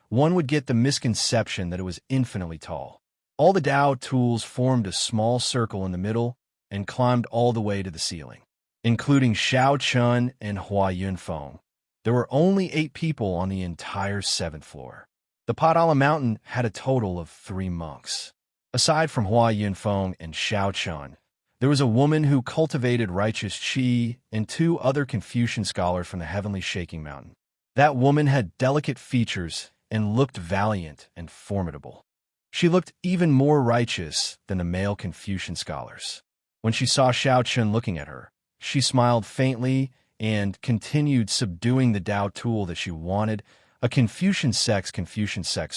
one would get the misconception that it was infinitely tall. All the Dao tools formed a small circle in the middle and climbed all the way to the ceiling. Including Xiao Chun and Hua Yunfeng, there were only 8 people on the entire 7th floor. The Padala Mountain had a total of 3 monks. Aside from Hua Yunfeng and Xiao Chun, there was a woman who cultivated righteous qi and two other Confucian scholars from the heavenly shaking mountain. That woman had delicate features and looked valiant and formidable. She looked even more righteous than the male Confucian scholars. When she saw Xiao Chun looking at her, she smiled faintly and continued subduing the Dao tool that she wanted, a Confucian sex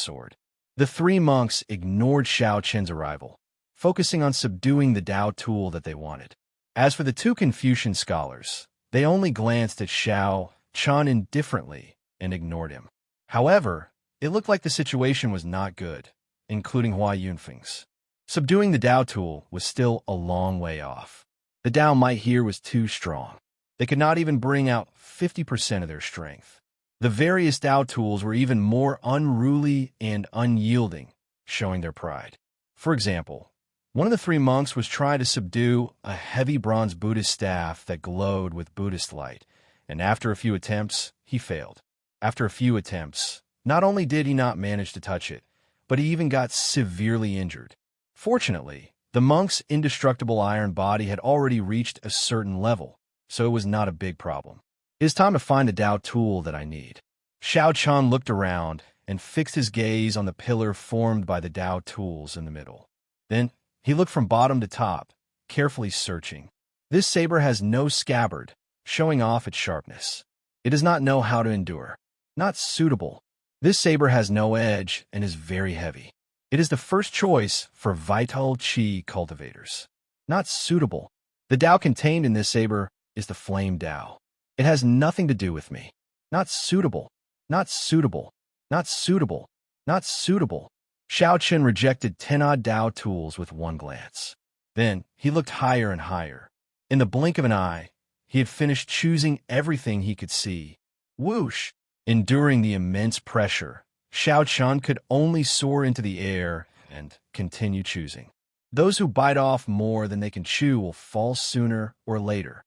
sword. The three monks ignored Xiao Chun's arrival, focusing on subduing the Dao tool that they wanted. As for the two Confucian scholars, they only glanced at Xiao Chun indifferently and ignored him. However, it looked like the situation was not good, including Hua Yunfeng's. Subduing the Dao tool was still a long way off. The Dao might here was too strong. They could not even bring out 50% of their strength. The various Dao tools were even more unruly and unyielding, showing their pride. For example, one of the three monks was trying to subdue a heavy bronze Buddhist staff that glowed with Buddhist light, and after a few attempts, he failed. After a few attempts, not only did he not manage to touch it, but he even got severely injured. Fortunately, the monk's indestructible iron body had already reached a certain level, so it was not a big problem. It is time to find the Dao tool that I need. Xiao Chun looked around and fixed his gaze on the pillar formed by the Dao tools in the middle. Then, he looked from bottom to top, carefully searching. This saber has no scabbard, showing off its sharpness. It does not know how to endure. Not suitable. This saber has no edge and is very heavy. It is the first choice for vital qi cultivators. Not suitable. The Dao contained in this saber is the flame Dao. It has nothing to do with me. Not suitable. Not suitable. Not suitable. Not suitable. Xiao Chun rejected 10-odd Dao tools with one glance. Then, he looked higher and higher. In the blink of an eye, he had finished choosing everything he could see. Whoosh! Enduring the immense pressure, Xiao Chun could only soar into the air and continue choosing. Those who bite off more than they can chew will fall sooner or later.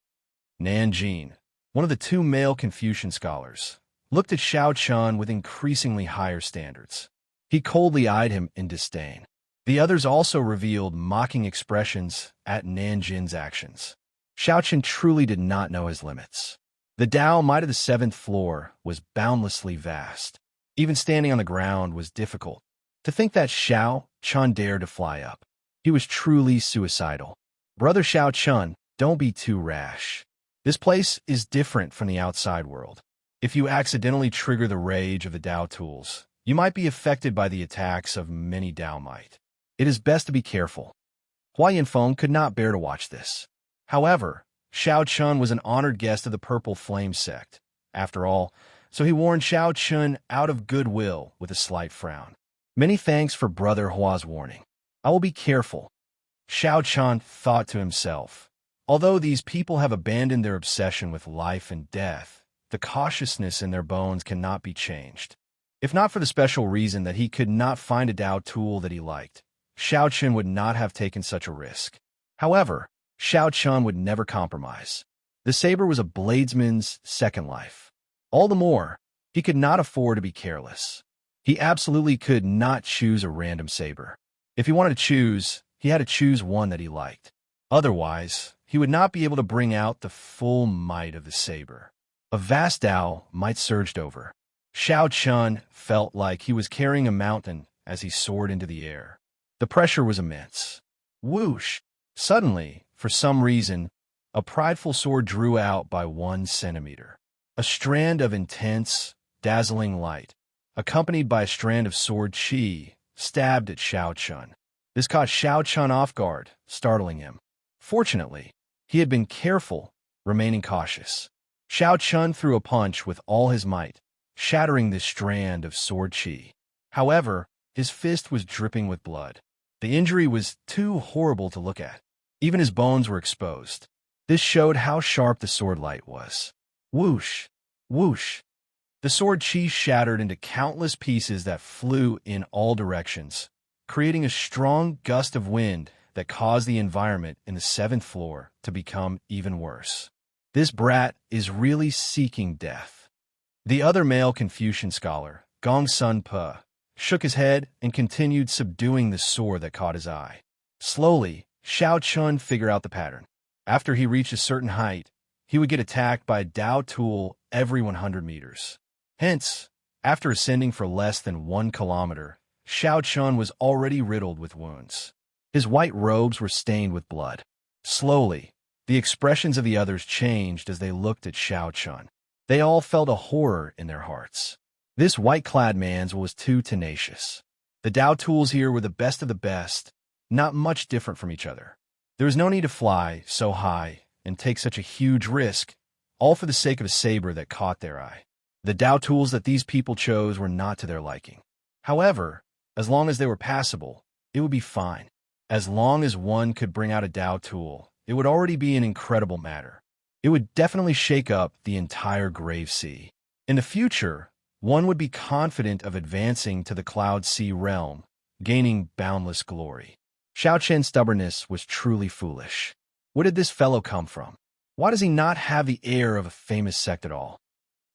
Nanjing, one of the two male Confucian scholars, looked at Xiao Chun with increasingly higher standards. He coldly eyed him in disdain. The others also revealed mocking expressions at Nanjin's actions. Xiao Chun truly did not know his limits. The Dao might of the seventh floor was boundlessly vast. Even standing on the ground was difficult. To think that Xiao Chun dared to fly up. He was truly suicidal. Brother Xiao Chun, don't be too rash. This place is different from the outside world. If you accidentally trigger the rage of the Dao tools, you might be affected by the attacks of many Dao might. It is best to be careful. Hua Yunfeng could not bear to watch this. However, Xiao Chun was an honored guest of the Purple Flame sect, after all, so he warned Xiao Chun out of goodwill with a slight frown. Many thanks for Brother Hua's warning. I will be careful. Xiao Chun thought to himself. Although these people have abandoned their obsession with life and death, the cautiousness in their bones cannot be changed. If not for the special reason that he could not find a Dao tool that he liked, Xiao Chun would not have taken such a risk. However, Xiao Chun would never compromise. The saber was a bladesman's second life. All the more, he could not afford to be careless. He absolutely could not choose a random saber. If he wanted to choose, he had to choose one that he liked. Otherwise, he would not be able to bring out the full might of the saber. A vast Dao might surged over. Xiao Chun felt like he was carrying a mountain as he soared into the air. The pressure was immense. Whoosh! Suddenly, for some reason, a prideful sword drew out by 1 centimeter. A strand of intense, dazzling light, accompanied by a strand of sword qi, stabbed at Xiao Chun. This caught Xiao Chun off guard, startling him. Fortunately, he had been careful, remaining cautious. Xiao Chun threw a punch with all his might, shattering this strand of sword qi. However, his fist was dripping with blood. The injury was too horrible to look at. Even his bones were exposed. This showed how sharp the sword light was. Whoosh! Whoosh! The sword qi shattered into countless pieces that flew in all directions, creating a strong gust of wind that caused the environment in the 7th floor to become even worse. This brat is really seeking death. The other male Confucian scholar, Gong Sun Pe, shook his head, and continued subduing the sore that caught his eye. Slowly, Xiao Chun figured out the pattern. After he reached a certain height, he would get attacked by a Dao tool every 100 meters. Hence, after ascending for less than 1 kilometer, Xiao Chun was already riddled with wounds. His white robes were stained with blood. Slowly, the expressions of the others changed as they looked at Xiao Chun. They all felt a horror in their hearts. This white-clad man was too tenacious. The Dao tools here were the best of the best, not much different from each other. There was no need to fly so high and take such a huge risk, all for the sake of a saber that caught their eye. The Dao tools that these people chose were not to their liking. However, as long as they were passable, it would be fine. As long as one could bring out a Dao tool, it would already be an incredible matter. It would definitely shake up the entire Grave Sea. In the future, one would be confident of advancing to the Cloud Sea realm, gaining boundless glory. Xiao Chen's stubbornness was truly foolish. Where did this fellow come from? Why does he not have the air of a famous sect at all?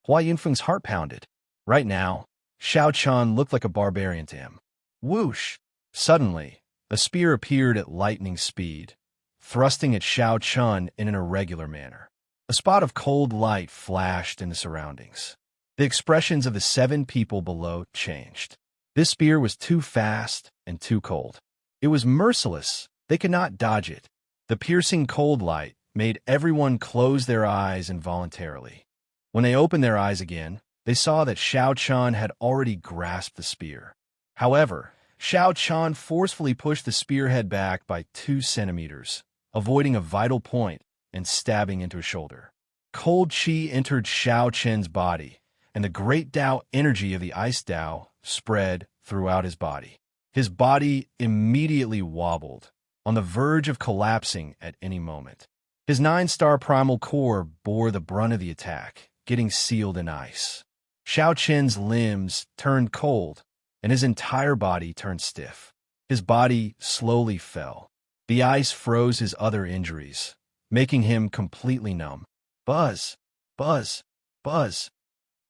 Hua Yunfeng's heart pounded. Right now, Xiao Chun looked like a barbarian to him. Whoosh! Suddenly, a spear appeared at lightning speed, thrusting at Xiao Chun in an irregular manner. A spot of cold light flashed in the surroundings. The expressions of the 7 people below changed. This spear was too fast and too cold. It was merciless. They could not dodge it. The piercing cold light made everyone close their eyes involuntarily. When they opened their eyes again, they saw that Xiao Chun had already grasped the spear. However, Xiao Chun forcefully pushed the spearhead back by 2 centimeters, avoiding a vital point and stabbing into his shoulder. Cold chi entered Xiao Chen's body, and the great Dao energy of the Ice Dao spread throughout his body. His body immediately wobbled, on the verge of collapsing at any moment. His 9-star primal core bore the brunt of the attack, getting sealed in ice. Xiao Chen's limbs turned cold, and his entire body turned stiff. His body slowly fell. The ice froze his other injuries, making him completely numb. Buzz! Buzz! Buzz!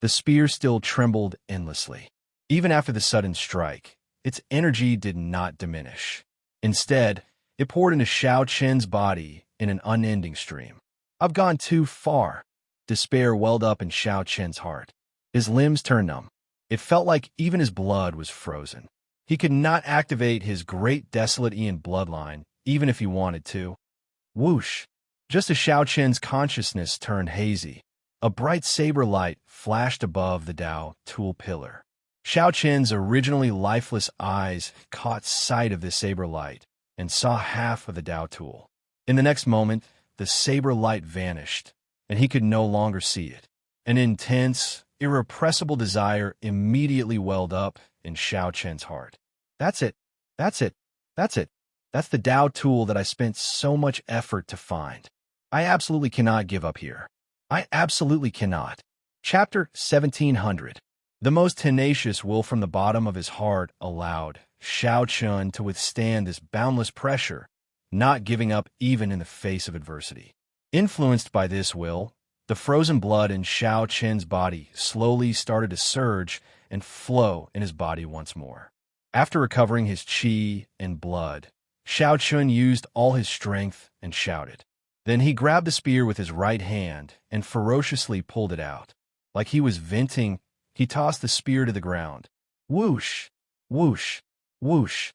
The spear still trembled endlessly. Even after the sudden strike, its energy did not diminish. Instead, it poured into Xiao Chen's body in an unending stream. I've gone too far. Despair welled up in Xiao Chen's heart. His limbs turned numb. It felt like even his blood was frozen. He could not activate his great desolate Ian bloodline, even if he wanted to. Whoosh! Just as Xiao Chen's consciousness turned hazy, a bright saber light flashed above the Dao tool pillar. Xiao Chen's originally lifeless eyes caught sight of this saber light and saw half of the Dao tool. In the next moment, the saber light vanished, and he could no longer see it. An intense, irrepressible desire immediately welled up in Xiao Chen's heart. That's it. That's it. That's it. That's the Dao tool that I spent so much effort to find. I absolutely cannot give up here. I absolutely cannot. Chapter 1700. The most tenacious will from the bottom of his heart allowed Xiao Chun to withstand this boundless pressure, not giving up even in the face of adversity. Influenced by this will, the frozen blood in Xiao Chen's body slowly started to surge and flow in his body once more. After recovering his qi and blood, Xiao Chun used all his strength and shouted. Then he grabbed the spear with his right hand and ferociously pulled it out. Like he was venting, he tossed the spear to the ground. Whoosh! Whoosh! Whoosh!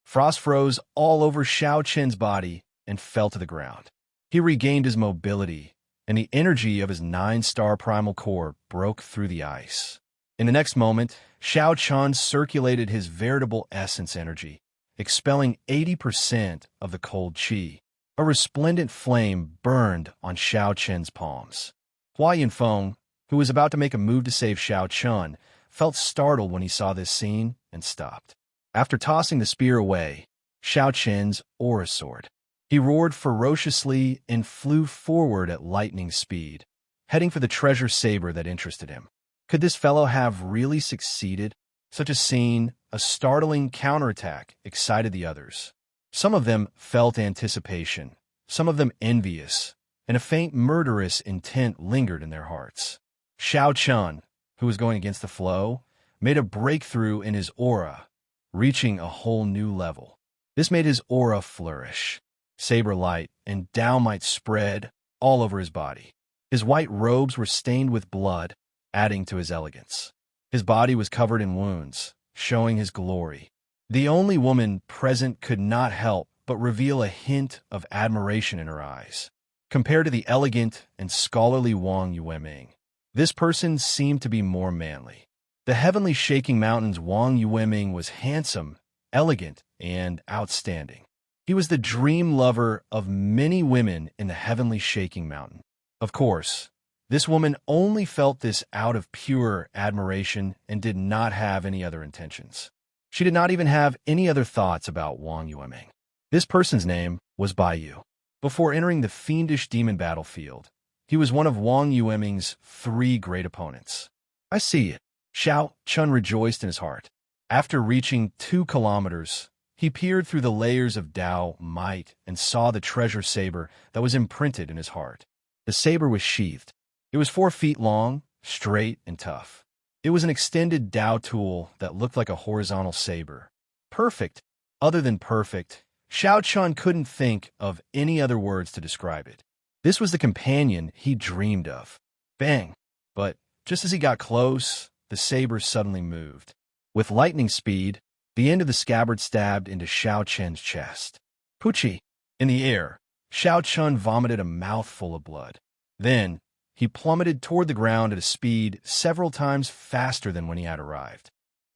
Frost froze all over Xiao Chen's body and fell to the ground. He regained his mobility, and the energy of his 9-star primal core broke through the ice. In the next moment, Xiao Chun circulated his veritable essence energy, expelling 80% of the cold qi. A resplendent flame burned on Xiao Chen's palms. Hua Yunfeng, who was about to make a move to save Xiao Chun, felt startled when he saw this scene and stopped. After tossing the spear away, Xiao Chen's aura soared. He roared ferociously and flew forward at lightning speed, heading for the treasure saber that interested him. Could this fellow have really succeeded? Such a scene, a startling counterattack, excited the others. Some of them felt anticipation, some of them envious, and a faint murderous intent lingered in their hearts. Xiao Chun, who was going against the flow, made a breakthrough in his aura, reaching a whole new level. This made his aura flourish. Saber light and Tao might spread all over his body. His white robes were stained with blood, adding to his elegance. His body was covered in wounds, showing his glory. The only woman present could not help but reveal a hint of admiration in her eyes. Compared to the elegant and scholarly Wang Yueming, this person seemed to be more manly. The heavenly shaking mountain's Wang Yueming was handsome, elegant, and outstanding. He was the dream lover of many women in the heavenly shaking mountain. Of course, this woman only felt this out of pure admiration and did not have any other intentions. She did not even have any other thoughts about Wang Yueming. This person's name was Baiyu. Before entering the fiendish demon battlefield, he was one of Wang Yueming's 3 great opponents. I see it. Xiao Chun rejoiced in his heart. After reaching 2 kilometers, he peered through the layers of Tao might and saw the treasure saber that was imprinted in his heart. The saber was sheathed. It was 4 feet long, straight, and tough. It was an extended Tao tool that looked like a horizontal saber. Perfect. Other than perfect, Xiao Chun couldn't think of any other words to describe it. This was the companion he dreamed of. Bang! But just as he got close, the saber suddenly moved. With lightning speed, the end of the scabbard stabbed into Xiao Chen's chest. Poochie! In the air, Xiao Chun vomited a mouthful of blood. Then, he plummeted toward the ground at a speed several times faster than when he had arrived.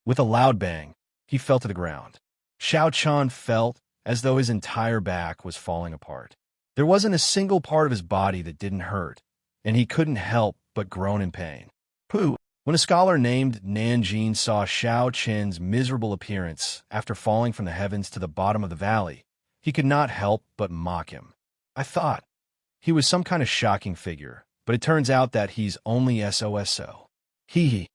With a loud bang, he fell to the ground. Xiao Chun felt as though his entire back was falling apart. There wasn't a single part of his body that didn't hurt, and he couldn't help but groan in pain. Pooh! When a scholar named Nanjing saw Xiao Chen's miserable appearance after falling from the heavens to the bottom of the valley, he could not help but mock him. I thought he was some kind of shocking figure, but it turns out that he's only SOSO. Hee hee.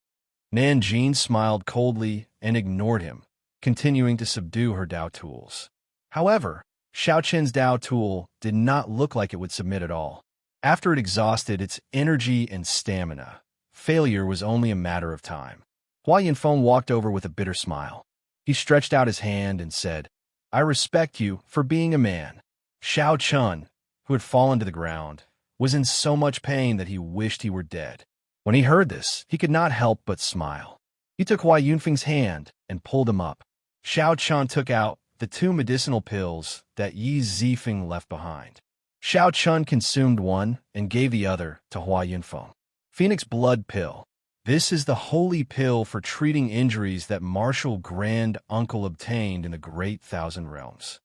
Nanjing smiled coldly and ignored him, continuing to subdue her Tao tools. However, Xiao Chen's Tao tool did not look like it would submit at all. After it exhausted its energy and stamina, failure was only a matter of time. Hua Yinfeng walked over with a bitter smile. He stretched out his hand and said, I respect you for being a man. Xiao Chun, who had fallen to the ground, was in so much pain that he wished he were dead. When he heard this, he could not help but smile. He took Hua Yunfeng's hand and pulled him up. Xiao Chun took out the 2 medicinal pills that Yi Zifeng left behind. Xiao Chun consumed one and gave the other to Hua Yunfeng. Phoenix Blood Pill. This is the holy pill for treating injuries that Martial Grand Uncle obtained in the Great Thousand Realms.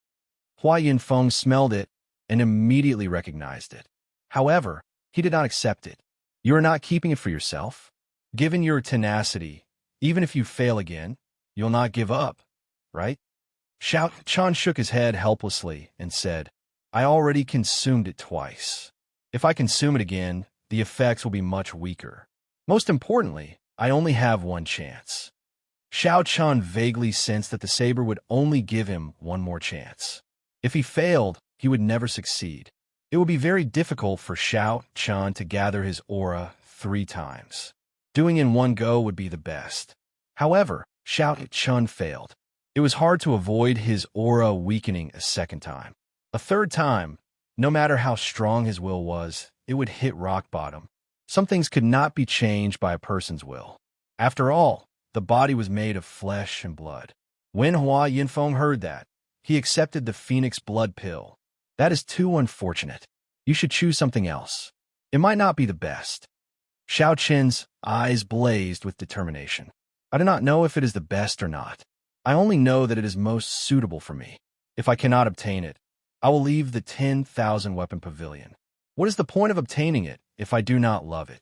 Hua Yinfeng smelled it and immediately recognized it. However, he did not accept it. You are not keeping it for yourself. Given your tenacity, even if you fail again, you'll not give up, right? Xiao Chun shook his head helplessly and said, I already consumed it twice. If I consume it again, the effects will be much weaker. Most importantly, I only have one chance. Xiao Chun vaguely sensed that the saber would only give him one more chance. If he failed, he would never succeed. It would be very difficult for Xiao Chun to gather his aura 3 times. Doing in one go would be the best. However, Xiao Chun failed. It was hard to avoid his aura weakening a 2nd time. A 3rd time, no matter how strong his will was, it would hit rock bottom. Some things could not be changed by a person's will. After all, the body was made of flesh and blood. When Hua Yinfeng heard that, he accepted the Phoenix Blood Pill. That is too unfortunate. You should choose something else. It might not be the best. Xiao Chen's eyes blazed with determination. I do not know if it is the best or not. I only know that it is most suitable for me. If I cannot obtain it, I will leave the 10,000 weapon pavilion. What is the point of obtaining it if I do not love it?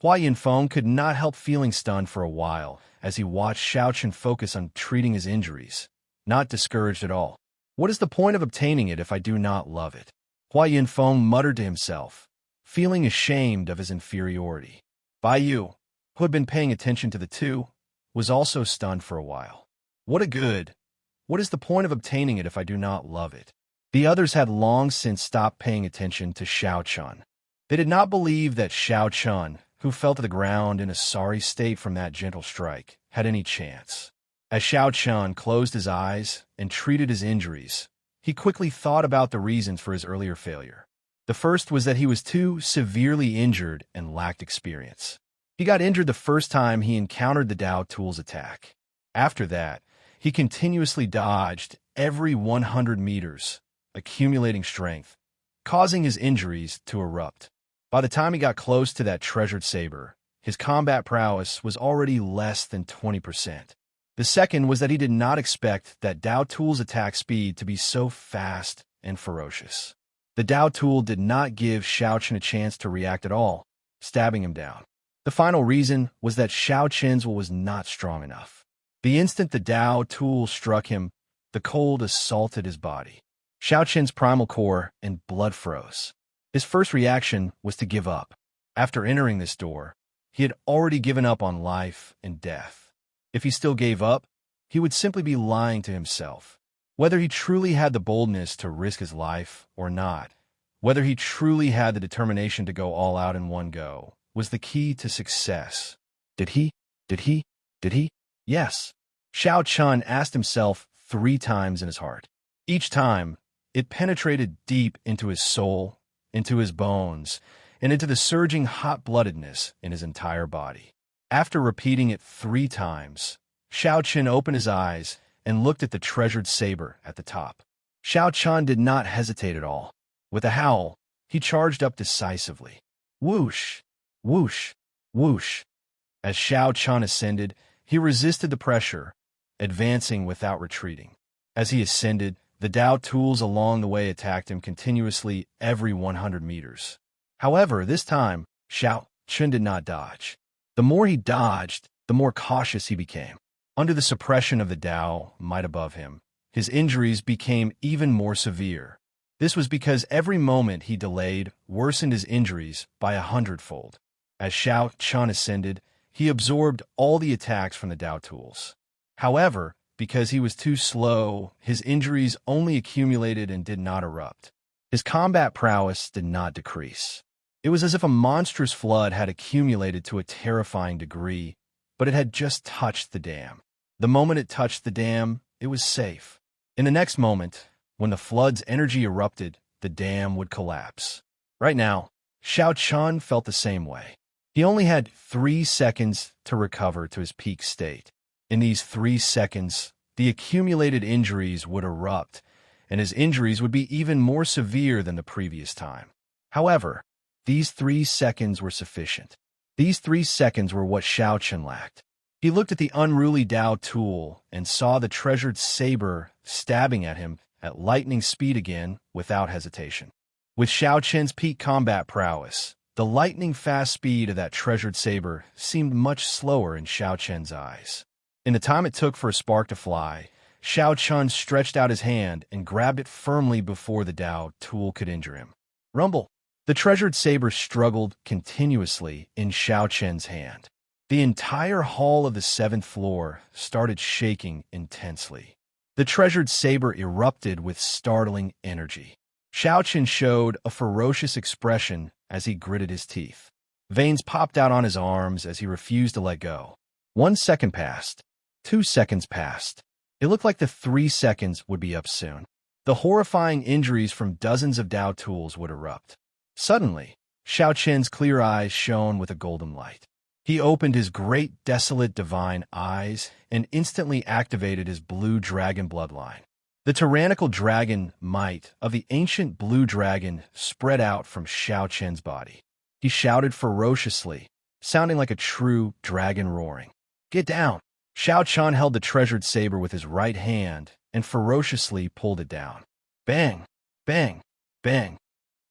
Hua Yinfeng could not help feeling stunned for a while as he watched Xiao Chen focus on treating his injuries, not discouraged at all. What is the point of obtaining it if I do not love it? Hua Yinfeng muttered to himself, feeling ashamed of his inferiority. Baiyu, who had been paying attention to the 2, was also stunned for a while. What is the point of obtaining it if I do not love it? The others had long since stopped paying attention to Xiao Chun. They did not believe that Xiao Chun, who fell to the ground in a sorry state from that gentle strike, had any chance. As Xiao Chun closed his eyes and treated his injuries, he quickly thought about the reasons for his earlier failure. The first was that he was too severely injured and lacked experience. He got injured the first time he encountered the Dao Tool's attack. After that, he continuously dodged every 100 meters, accumulating strength, causing his injuries to erupt. By the time he got close to that treasured saber, his combat prowess was already less than 20%. The second was that he did not expect that Dao Tool's attack speed to be so fast and ferocious. The Dao Tool did not give Xiao Chen a chance to react at all, stabbing him down. The final reason was that Xiao Chen's will was not strong enough. The instant the Dao Tool struck him, the cold assaulted his body. Xiao Chen's primal core and blood froze. His first reaction was to give up. After entering this door, he had already given up on life and death. If he still gave up, he would simply be lying to himself. Whether he truly had the boldness to risk his life or not, whether he truly had the determination to go all out in one go, was the key to success. Did he? Yes. Xiao Chun asked himself 3 times in his heart. Each time, it penetrated deep into his soul, into his bones, and into the surging hot-bloodedness in his entire body. After repeating it 3 times, Xiao Chun opened his eyes and looked at the treasured saber at the top. Xiao Chun did not hesitate at all. With a howl, he charged up decisively. Whoosh! Whoosh! Whoosh! As Xiao Chun ascended, he resisted the pressure, advancing without retreating. As he ascended, the Dao Tools along the way attacked him continuously every 100 meters. However, this time, Xiao Chun did not dodge. The more he dodged, the more cautious he became. Under the suppression of the Dao might above him, his injuries became even more severe. This was because every moment he delayed worsened his injuries by 100-fold. As Xiao Chun ascended, he absorbed all the attacks from the Dao Tools. However, because he was too slow, his injuries only accumulated and did not erupt. His combat prowess did not decrease. It was as if a monstrous flood had accumulated to a terrifying degree, but it had just touched the dam. The moment it touched the dam, it was safe. In the next moment, when the flood's energy erupted, the dam would collapse. Right now, Xiao Chun felt the same way. He only had 3 seconds to recover to his peak state. In these 3 seconds, the accumulated injuries would erupt, and his injuries would be even more severe than the previous time. However, these 3 seconds were sufficient. These 3 seconds were what Xiao Chun lacked. He looked at the unruly Dao Tool and saw the treasured saber stabbing at him at lightning speed again without hesitation. With Xiao Chen's peak combat prowess, the lightning-fast speed of that treasured saber seemed much slower in Xiao Chen's eyes. In the time it took for a spark to fly, Xiao Chun stretched out his hand and grabbed it firmly before the Dao Tool could injure him. Rumble! The treasured saber struggled continuously in Xiao Chen's hand. The entire hall of the 7th floor started shaking intensely. The treasured saber erupted with startling energy. Xiao Chen showed a ferocious expression as he gritted his teeth. Veins popped out on his arms as he refused to let go. 1 second passed. 2 seconds passed. It looked like the 3 seconds would be up soon. The horrifying injuries from dozens of Dao Tools would erupt. Suddenly, Xiao Chen's clear eyes shone with a golden light. He opened his great desolate divine eyes and instantly activated his blue dragon bloodline. The tyrannical dragon might of the ancient blue dragon spread out from Xiao Chen's body. He shouted ferociously, sounding like a true dragon roaring. Get down! Xiao Chun held the treasured saber with his right hand and ferociously pulled it down. Bang! Bang! Bang!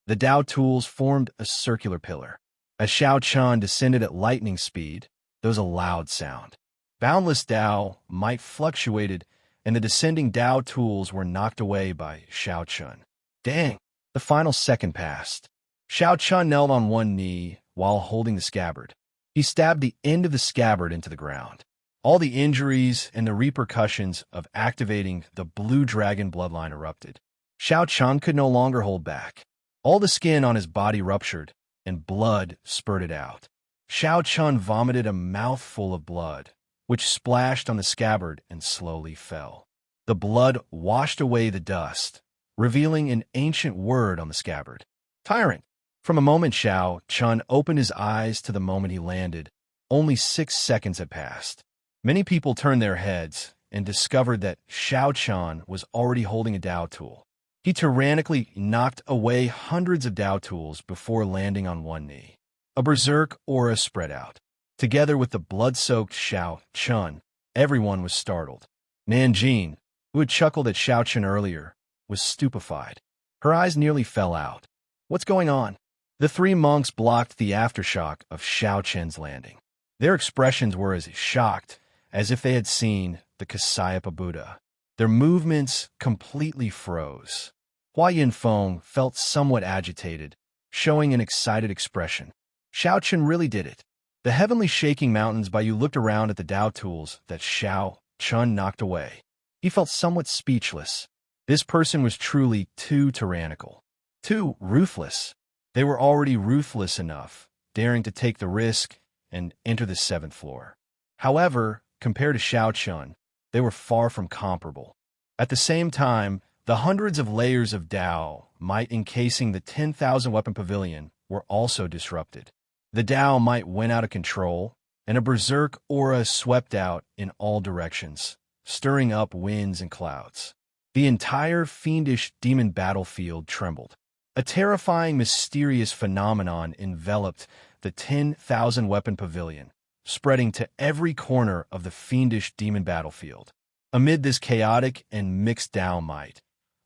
The Dao Tools formed a circular pillar. As Xiao Chun descended at lightning speed, there was a loud sound. Boundless Dao might fluctuated, and the descending Dao Tools were knocked away by Xiao Chun. Dang! The final second passed. Xiao Chun knelt on one knee while holding the scabbard. He stabbed the end of the scabbard into the ground. All the injuries and the repercussions of activating the blue dragon bloodline erupted. Xiao Chun could no longer hold back. All the skin on his body ruptured, and blood spurted out. Xiao Chun vomited a mouthful of blood, which splashed on the scabbard and slowly fell. The blood washed away the dust, revealing an ancient word on the scabbard. Tyrant. From a moment Xiao Chun opened his eyes to the moment he landed, only 6 seconds had passed. Many people turned their heads and discovered that Xiao Chun was already holding a Dao tool. He tyrannically knocked away hundreds of Dao tools before landing on one knee. A berserk aura spread out. Together with the blood-soaked Xiao Chun, everyone was startled. Nanjing, who had chuckled at Xiao Chun earlier, was stupefied. Her eyes nearly fell out. What's going on? The 3 monks blocked the aftershock of Xiao Chun's landing. Their expressions were as shocked as if they had seen the Kasyapa Buddha. Their movements completely froze. Hua Yinfeng felt somewhat agitated, showing an excited expression. Xiao Chun really did it. The heavenly shaking mountains Bai Yu looked around at the Dao tools that Xiao Chun knocked away. He felt somewhat speechless. This person was truly too tyrannical, too ruthless. They were already ruthless enough, daring to take the risk and enter the 7th floor. However, compared to Xiao Chun, they were far from comparable. At the same time, the hundreds of layers of Dao might encasing the 10,000 weapon pavilion were also disrupted. The Dao might went out of control, and a berserk aura swept out in all directions, stirring up winds and clouds. The entire fiendish demon battlefield trembled. A terrifying, mysterious phenomenon enveloped the 10,000 weapon pavilion, spreading to every corner of the fiendish demon battlefield. Amid this chaotic and mixed Dao might,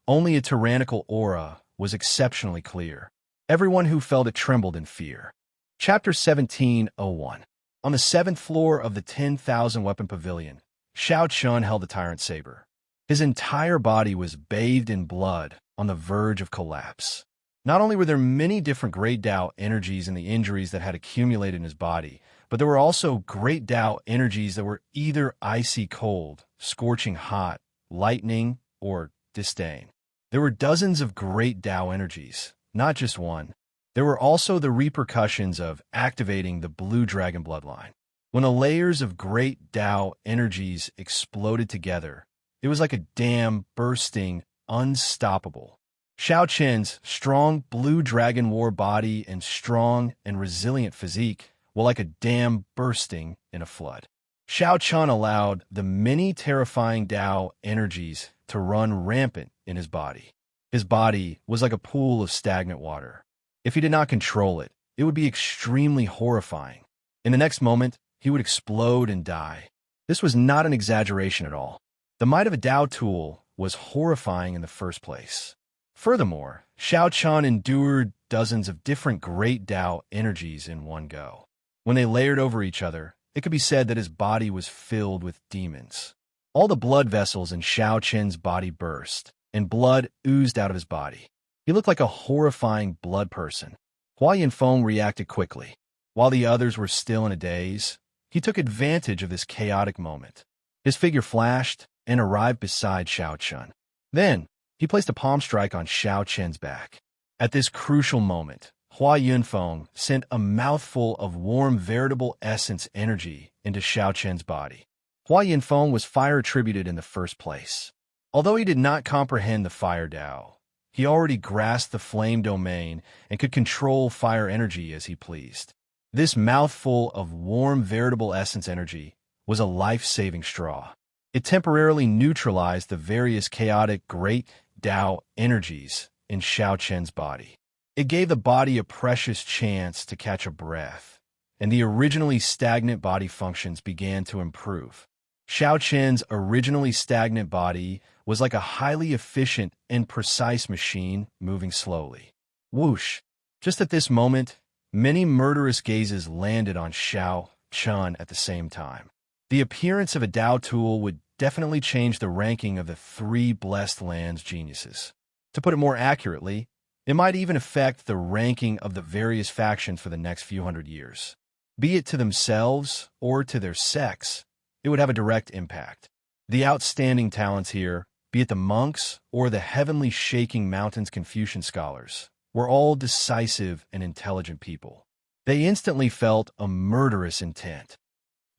only a tyrannical aura was exceptionally clear. Everyone who felt it trembled in fear. Chapter 17:01. On the 7th floor of the 10,000 weapon pavilion, Xiao Chun held the tyrant saber. His entire body was bathed in blood, on the verge of collapse. Not only were there many different great Dao energies in the injuries that had accumulated in his body, but there were also great Dao energies that were either icy cold, scorching hot, lightning, or disdain. There were dozens of great Dao energies, not just one. There were also the repercussions of activating the Blue Dragon bloodline. When the layers of great Dao energies exploded together, it was like a dam bursting, unstoppable. Xiao Chen's strong Blue Dragon war body and strong and resilient physique were like a dam bursting in a flood. Xiao Chun allowed the many terrifying Dao energies to run rampant in his body. His body was like a pool of stagnant water. If he did not control it, it would be extremely horrifying. In the next moment, he would explode and die. This was not an exaggeration at all. The might of a Dao tool was horrifying in the first place. Furthermore, Xiao Chun endured dozens of different great Dao energies in one go. When they layered over each other, it could be said that his body was filled with demons. All the blood vessels in Xiao Chen's body burst, and blood oozed out of his body. He looked like a horrifying blood person. Hua Yinfeng reacted quickly. While the others were still in a daze, he took advantage of this chaotic moment. His figure flashed and arrived beside Xiao Chun. Then, he placed a palm strike on Xiao Chen's back. At this crucial moment, Hua Yunfeng sent a mouthful of warm veritable essence energy into Xiao Chen's body. Hua Yunfeng was fire attributed in the first place. Although he did not comprehend the fire Dao, he already grasped the flame domain and could control fire energy as he pleased. This mouthful of warm veritable essence energy was a life-saving straw. It temporarily neutralized the various chaotic great Dao energies in Xiao Chen's body. It gave the body a precious chance to catch a breath, and the originally stagnant body functions began to improve. Xiao Chen's originally stagnant body was like a highly efficient and precise machine moving slowly. Whoosh! Just at this moment, many murderous gazes landed on Xiao Chun at the same time. The appearance of a Dao tool would definitely change the ranking of the 3 Blessed Lands geniuses. To put it more accurately, it might even affect the ranking of the various factions for the next few hundred years. Be it to themselves or to their sects, it would have a direct impact. The outstanding talents here, be it the monks or the heavenly shaking mountains Confucian scholars, were all decisive and intelligent people. They instantly felt a murderous intent.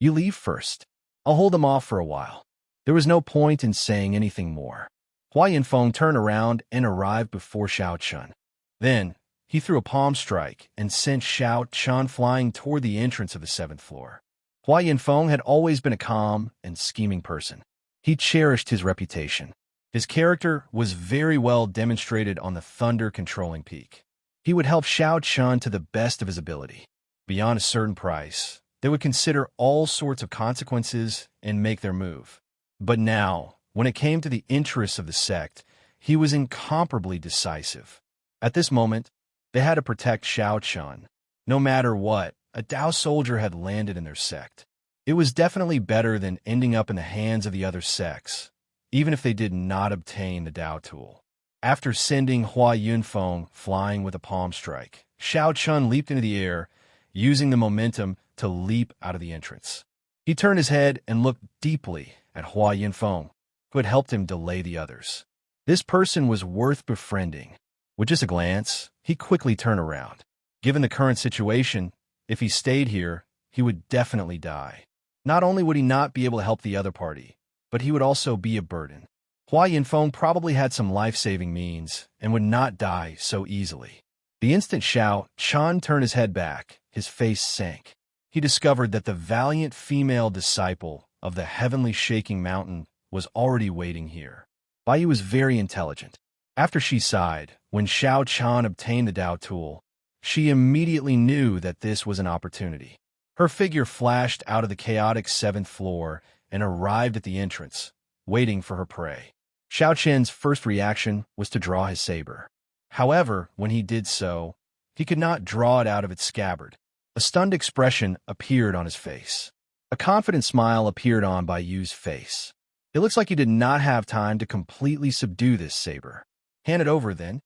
You leave first. I'll hold them off for a while." There was no point in saying anything more. Hua Yinfeng turned around and arrived before Xiao Chun. Then, he threw a palm strike and sent Xiao Chun flying toward the entrance of the 7th floor. Hua Yinfeng had always been a calm and scheming person. He cherished his reputation. His character was very well demonstrated on the thunder-controlling peak. He would help Xiao Chun to the best of his ability. Beyond a certain price, they would consider all sorts of consequences and make their move. But now, when it came to the interests of the sect, he was incomparably decisive. At this moment, they had to protect Xiao Chun. No matter what, a Dao soldier had landed in their sect. It was definitely better than ending up in the hands of the other sects, even if they did not obtain the Dao tool. After sending Hua Yunfeng flying with a palm strike, Xiao Chun leaped into the air, using the momentum to leap out of the entrance. He turned his head and looked deeply at Hua Yunfeng, who had helped him delay the others. This person was worth befriending. With just a glance, he quickly turned around. Given the current situation, if he stayed here, he would definitely die. Not only would he not be able to help the other party, but he would also be a burden. Hua Yinfeng probably had some life-saving means and would not die so easily. The instant Xiao Chun turned his head back, his face sank. He discovered that the valiant female disciple of the heavenly shaking mountain was already waiting here. Baiyu was very intelligent. After she sighed, when Xiao Chun obtained the Dao tool, she immediately knew that this was an opportunity. Her figure flashed out of the chaotic 7th floor and arrived at the entrance, waiting for her prey. Xiao Chen's first reaction was to draw his saber. However, when he did so, he could not draw it out of its scabbard. A stunned expression appeared on his face. A confident smile appeared on Baiyu's face. It looks like he did not have time to completely subdue this saber. Hand it over, then.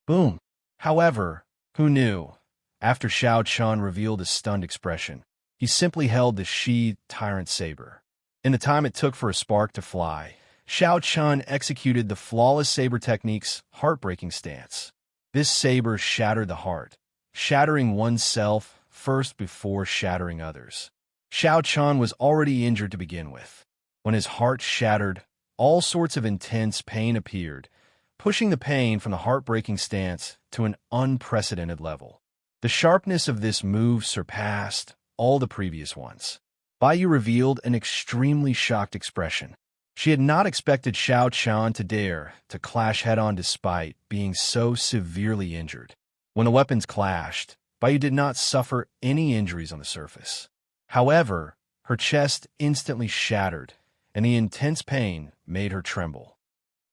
Boom. However, who knew? After Xiao Chun revealed his stunned expression, he simply held the sheathed tyrant saber. In the time it took for a spark to fly, Xiao Chun executed the flawless saber technique's heartbreaking stance. This saber shattered the heart, shattering oneself first before shattering others. Xiao Chun was already injured to begin with. When his heart shattered, all sorts of intense pain appeared, pushing the pain from the heartbreaking stance to an unprecedented level. The sharpness of this move surpassed all the previous ones. Baiyu revealed an extremely shocked expression. She had not expected Xiao Chun to dare to clash head-on despite being so severely injured. When the weapons clashed, Baiyu did not suffer any injuries on the surface. However, her chest instantly shattered, and the intense pain made her tremble.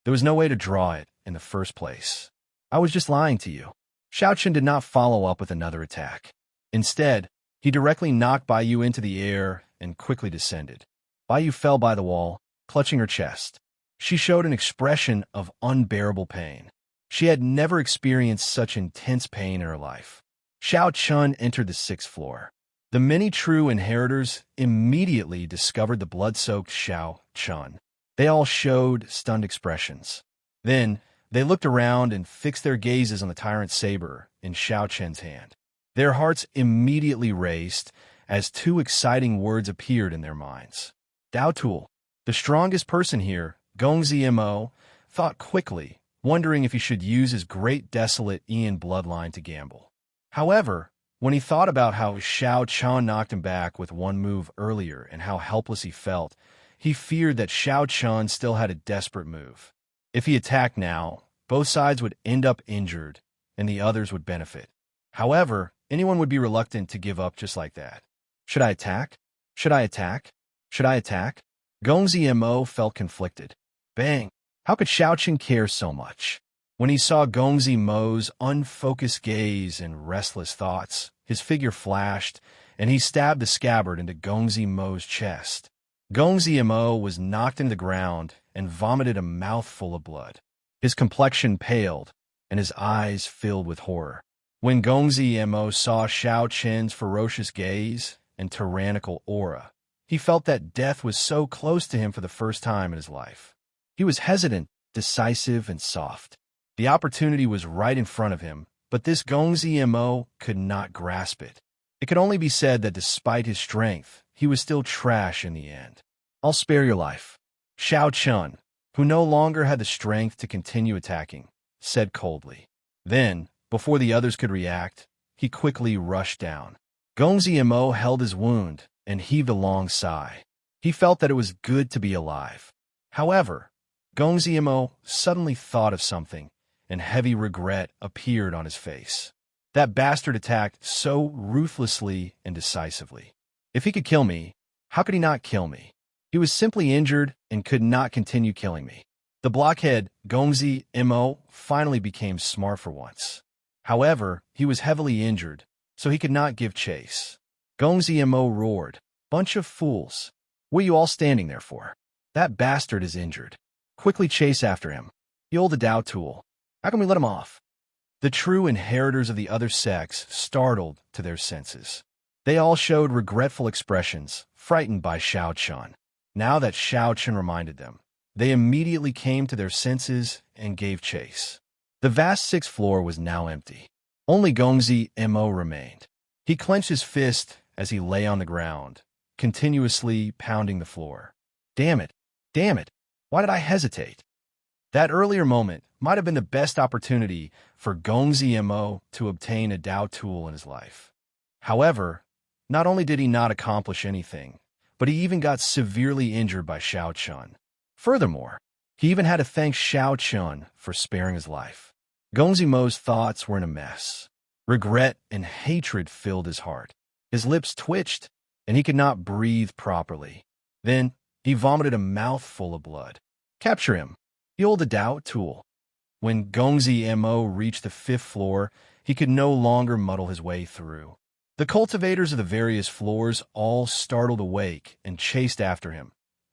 There was no way to draw it in the first place. I was just lying to you. Xiao Chun did not follow up with another attack. Instead, he directly knocked Baiyu into the air and quickly descended. Baiyu fell by the wall, clutching her chest. She showed an expression of unbearable pain. She had never experienced such intense pain in her life. Xiao Chun entered the 6th floor. The many true inheritors immediately discovered the blood-soaked Xiao Chun. They all showed stunned expressions. Then, they looked around and fixed their gazes on the tyrant saber in Xiao Chen's hand. Their hearts immediately raced as two exciting words appeared in their minds. Dao Tool. The strongest person here, Gongzi Mo, thought quickly, wondering if he should use his great desolate Ian bloodline to gamble. However, when he thought about how Xiao Chun knocked him back with one move earlier and how helpless he felt, he feared that Xiao Chun still had a desperate move. If he attacked now, both sides would end up injured, and the others would benefit. However, anyone would be reluctant to give up just like that. Should I attack? Should I attack? Should I attack? Gongzi Mo felt conflicted. Bang! How could Xiao Chun care so much? When he saw Gongzi Mo's unfocused gaze and restless thoughts, his figure flashed, and he stabbed the scabbard into Gongzi Mo's chest. Gongzi Mo was knocked into the ground and vomited a mouthful of blood. His complexion paled, and his eyes filled with horror. When Gongzi Mo saw Xiao Chen's ferocious gaze and tyrannical aura, he felt that death was so close to him for the first time in his life. He was hesitant, decisive, and soft. The opportunity was right in front of him, but this Gongzi Mo could not grasp it. It could only be said that despite his strength, he was still trash in the end. I'll spare your life. Xiao Chun, who no longer had the strength to continue attacking, said coldly. Then, before the others could react, he quickly rushed down. Gongzi Mo held his wound and heaved a long sigh. He felt that it was good to be alive. However, Gongzi Mo suddenly thought of something, and heavy regret appeared on his face. That bastard attacked so ruthlessly and decisively. If he could kill me, how could he not kill me? He was simply injured and could not continue killing me. The blockhead, Gongzi Mo, finally became smart for once. However, he was heavily injured, so he could not give chase. Gongzi Mo roared, "Bunch of fools! What are you all standing there for? That bastard is injured. Quickly chase after him. He'll the Dao tool. How can we let him off?" The true inheritors of the other sex startled to their senses. They all showed regretful expressions, frightened by Xiao Chun. Now that Xiao Chun reminded them, they immediately came to their senses and gave chase. The vast sixth floor was now empty. Only Gongzi Mo remained. He clenched his fist as he lay on the ground, continuously pounding the floor. Damn it! Damn it! Why did I hesitate? That earlier moment might have been the best opportunity for Gongzi Mo to obtain a Dao tool in his life. However, not only did he not accomplish anything, but he even got severely injured by Xiao Chun. Furthermore, he even had to thank Xiao Chun for sparing his life. Gongzi Mo's thoughts were in a mess. Regret and hatred filled his heart. His lips twitched, and he could not breathe properly. Then, he vomited a mouthful of blood. Capture him. He'll the Dao tool. When Gongzi Mo reached the fifth floor, he could no longer muddle his way through. The cultivators of the various floors all startled awake and chased after him,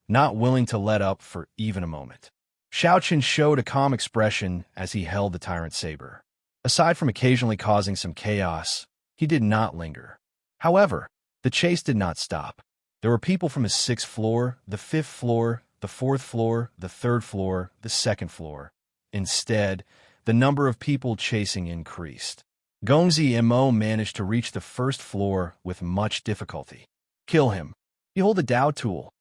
not willing to let up for even a moment. Xiao Chun showed a calm expression as he held the tyrant saber. Aside from occasionally causing some chaos, he did not linger. However, the chase did not stop. There were people from the sixth floor, the fifth floor, the fourth floor, the third floor, the second floor. Instead, the number of people chasing increased. Gongzi Mo managed to reach the first floor with much difficulty. Kill him. Behold the Dao tool.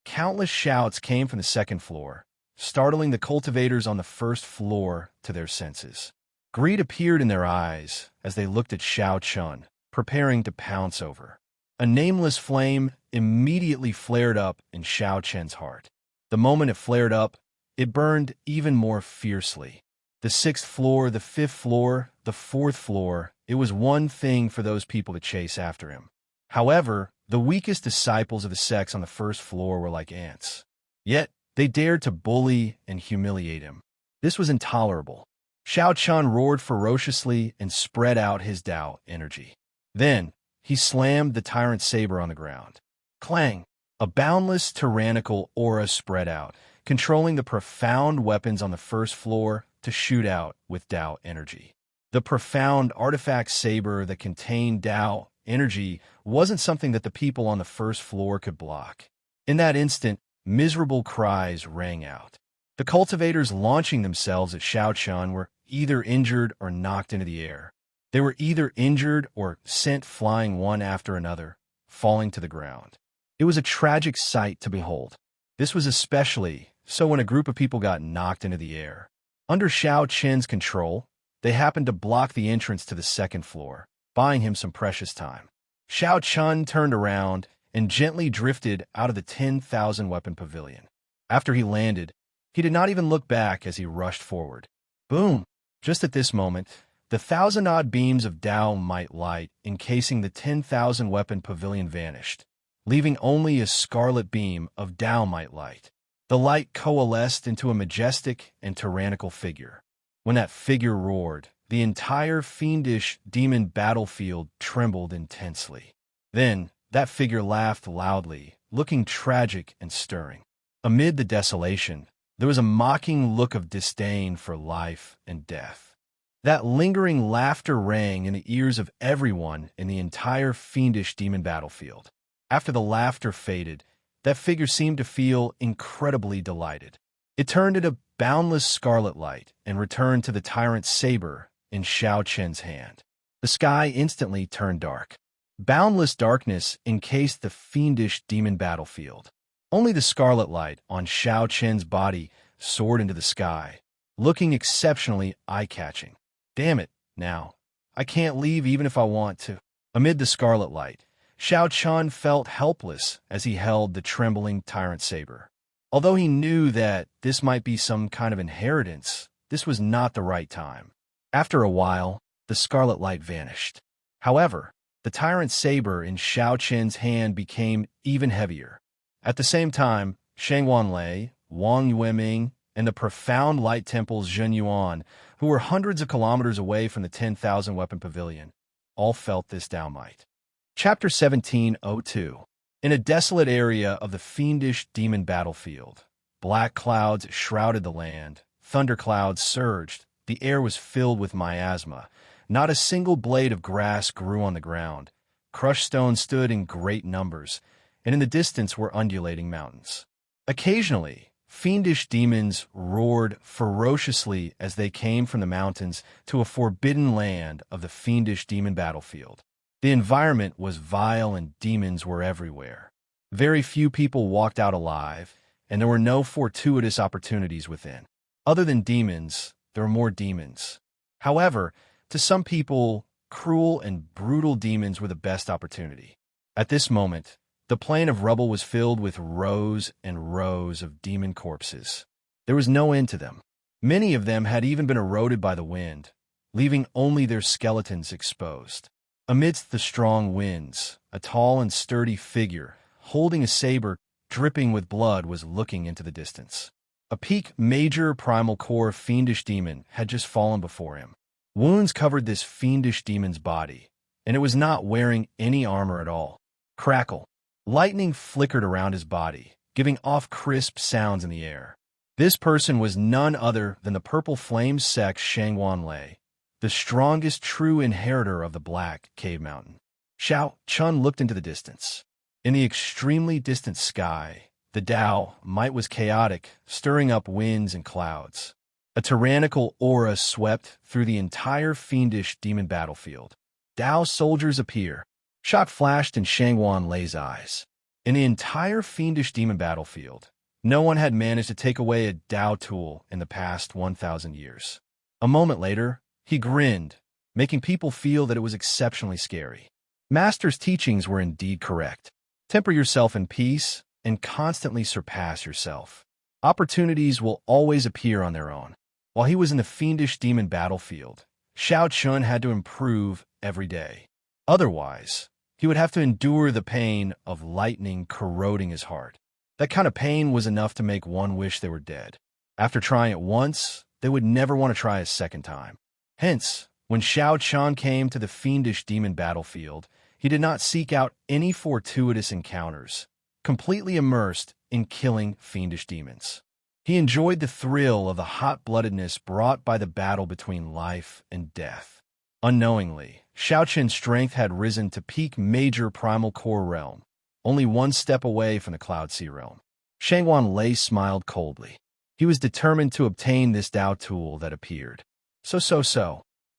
Countless shouts came from the second floor, startling the cultivators on the first floor to their senses. Greed appeared in their eyes as they looked at Xiao Chun, preparing to pounce over. A nameless flame immediately flared up in Xiao Chun's heart. The moment it flared up, it burned even more fiercely. The sixth floor, the fifth floor, the fourth floor, it was one thing for those people to chase after him. However, the weakest disciples of the sex on the first floor were like ants. Yet, they dared to bully and humiliate him. This was intolerable. Xiao Chun roared ferociously and spread out his Dao energy. Then, he slammed the tyrant saber on the ground. Clang! A boundless, tyrannical aura spread out, controlling the profound weapons on the first floor to shoot out with Dao energy. The profound artifact saber that contained Dao energy wasn't something that the people on the first floor could block. In that instant, miserable cries rang out. The cultivators launching themselves at Xiao Chun were either injured or knocked into the air. They were either injured or sent flying one after another, falling to the ground. It was a tragic sight to behold. This was especially so when a group of people got knocked into the air. Under Xiao Chun's control, they happened to block the entrance to the second floor, buying him some precious time. Xiao Chun turned around and gently drifted out of the 10,000 weapon pavilion. After he landed, he did not even look back as he rushed forward. Boom! Just at this moment, the 1,000-odd beams of Dao might light encasing the 10,000 weapon pavilion vanished, leaving only a scarlet beam of Dao might light. The light coalesced into a majestic and tyrannical figure. When that figure roared, the entire fiendish demon battlefield trembled intensely. Then, that figure laughed loudly, looking tragic and stirring. Amid the desolation, there was a mocking look of disdain for life and death. That lingering laughter rang in the ears of everyone in the entire fiendish demon battlefield. After the laughter faded, that figure seemed to feel incredibly delighted. It turned into boundless scarlet light and returned to the tyrant's saber in Xiao Chun's hand. The sky instantly turned dark. Boundless darkness encased the fiendish demon battlefield. Only the scarlet light on Xiao Qian's body soared into the sky, looking exceptionally eye-catching. Damn it, now. I can't leave even if I want to. Amid the scarlet light, Xiao Qian felt helpless as he held the trembling tyrant saber. Although he knew that this might be some kind of inheritance, this was not the right time. After a while, the scarlet light vanished. However, the tyrant saber in Xiao Qian's hand became even heavier. At the same time, Shang Wanlei, Wang Yueming, and the profound light temple's Zhen Yuan, who were hundreds of kilometers away from the 10,000 weapon pavilion, all felt this Tao might. Chapter 17:02. In a desolate area of the fiendish demon battlefield, black clouds shrouded the land, thunderclouds surged, the air was filled with miasma, not a single blade of grass grew on the ground, crushed stones stood in great numbers, and in the distance were undulating mountains. Occasionally, fiendish demons roared ferociously as they came from the mountains to a forbidden land of the fiendish demon battlefield. The environment was vile and demons were everywhere. Very few people walked out alive, and there were no fortuitous opportunities within. Other than demons, there were more demons. However, to some people, cruel and brutal demons were the best opportunity. At this moment, the plain of rubble was filled with rows and rows of demon corpses. There was no end to them. Many of them had even been eroded by the wind, leaving only their skeletons exposed. Amidst the strong winds, a tall and sturdy figure, holding a saber dripping with blood, was looking into the distance. A peak major primal core fiendish demon had just fallen before him. Wounds covered this fiendish demon's body, and it was not wearing any armor at all. Crackle. Lightning flickered around his body, giving off crisp sounds in the air. This person was none other than the purple flame sect Shang Wanlei, the strongest true inheritor of the Black Cave Mountain. Xiao Qian looked into the distance. In the extremely distant sky, the Tao might was chaotic, stirring up winds and clouds. A tyrannical aura swept through the entire fiendish demon battlefield. Tao soldiers appear. Shock flashed in Shang Wanlei's eyes. In the entire fiendish demon battlefield, no one had managed to take away a Tao tool in the past 1,000 years. A moment later, he grinned, making people feel that it was exceptionally scary. Master's teachings were indeed correct. Temper yourself in peace and constantly surpass yourself. Opportunities will always appear on their own. While he was in the fiendish demon battlefield, Xiao Qian had to improve every day. Otherwise, he would have to endure the pain of lightning corroding his heart. That kind of pain was enough to make one wish they were dead. After trying it once, they would never want to try a second time. Hence, when Xiao Qian came to the fiendish demon battlefield, he did not seek out any fortuitous encounters, completely immersed in killing fiendish demons. He enjoyed the thrill of the hot-bloodedness brought by the battle between life and death. Unknowingly, Xiao Qian's strength had risen to peak major primal core realm, only one step away from the Cloud Sea realm. Shang Wanlei smiled coldly. He was determined to obtain this Tao tool that appeared. So.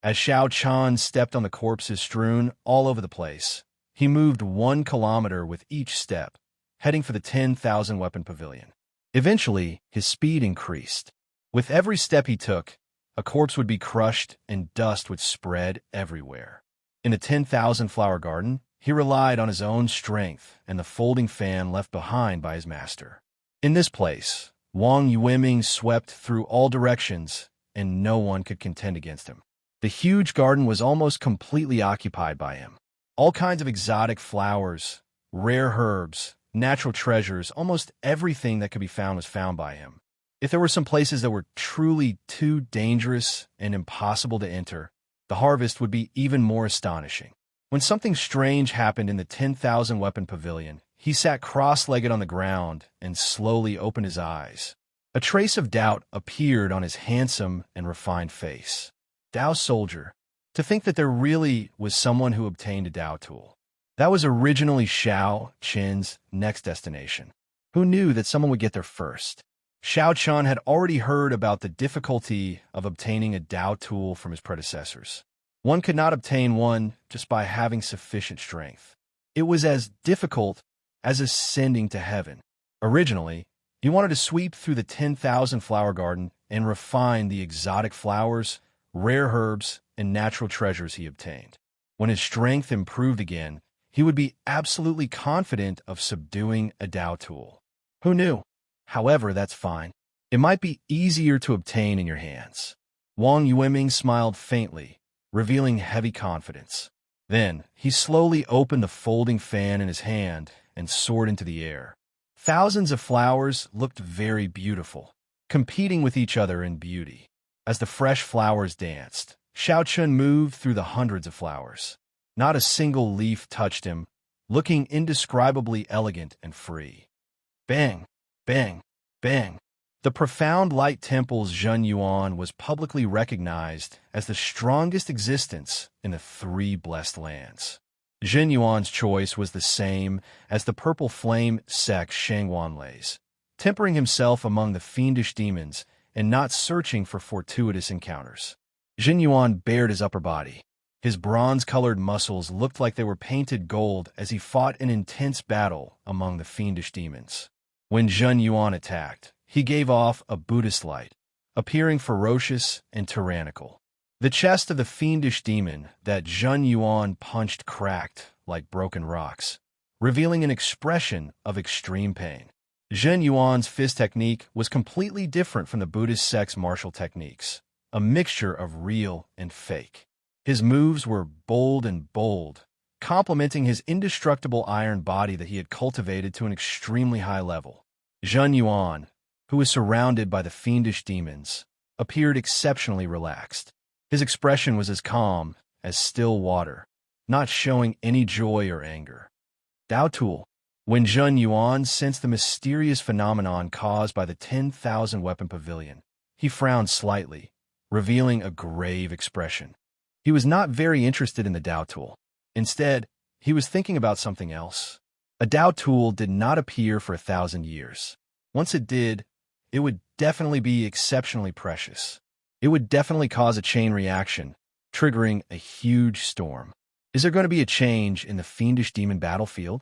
As Xiao Qian stepped on the corpses strewn all over the place, he moved 1 kilometer with each step, heading for the 10,000 weapon pavilion. Eventually, his speed increased. With every step he took, a corpse would be crushed and dust would spread everywhere. In the 10,000 flower garden, he relied on his own strength and the folding fan left behind by his master. In this place, Wang Yueming swept through all directions, and no one could contend against him. The huge garden was almost completely occupied by him. All kinds of exotic flowers, rare herbs, natural treasures, almost everything that could be found was found by him. If there were some places that were truly too dangerous and impossible to enter, the harvest would be even more astonishing. When something strange happened in the 10,000 weapon pavilion, he sat cross-legged on the ground and slowly opened his eyes. A trace of doubt appeared on his handsome and refined face. Tao soldier. To think that there really was someone who obtained a Tao tool. That was originally Xiao Qian's next destination. Who knew that someone would get there first? Xiao Qian had already heard about the difficulty of obtaining a Tao tool from his predecessors. One could not obtain one just by having sufficient strength. It was as difficult as ascending to heaven. Originally, he wanted to sweep through the 10,000 flower garden and refine the exotic flowers, rare herbs, and natural treasures he obtained. When his strength improved again, he would be absolutely confident of subduing a Dao tool. Who knew? However, that's fine. It might be easier to obtain in your hands. Wang Yueming smiled faintly, revealing heavy confidence. Then, he slowly opened the folding fan in his hand and soared into the air. Thousands of flowers looked very beautiful, competing with each other in beauty. As the fresh flowers danced, Xiao Chun moved through the hundreds of flowers. Not a single leaf touched him, looking indescribably elegant and free. Bang! Bang! Bang! The profound light temple's Zhen Yuan was publicly recognized as the strongest existence in the three blessed lands. Zhen Yuan's choice was the same as the purple flame sect Shangwanlei's, tempering himself among the fiendish demons and not searching for fortuitous encounters. Zhen Yuan bared his upper body. His bronze-colored muscles looked like they were painted gold as he fought an intense battle among the fiendish demons. When Zhen Yuan attacked, he gave off a Buddhist light, appearing ferocious and tyrannical. The chest of the fiendish demon that Zhen Yuan punched cracked like broken rocks, revealing an expression of extreme pain. Zhen Yuan's fist technique was completely different from the Buddhist sect's martial techniques, a mixture of real and fake. His moves were bold, complementing his indestructible iron body that he had cultivated to an extremely high level. Zhen Yuan, who was surrounded by the fiendish demons, appeared exceptionally relaxed. His expression was as calm as still water, not showing any joy or anger. Dao Tool. When Zhen Yuan sensed the mysterious phenomenon caused by the 10,000 weapon pavilion, he frowned slightly, revealing a grave expression. He was not very interested in the Dao Tool. Instead, he was thinking about something else. A Dao Tool did not appear for 1,000 years. Once it did, it would definitely be exceptionally precious. It would definitely cause a chain reaction, triggering a huge storm. Is there going to be a change in the fiendish demon battlefield?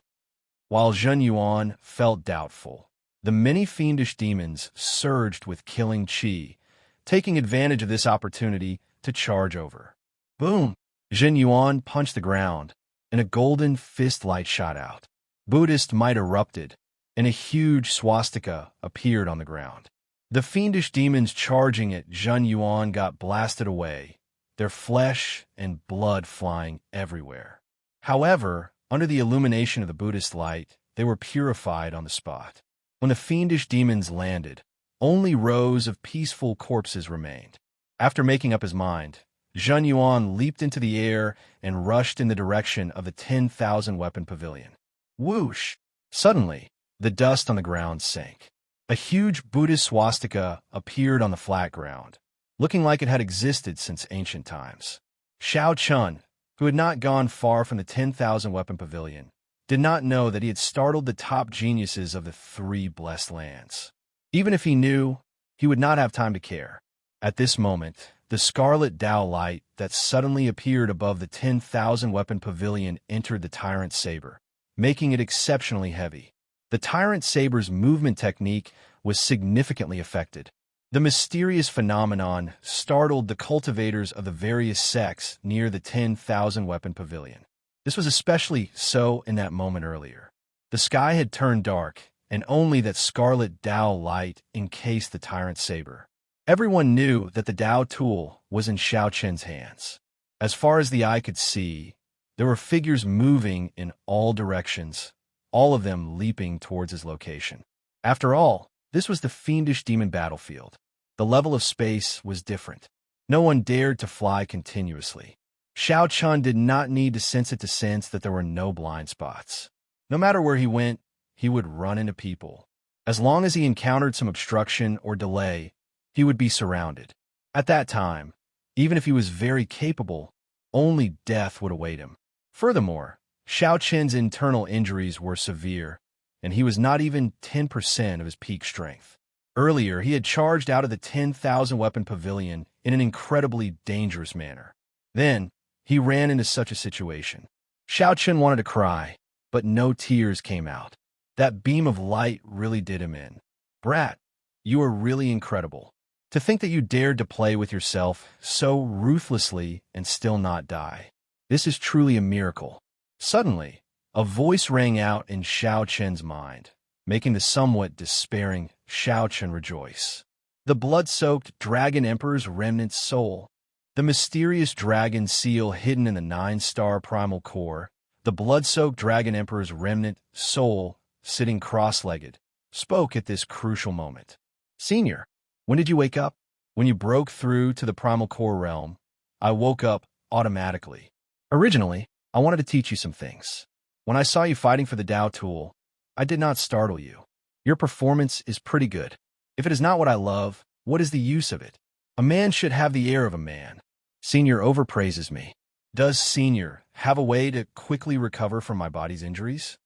While Zhen Yuan felt doubtful, the many fiendish demons surged with killing qi, taking advantage of this opportunity to charge over. Boom! Zhen Yuan punched the ground, and a golden fist light shot out. Buddhist might erupted, and a huge swastika appeared on the ground. The fiendish demons charging at Zhen Yuan got blasted away, their flesh and blood flying everywhere. However, under the illumination of the Buddhist light, they were purified on the spot. When the fiendish demons landed, only rows of peaceful corpses remained. After making up his mind, Zhen Yuan leaped into the air and rushed in the direction of the 10,000 weapon pavilion. Whoosh! Suddenly, the dust on the ground sank. A huge Buddhist swastika appeared on the flat ground, looking like it had existed since ancient times. Xiao Chun, who had not gone far from the 10,000 weapon pavilion, did not know that he had startled the top geniuses of the three blessed lands. Even if he knew, he would not have time to care. At this moment, the scarlet Dao light that suddenly appeared above the 10,000 weapon pavilion entered the tyrant saber, making it exceptionally heavy. The tyrant saber's movement technique was significantly affected. The mysterious phenomenon startled the cultivators of the various sects near the 10,000 weapon pavilion. This was especially so in that moment earlier. The sky had turned dark, and only that scarlet Dao light encased the tyrant saber. Everyone knew that the Dao tool was in Xiao Chen's hands. As far as the eye could see, there were figures moving in all directions, all of them leaping towards his location. After all, this was the fiendish demon battlefield. The level of space was different. No one dared to fly continuously. Xiao Chun did not need to sense it to sense that there were no blind spots. No matter where he went, he would run into people. As long as he encountered some obstruction or delay, he would be surrounded. At that time, even if he was very capable, only death would await him. Furthermore, Xiao Chen's internal injuries were severe, and he was not even 10% of his peak strength. Earlier, he had charged out of the 10,000 weapon pavilion in an incredibly dangerous manner. Then, he ran into such a situation. Xiao Chen wanted to cry, but no tears came out. That beam of light really did him in. Brat, you are really incredible. To think that you dared to play with yourself so ruthlessly and still not die. This is truly a miracle. Suddenly, a voice rang out in Xiao Chen's mind, making the somewhat despairing Xiao Chen rejoice. The blood-soaked Dragon Emperor's remnant soul. The mysterious dragon seal hidden in the 9-star primal core, the blood-soaked Dragon Emperor's remnant soul, sitting cross-legged, spoke at this crucial moment. Senior, when did you wake up? When you broke through to the primal core realm, I woke up automatically. Originally, I wanted to teach you some things. When I saw you fighting for the Dao tool, I did not startle you. Your performance is pretty good. If it is not what I love, what is the use of it? A man should have the air of a man. Senior overpraises me. Does Senior have a way to quickly recover from my body's injuries?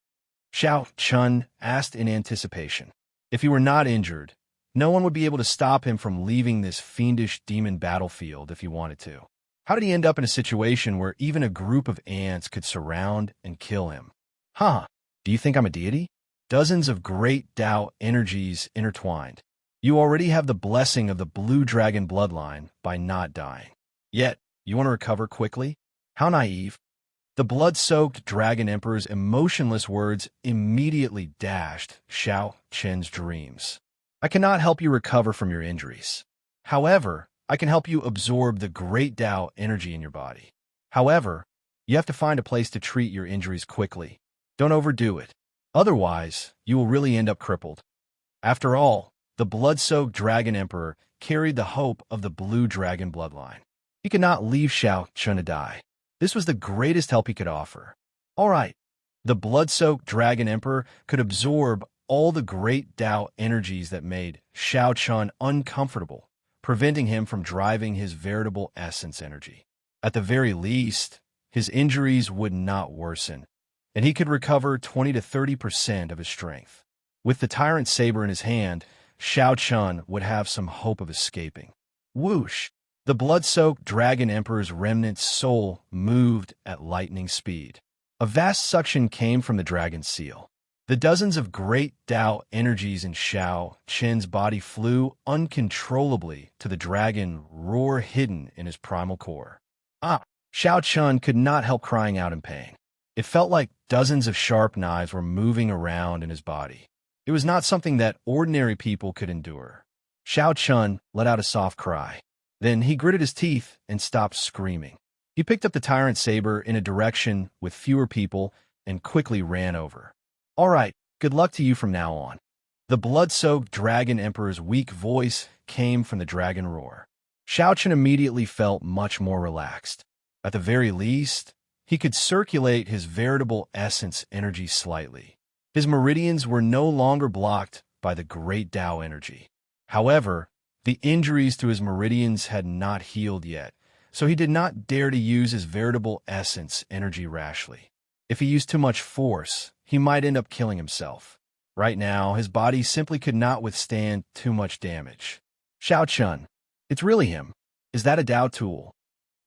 Xiao Chun asked in anticipation. If he were not injured, no one would be able to stop him from leaving this fiendish demon battlefield if he wanted to. How did he end up in a situation where even a group of ants could surround and kill him? Huh, do you think I'm a deity? Dozens of great Dao energies intertwined. You already have the blessing of the blue dragon bloodline by not dying. Yet, you want to recover quickly? How naive. The blood-soaked Dragon Emperor's emotionless words immediately dashed Xiao Chen's dreams. I cannot help you recover from your injuries. However, I can help you absorb the great Dao energy in your body. However, you have to find a place to treat your injuries quickly. Don't overdo it. Otherwise, you will really end up crippled. After all, the blood-soaked Dragon Emperor carried the hope of the blue dragon bloodline. He could not leave Xiao Chen to die. This was the greatest help he could offer. All right, the blood-soaked Dragon Emperor could absorb all the great Dao energies that made Xiao Chen uncomfortable, preventing him from driving his veritable essence energy. At the very least, his injuries would not worsen, and he could recover 20 to 30% of his strength. With the tyrant saber in his hand, Xiao Chen would have some hope of escaping. Whoosh! The blood-soaked Dragon Emperor's remnant soul moved at lightning speed. A vast suction came from the dragon seal. The dozens of great Dao energies in Xiao Chen's body flew uncontrollably to the dragon roar hidden in his primal core. Xiao Chen could not help crying out in pain. It felt like dozens of sharp knives were moving around in his body. It was not something that ordinary people could endure. Xiao Chen let out a soft cry. Then he gritted his teeth and stopped screaming. He picked up the tyrant saber in a direction with fewer people and quickly ran over. All right, good luck to you from now on. The blood-soaked Dragon Emperor's weak voice came from the dragon roar. Xiao Chen immediately felt much more relaxed. At the very least, he could circulate his veritable essence energy slightly. His meridians were no longer blocked by the great Dao energy. However, the injuries to his meridians had not healed yet, so he did not dare to use his veritable essence energy rashly. If he used too much force, he might end up killing himself. Right now, his body simply could not withstand too much damage. Xiao Chen, it's really him. Is that a Dao tool?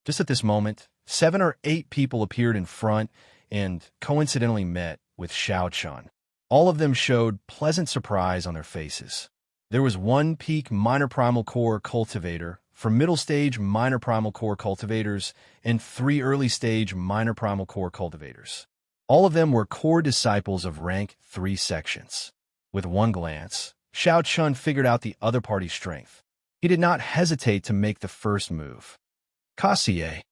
Just at this moment, 7 or 8 people appeared in front and coincidentally met with Xiao Chen. All of them showed pleasant surprise on their faces. There was one peak minor primal core cultivator, for middle stage minor primal core cultivators, and 3 early stage minor primal core cultivators. All of them were core disciples of rank 3 sections. With one glance, Xiao Chen figured out the other party's strength. He did not hesitate to make the first move. Kassier.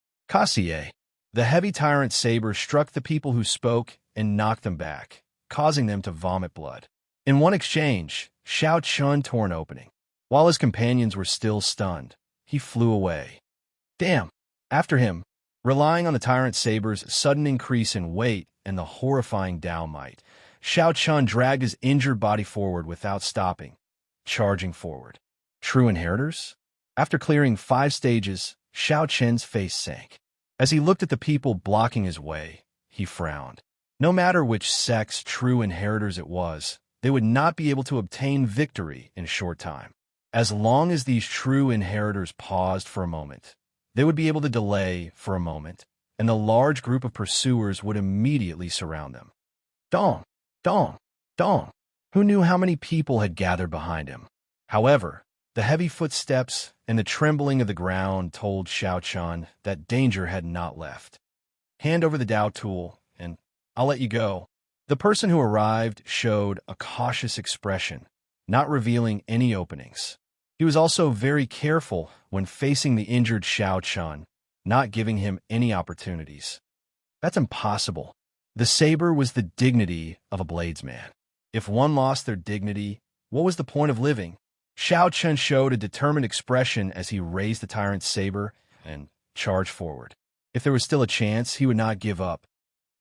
The heavy tyrant saber struck the people who spoke and knocked them back, causing them to vomit blood. In one exchange, Xiao Chen tore an opening. While his companions were still stunned, he flew away. Damn! After him, relying on the tyrant saber's sudden increase in weight and the horrifying Dao might, Xiao Chen dragged his injured body forward without stopping, charging forward. True inheritors? After clearing 5 stages, Xiao Chen's face sank. As he looked at the people blocking his way, he frowned. No matter which sex true inheritors it was, they would not be able to obtain victory in a short time. As long as these true inheritors paused for a moment, they would be able to delay for a moment, and the large group of pursuers would immediately surround them. Dong! Dong! Who knew how many people had gathered behind him? However, the heavy footsteps and the trembling of the ground told Xiao Chun that danger had not left. Hand over the Dao tool, and I'll let you go. The person who arrived showed a cautious expression, not revealing any openings. He was also very careful when facing the injured Xiao Chun, not giving him any opportunities. That's impossible. The saber was the dignity of a bladesman. If one lost their dignity, what was the point of living? Xiao Chun showed a determined expression as he raised the tyrant's saber and charged forward. If there was still a chance, he would not give up.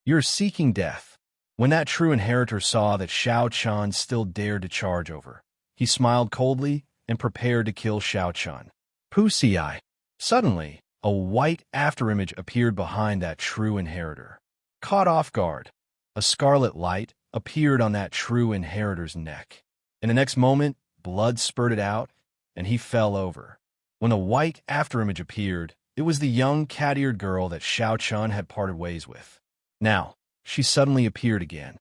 You're seeking death. When that true inheritor saw that Xiao Chun still dared to charge over, he smiled coldly and prepared to kill Xiao Chun. Pussy eye. Suddenly, a white afterimage appeared behind that true inheritor. Caught off guard, a scarlet light appeared on that true inheritor's neck. In the next moment, blood spurted out, and he fell over. When the white afterimage appeared, it was the young cat-eared girl that Xiao Chun had parted ways with. Now, she suddenly appeared again.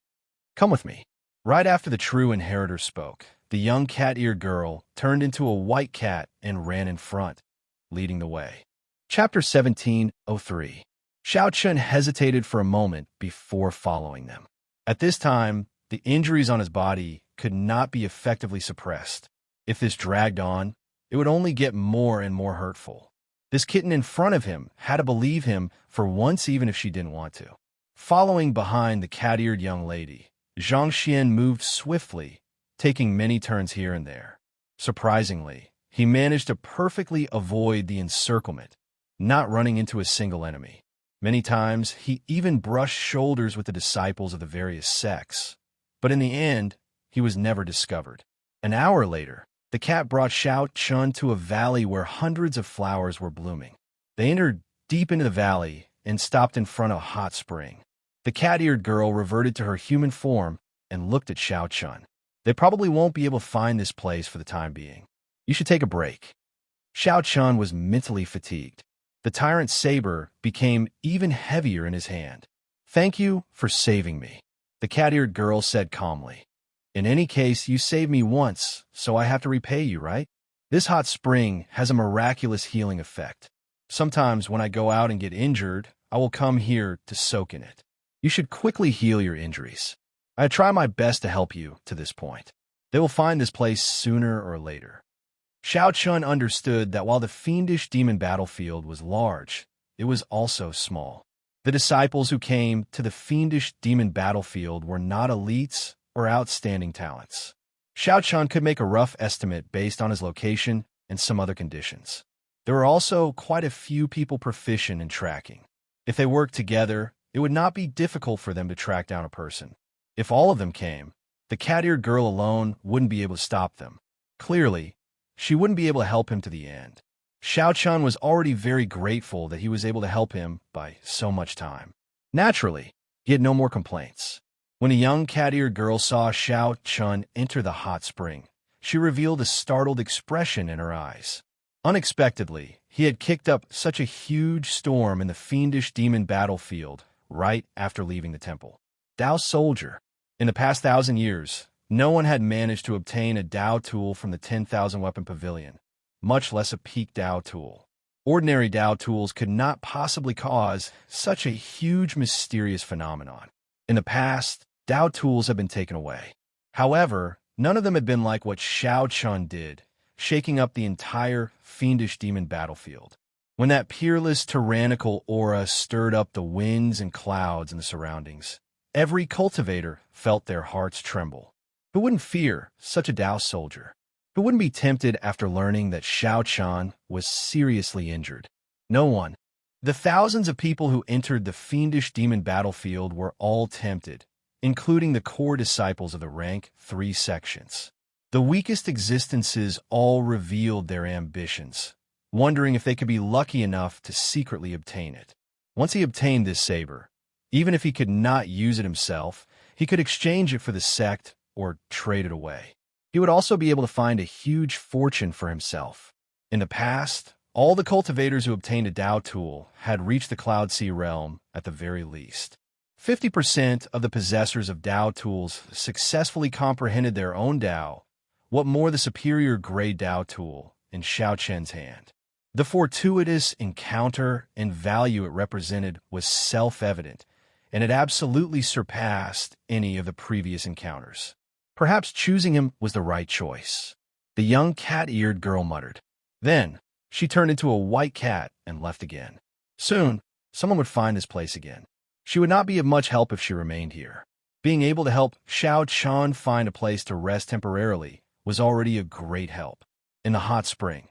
Come with me. Right after the true inheritor spoke, the young cat-eared girl turned into a white cat and ran in front, leading the way. Chapter 17:03. Xiao Chun hesitated for a moment before following them. At this time, the injuries on his body could not be effectively suppressed. If this dragged on, it would only get more and more hurtful. This kitten in front of him had to believe him for once, even if she didn't want to. Following behind the cat-eared young lady, Zhang Xian moved swiftly, taking many turns here and there. Surprisingly, he managed to perfectly avoid the encirclement, not running into a single enemy. Many times, he even brushed shoulders with the disciples of the various sects. But in the end, he was never discovered. An hour later, the cat brought Xiao Chun to a valley where hundreds of flowers were blooming. They entered deep into the valley and stopped in front of a hot spring. The cat-eared girl reverted to her human form and looked at Xiao Chun. They probably won't be able to find this place for the time being. You should take a break. Xiao Chun was mentally fatigued. The tyrant's saber became even heavier in his hand. Thank you for saving me, the cat-eared girl said calmly. In any case, you saved me once, so I have to repay you, right? This hot spring has a miraculous healing effect. Sometimes when I go out and get injured, I will come here to soak in it. You should quickly heal your injuries. I try my best to help you to this point. They will find this place sooner or later. Xiao Chun understood that while the fiendish demon battlefield was large, it was also small. The disciples who came to the fiendish demon battlefield were not elites or outstanding talents. Xiao Chun could make a rough estimate based on his location and some other conditions. There were also quite a few people proficient in tracking. If they worked together, it would not be difficult for them to track down a person. If all of them came, the cat-eared girl alone wouldn't be able to stop them. Clearly, she wouldn't be able to help him to the end. Xiao Chun was already very grateful that he was able to help him by so much time. Naturally, he had no more complaints. When a young cat-eared girl saw Xiao Chun enter the hot spring, she revealed a startled expression in her eyes. Unexpectedly, he had kicked up such a huge storm in the fiendish demon battlefield right after leaving the temple. Dao soldier. In the past 1,000 years, no one had managed to obtain a Dao tool from the 10,000 weapon pavilion, much less a peak Dao tool. Ordinary Dao tools could not possibly cause such a huge mysterious phenomenon. In the past, Dao tools have been taken away. However, none of them had been like what Xiao Chun did, shaking up the entire fiendish demon battlefield. When that peerless tyrannical aura stirred up the winds and clouds in the surroundings, every cultivator felt their hearts tremble. Who wouldn't fear such a Dao soldier? Who wouldn't be tempted after learning that Xiao Chun was seriously injured? No one. The thousands of people who entered the fiendish demon battlefield were all tempted, including the core disciples of the rank 3 sections. The weakest existences all revealed their ambitions, wondering if they could be lucky enough to secretly obtain it. Once he obtained this saber, even if he could not use it himself, he could exchange it for the sect or trade it away. He would also be able to find a huge fortune for himself. In the past, all the cultivators who obtained a Dao tool had reached the Cloud Sea realm at the very least. 50% of the possessors of Dao tools successfully comprehended their own Dao, what more the superior gray Dao tool in Xiao Chen's hand. The fortuitous encounter and value it represented was self-evident, and it absolutely surpassed any of the previous encounters. Perhaps choosing him was the right choice, the young cat-eared girl muttered. Then, she turned into a white cat and left again. Soon, someone would find this place again. She would not be of much help if she remained here. Being able to help Xiao Chen find a place to rest temporarily was already a great help. In the hot spring,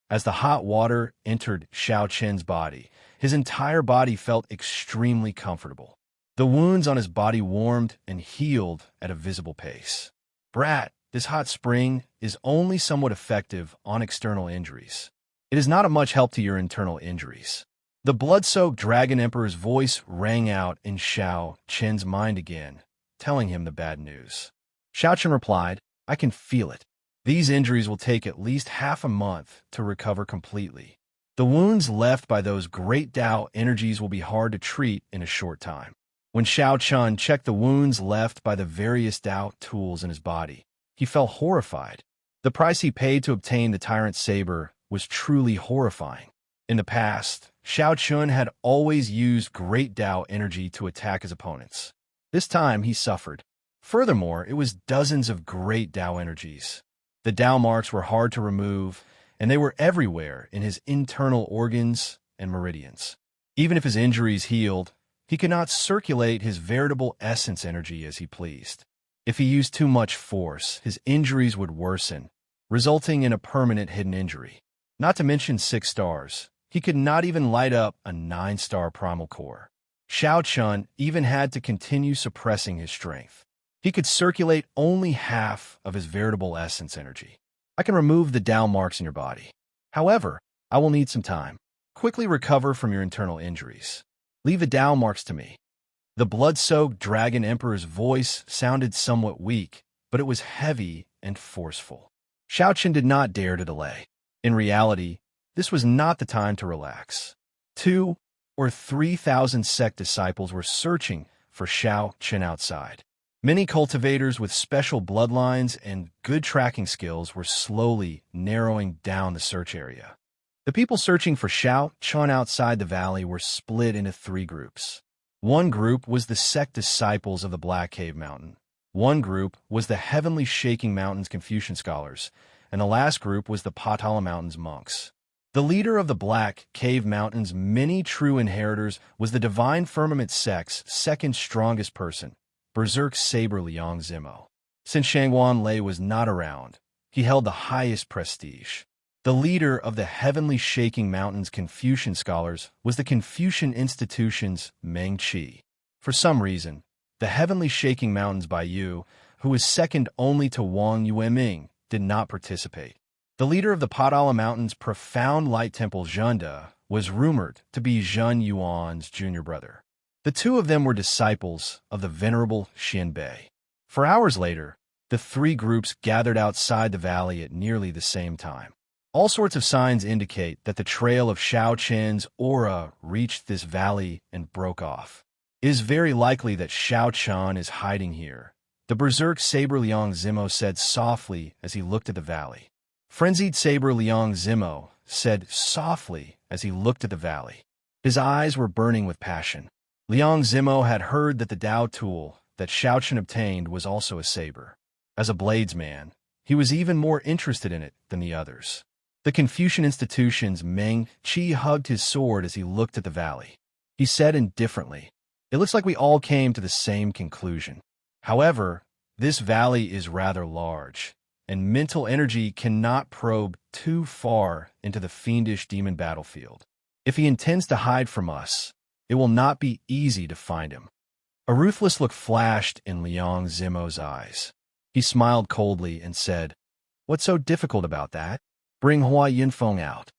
as the hot water entered Xiao Chen's body, his entire body felt extremely comfortable. The wounds on his body warmed and healed at a visible pace. Brat, this hot spring is only somewhat effective on external injuries. It is not of much help to your internal injuries. The blood-soaked Dragon Emperor's voice rang out in Xiao Chen's mind again, telling him the bad news. Xiao Chen replied, I can feel it. These injuries will take at least half a month to recover completely. The wounds left by those great Dao energies will be hard to treat in a short time. When Xiao Chen checked the wounds left by the various Dao tools in his body, he felt horrified. The price he paid to obtain the Tyrant Saber was truly horrifying. In the past, Xiao Chen had always used great Dao energy to attack his opponents. This time, he suffered. Furthermore, it was dozens of great Dao energies. The Dao marks were hard to remove, and they were everywhere in his internal organs and meridians. Even if his injuries healed, he could not circulate his veritable essence energy as he pleased. If he used too much force, his injuries would worsen, resulting in a permanent hidden injury. Not to mention 6 stars, he could not even light up a 9-star primal core. Xiao Chen even had to continue suppressing his strength. He could circulate only half of his veritable essence energy. I can remove the Dao marks in your body. However, I will need some time. Quickly recover from your internal injuries. Leave the Dao marks to me. The blood-soaked Dragon Emperor's voice sounded somewhat weak, but it was heavy and forceful. Xiao Chen did not dare to delay. In reality, this was not the time to relax. 2,000 or 3,000 sect disciples were searching for Xiao Chen outside. Many cultivators with special bloodlines and good tracking skills were slowly narrowing down the search area. The people searching for Xiao Chen outside the valley were split into 3 groups. One group was the sect disciples of the Black Cave Mountain. One group was the Heavenly Shaking Mountain's Confucian scholars, and the last group was the Patala Mountain's monks. The leader of the Black Cave Mountain's many true inheritors was the Divine Firmament sect's second strongest person, Berserk Saber Liang Zimo. Since Shangguan Lei was not around, he held the highest prestige. The leader of the Heavenly Shaking Mountain's Confucian scholars was the Confucian Institution's Meng Qi. For some reason, the Heavenly Shaking Mountain's Bai Yu, who was second only to Wang Yueming, did not participate. The leader of the Padala Mountain's Profound Light Temple Zhenda was rumored to be Zhen Yuan's junior brother. The 2 of them were disciples of the Venerable Xian Bei. For hours later, the 3 groups gathered outside the valley at nearly the same time. All sorts of signs indicate that the trail of Xiao Chen's aura reached this valley and broke off. It is very likely that Xiao Chen is hiding here, the Berserk Saber Liang Zimo said softly as he looked at the valley. Frenzied Saber Liang Zimo said softly as he looked at the valley. His eyes were burning with passion. Liang Zimo had heard that the Dao tool that Xiao Chen obtained was also a saber. As a bladesman, he was even more interested in it than the others. The Confucian Institution's Meng Qi hugged his sword as he looked at the valley. He said indifferently, "It looks like we all came to the same conclusion. However, this valley is rather large, and mental energy cannot probe too far into the fiendish demon battlefield. If he intends to hide from us, it will not be easy to find him." A ruthless look flashed in Liang Zimo's eyes. He smiled coldly and said, "What's so difficult about that? Bring Hua Yinfeng out."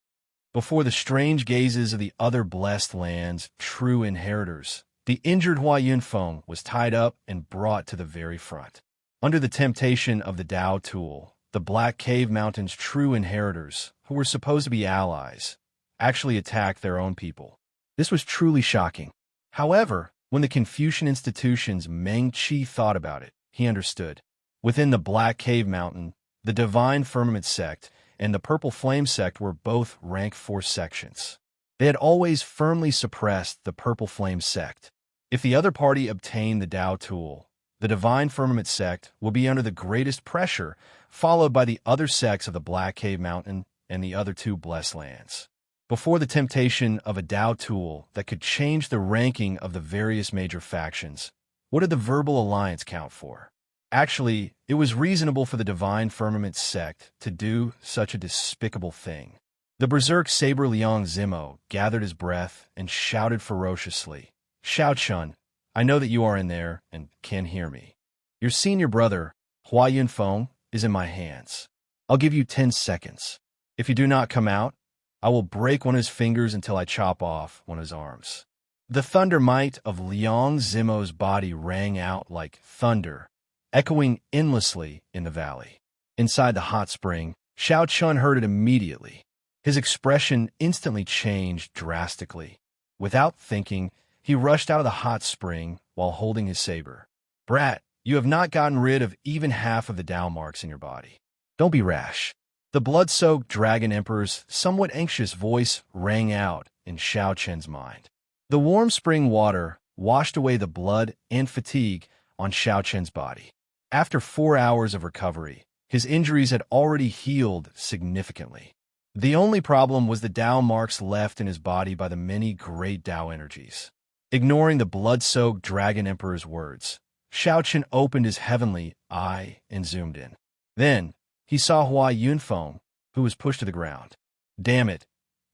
Before the strange gazes of the other blessed land's true inheritors, the injured Hua Yinfeng was tied up and brought to the very front. Under the temptation of the Dao tool, the Black Cave Mountain's true inheritors, who were supposed to be allies, actually attacked their own people. This was truly shocking. However, When the Confucian institution's Meng Qi thought about it, he understood. Within the Black Cave Mountain, the Divine Firmament sect and the Purple Flame sect were both rank 4 sections. They had always firmly suppressed the Purple Flame sect. If the other party obtained the Tao tool, the Divine Firmament sect will be under the greatest pressure, followed by the other sects of the Black Cave Mountain and the other 2 blessed lands. Before the temptation of a Tao tool that could change the ranking of the various major factions, what did the Verbal Alliance count for? Actually, it was reasonable for the Divine Firmament sect to do such a despicable thing. The berserk saber Liang Zimo gathered his breath and shouted ferociously, "Xiao Chun, I know that you are in there and can hear me. Your senior brother, Hua Yunfeng, is in my hands. I'll give you 10 seconds. If you do not come out, I will break one of his fingers until I chop off one of his arms." The thunder might of Liang Zimo's body rang out like thunder, echoing endlessly in the valley. Inside the hot spring, Xiao Chun heard it immediately. His expression instantly changed drastically. Without thinking, he rushed out of the hot spring while holding his saber. "Brat, you have not gotten rid of even half of the Tao marks in your body. Don't be rash." The blood-soaked Dragon Emperor's somewhat anxious voice rang out in Xiao Chen's mind. The warm spring water washed away the blood and fatigue on Xiao Chen's body. After 4 hours of recovery, his injuries had already healed significantly. The only problem was the Tao marks left in his body by the many great Tao energies. Ignoring the blood-soaked Dragon Emperor's words, Xiao Chen opened his heavenly eye and zoomed in. Then, he saw Hua Yunfeng, who was pushed to the ground. Damn it!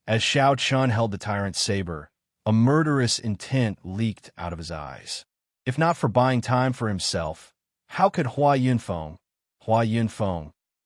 As Xiao Chun held the tyrant's saber, a murderous intent leaked out of his eyes. If not for buying time for himself, how could Hua Yunfeng,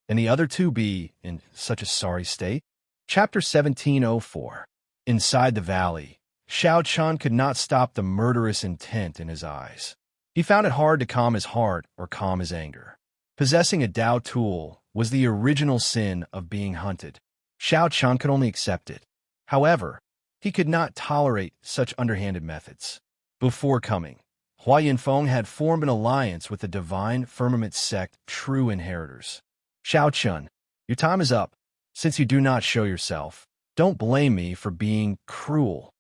and the other 2 be in such a sorry state? Chapter 1704. Inside the valley, Xiao Chun could not stop the murderous intent in his eyes. He found it hard to calm his heart or calm his anger. Possessing a Tao tool was the original sin of being hunted. Xiao Chun could only accept it. However, he could not tolerate such underhanded methods. Before coming, Hua Yunfeng had formed an alliance with the Divine Firmament sect true inheritors. "Xiao Chun, your time is up. Since you do not show yourself, don't blame me for being cruel."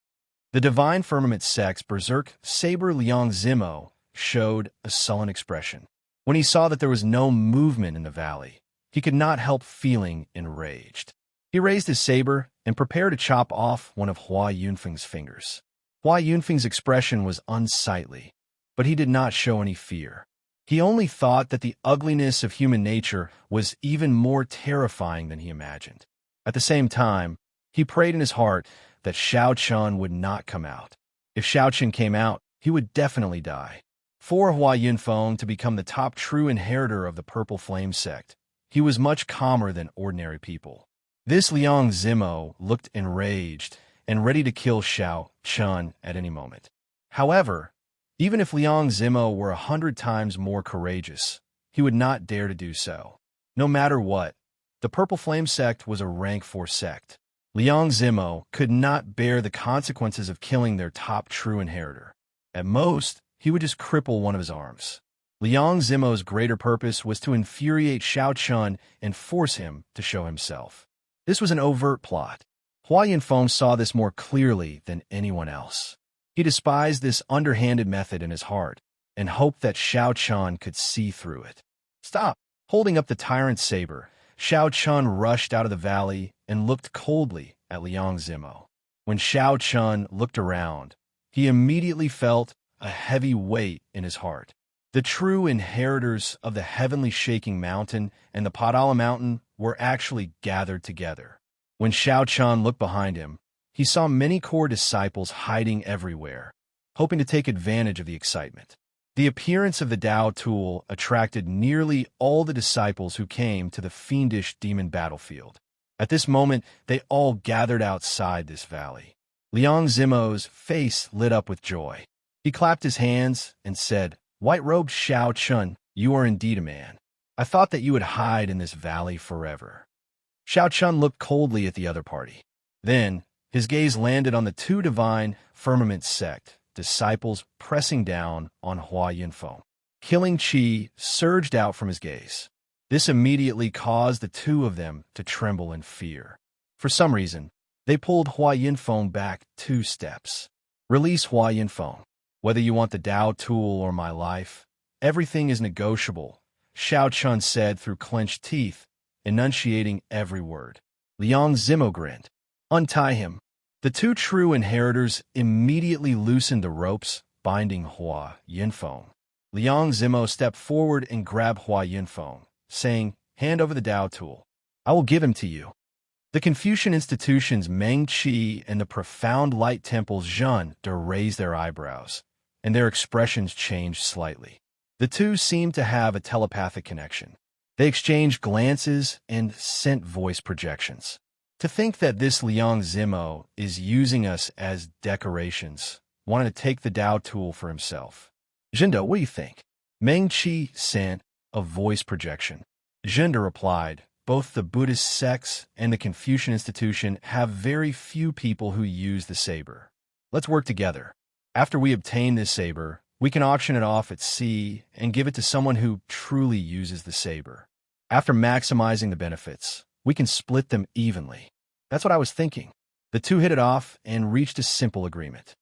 The Divine Firmament sect's berserk saber Liang Zimo showed a sullen expression. When he saw that there was no movement in the valley, he could not help feeling enraged. He raised his saber and prepared to chop off one of Hua Yunfeng's fingers. Hua Yunfeng's expression was unsightly, but he did not show any fear. He only thought that the ugliness of human nature was even more terrifying than he imagined. At the same time, he prayed in his heart that Xiao Chun would not come out. If Xiao Chun came out, he would definitely die. For Hua Yunfeng to become the top true inheritor of the Purple Flame sect, he was much calmer than ordinary people. This Liang Zimo looked enraged and ready to kill Xiao Chun at any moment. However, even if Liang Zimo were 100 times more courageous, he would not dare to do so. No matter what, the Purple Flame sect was a rank 4 sect. Liang Zimo could not bear the consequences of killing their top true inheritor. At most, he would just cripple one of his arms. Liang Zimo's greater purpose was to infuriate Xiao Chun and force him to show himself. This was an overt plot. Hua Yunfeng saw this more clearly than anyone else. He despised this underhanded method in his heart and hoped that Xiao Chun could see through it. "Stop!" Holding up the tyrant's saber, Xiao Chun rushed out of the valley and looked coldly at Liang Zimo. When Xiao Chun looked around, he immediately felt a heavy weight in his heart. The true inheritors of the heavenly shaking mountain and the Padala mountain were actually gathered together. When Xiao Chun looked behind him, he saw many core disciples hiding everywhere, hoping to take advantage of the excitement. The appearance of the Tao tool attracted nearly all the disciples who came to the fiendish demon battlefield. At this moment, they all gathered outside this valley. Liang Zimo's face lit up with joy. He clapped his hands and said, "White-robed Xiao Chun, you are indeed a man. I thought that you would hide in this valley forever." Xiao Chun looked coldly at the other party. Then, his gaze landed on the 2 Divine Firmament sect disciples pressing down on Hua Yunfeng. Killing qi surged out from his gaze. This immediately caused the two of them to tremble in fear. For some reason, they pulled Hua Yunfeng back 2 steps. Release Hua Yunfeng. Whether you want the Dao tool or my life, everything is negotiable, Xiao Chun said through clenched teeth, enunciating every word. Liang Zimo grinned. Untie him. The 2 true inheritors immediately loosened the ropes binding Hua Yunfeng. Liang Zimo stepped forward and grabbed Hua Yunfeng, saying, "Hand over the Dao tool. I will give him to you." The Confucian institutions Meng Qi and the profound light temples Zhen raised their eyebrows, and their expressions changed slightly. The two seemed to have a telepathic connection. They exchanged glances and sent voice projections. To think that this Liang Zimo is using us as decorations, wanted to take the Dao tool for himself. Zhenda, what do you think? Meng Qi sent a voice projection. Zhenda replied, both the Buddhist sects and the Confucian institution have very few people who use the saber. Let's work together. After we obtain this saber, we can auction it off at sea and give it to someone who truly uses the saber. After maximizing the benefits, we can split them evenly. That's what I was thinking. The two hit it off and reached a simple agreement.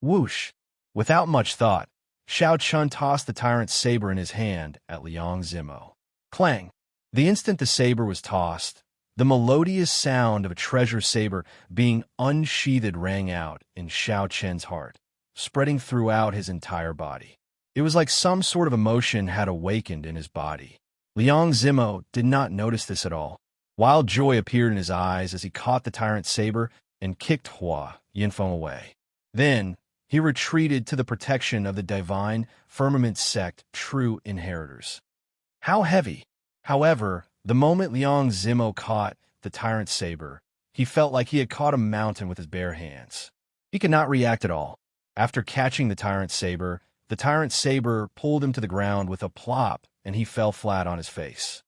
Whoosh! Without much thought, Xiao Chun tossed the tyrant's saber in his hand at Liang Zimo. Clang! The instant the saber was tossed, the melodious sound of a treasure saber being unsheathed rang out in Xiao Chen's heart, spreading throughout his entire body. It was like some sort of emotion had awakened in his body. Liang Zimo did not notice this at all. Wild joy appeared in his eyes as he caught the tyrant's saber and kicked Hua Yunfeng away. Then, he retreated to the protection of the divine firmament sect true inheritors. How heavy! However, the moment Liang Zimo caught the tyrant's saber, he felt like he had caught a mountain with his bare hands. He could not react at all. After catching the tyrant's saber pulled him to the ground with a plop, and he fell flat on his face.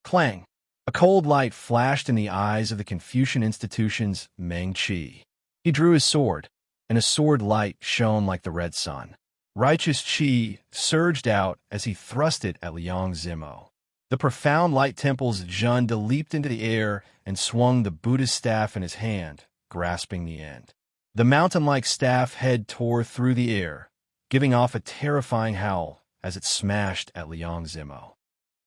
Clang! A cold light flashed in the eyes of the Confucian institution's Meng Qi. He drew his sword, and a sword light shone like the red sun. Righteous Qi surged out as he thrust it at Liang Zimo. The profound light temples Zhen leaped into the air and swung the Buddhist staff in his hand, grasping the end. The mountain-like staff head tore through the air, giving off a terrifying howl as it smashed at Liang Zimo.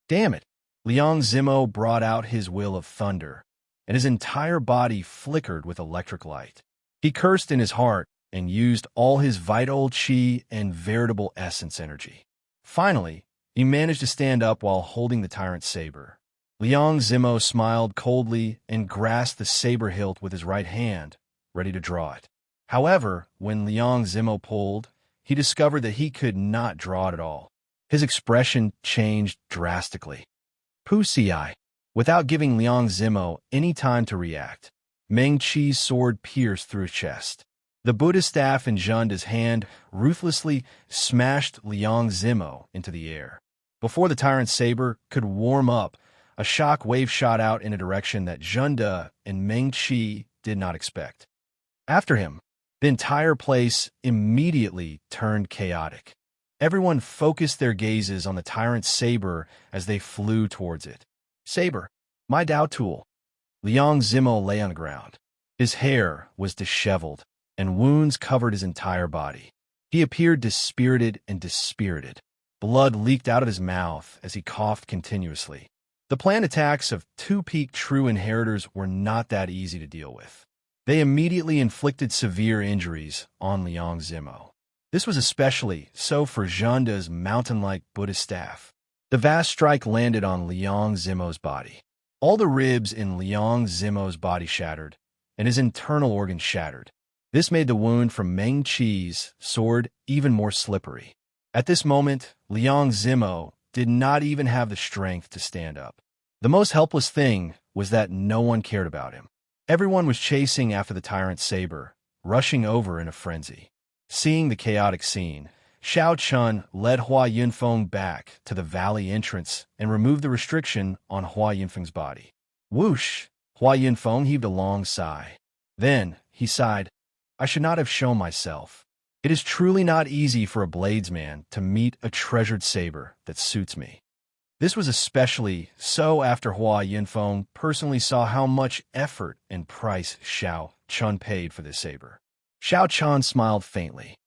Damn it! Liang Zimo brought out his will of thunder, and his entire body flickered with electric light. He cursed in his heart and used all his vital qi and veritable essence energy. Finally, he managed to stand up while holding the tyrant's saber. Liang Zimo smiled coldly and grasped the saber hilt with his right hand, ready to draw it. However, when Liang Zimo pulled, he discovered that he could not draw it at all. His expression changed drastically. Pussy-eye. Without giving Liang Zimo any time to react, Meng Qi's sword pierced through his chest. The Buddhist staff in Zhenda's hand ruthlessly smashed Liang Zimo into the air. Before the tyrant's saber could warm up, a shock wave shot out in a direction that Zhenda and Meng Qi did not expect. After him, the entire place immediately turned chaotic. Everyone focused their gazes on the tyrant's saber as they flew towards it. Saber, my Dao tool. Liang Zimo lay on the ground. His hair was disheveled, and wounds covered his entire body. He appeared dispirited and dispirited. Blood leaked out of his mouth as he coughed continuously. The planned attacks of two peak true inheritors were not that easy to deal with. They immediately inflicted severe injuries on Liang Zimo. This was especially so for Zhenda's mountain-like Buddhist staff. The vast strike landed on Liang Zimo's body. All the ribs in Liang Zimo's body shattered, and his internal organs shattered. This made the wound from Meng Qi's sword even more slippery. At this moment, Liang Zimo did not even have the strength to stand up. The most helpless thing was that no one cared about him. Everyone was chasing after the tyrant's saber, rushing over in a frenzy. Seeing the chaotic scene, Xiao Chun led Hua Yunfeng back to the valley entrance and removed the restriction on Hua Yunfeng's body. Whoosh! Hua Yunfeng heaved a long sigh. Then, he sighed, I should not have shown myself. It is truly not easy for a bladesman to meet a treasured saber that suits me. This was especially so after Hua Yinfeng personally saw how much effort and price Xiao Chun paid for this saber. Xiao Chun smiled faintly.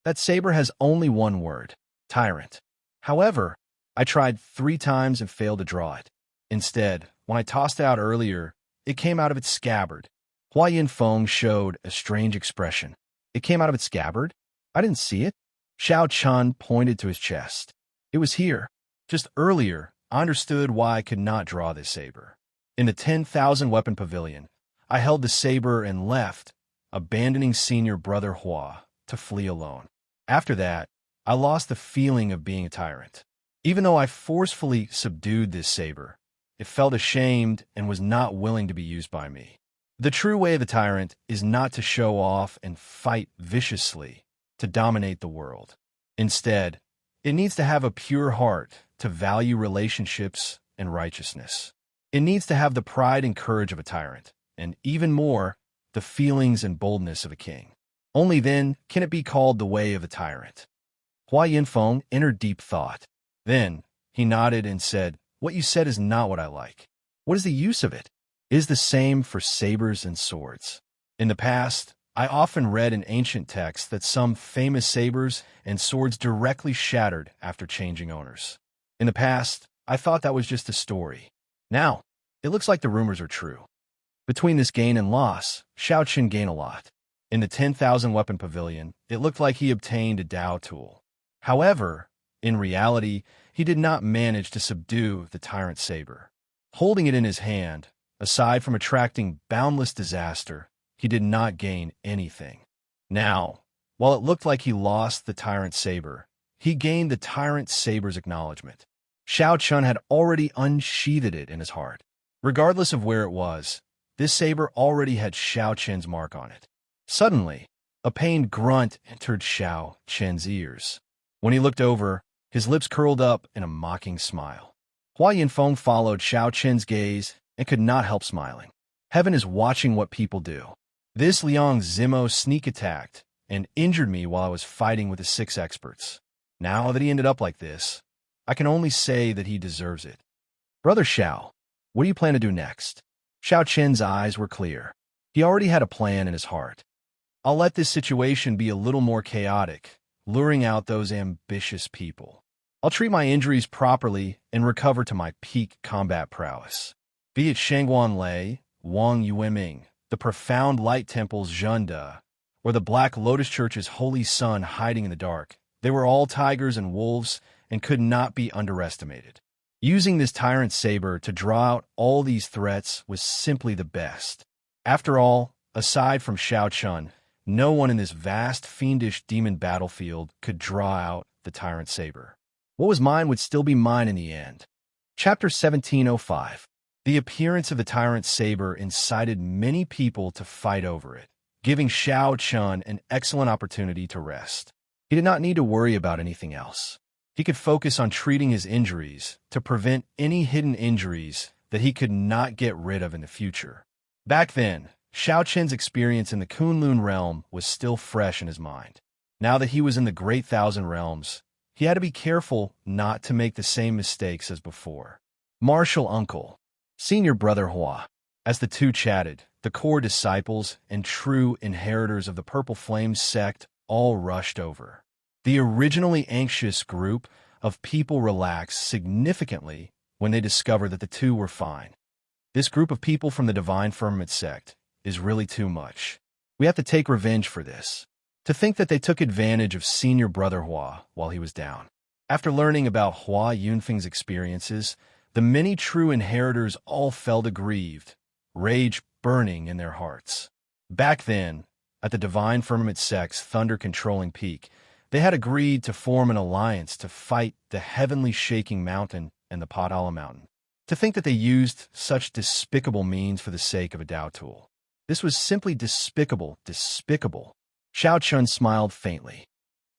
That saber has only one word: tyrant. However, I tried 3 times and failed to draw it. Instead, when I tossed it out earlier, it came out of its scabbard. Hua Yinfeng showed a strange expression. It came out of its scabbard? I didn't see it. Xiao Chun pointed to his chest. It was here. Just earlier, I understood why I could not draw this saber. In the 10,000 weapon pavilion, I held the saber and left, abandoning senior brother Hua to flee alone. After that, I lost the feeling of being a tyrant. Even though I forcefully subdued this saber, it felt ashamed and was not willing to be used by me. The true way of the tyrant is not to show off and fight viciously to dominate the world. Instead, it needs to have a pure heart to value relationships and righteousness. It needs to have the pride and courage of a tyrant, and even more, the feelings and boldness of a king. Only then can it be called the way of the tyrant. Hua Yinfeng entered deep thought. Then, he nodded and said, "What you said is not what I like. What is the use of it? It is the same for sabers and swords. In the past, I often read in ancient texts that some famous sabers and swords directly shattered after changing owners. In the past, I thought that was just a story. Now, it looks like the rumors are true. Between this gain and loss, Xiao Qin gained a lot. In the 10,000 weapon pavilion, it looked like he obtained a Dao tool. However, in reality, he did not manage to subdue the tyrant saber. Holding it in his hand, aside from attracting boundless disaster, he did not gain anything. Now, while it looked like he lost the tyrant saber, he gained the tyrant saber's acknowledgement. Xiao Chun had already unsheathed it in his heart. Regardless of where it was, this saber already had Xiao Chen's mark on it. Suddenly, a pained grunt entered Xiao Chen's ears. When he looked over, his lips curled up in a mocking smile. Hua Yinfeng followed Xiao Chen's gaze and could not help smiling. Heaven is watching what people do. This Liang Zimo sneak attacked and injured me while I was fighting with the 6 experts. Now that he ended up like this, I can only say that he deserves it. Brother Xiao, what do you plan to do next? Xiao Chen's eyes were clear. He already had a plan in his heart. I'll let this situation be a little more chaotic, luring out those ambitious people. I'll treat my injuries properly and recover to my peak combat prowess. Be it Shangguan Lei, Wang Yueming, the profound light temple's Zhenda, or the Black Lotus Church's holy sun hiding in the dark, they were all tigers and wolves and could not be underestimated. Using this tyrant saber to draw out all these threats was simply the best. After all, aside from Xiao Chun, no one in this vast fiendish demon battlefield could draw out the tyrant saber. What was mine would still be mine in the end. Chapter 1705. The appearance of the tyrant saber incited many people to fight over it, giving Xiao Chun an excellent opportunity to rest. He did not need to worry about anything else. He could focus on treating his injuries to prevent any hidden injuries that he could not get rid of in the future. Back then, Xiao Chen's experience in the Kunlun realm was still fresh in his mind. Now that he was in the Great Thousand Realms, he had to be careful not to make the same mistakes as before. Martial Uncle, Senior Brother Hua. As the two chatted, the core disciples and true inheritors of the Purple Flame sect all rushed over. The originally anxious group of people relaxed significantly when they discovered that the two were fine. This group of people from the Divine Firmament sect is really too much. We have to take revenge for this. To think that they took advantage of Senior Brother Hua while he was down. After learning about Hua Yunfeng's experiences, the many true inheritors all felt aggrieved, rage burning in their hearts. Back then, at the Divine Firmament sect's thunder-controlling peak, they had agreed to form an alliance to fight the heavenly shaking mountain and the Padala mountain. To think that they used such despicable means for the sake of a Dao tool. This was simply despicable, despicable. Xiao Chun smiled faintly.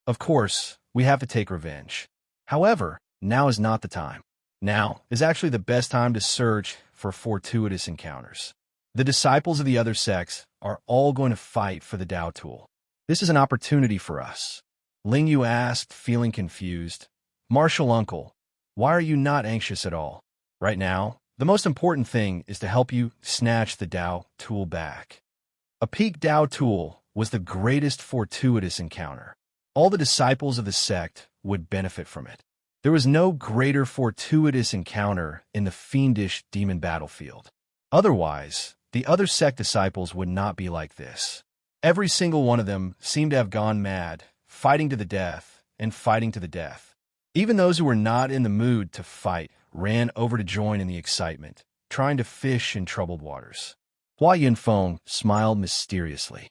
Of course, we have to take revenge. However, now is not the time. Now is actually the best time to search for fortuitous encounters. The disciples of the other sects are all going to fight for the Dao tool. This is an opportunity for us. Ling Yu asked, feeling confused. Martial uncle, why are you not anxious at all? Right now, the most important thing is to help you snatch the Dao tool back. A peak Dao tool was the greatest fortuitous encounter. All the disciples of the sect would benefit from it. There was no greater fortuitous encounter in the fiendish demon battlefield. Otherwise, the other sect disciples would not be like this. Every single one of them seemed to have gone mad, fighting to the death and fighting to the death. Even those who were not in the mood to fight ran over to join in the excitement, trying to fish in troubled waters. Hua Yunfeng smiled mysteriously.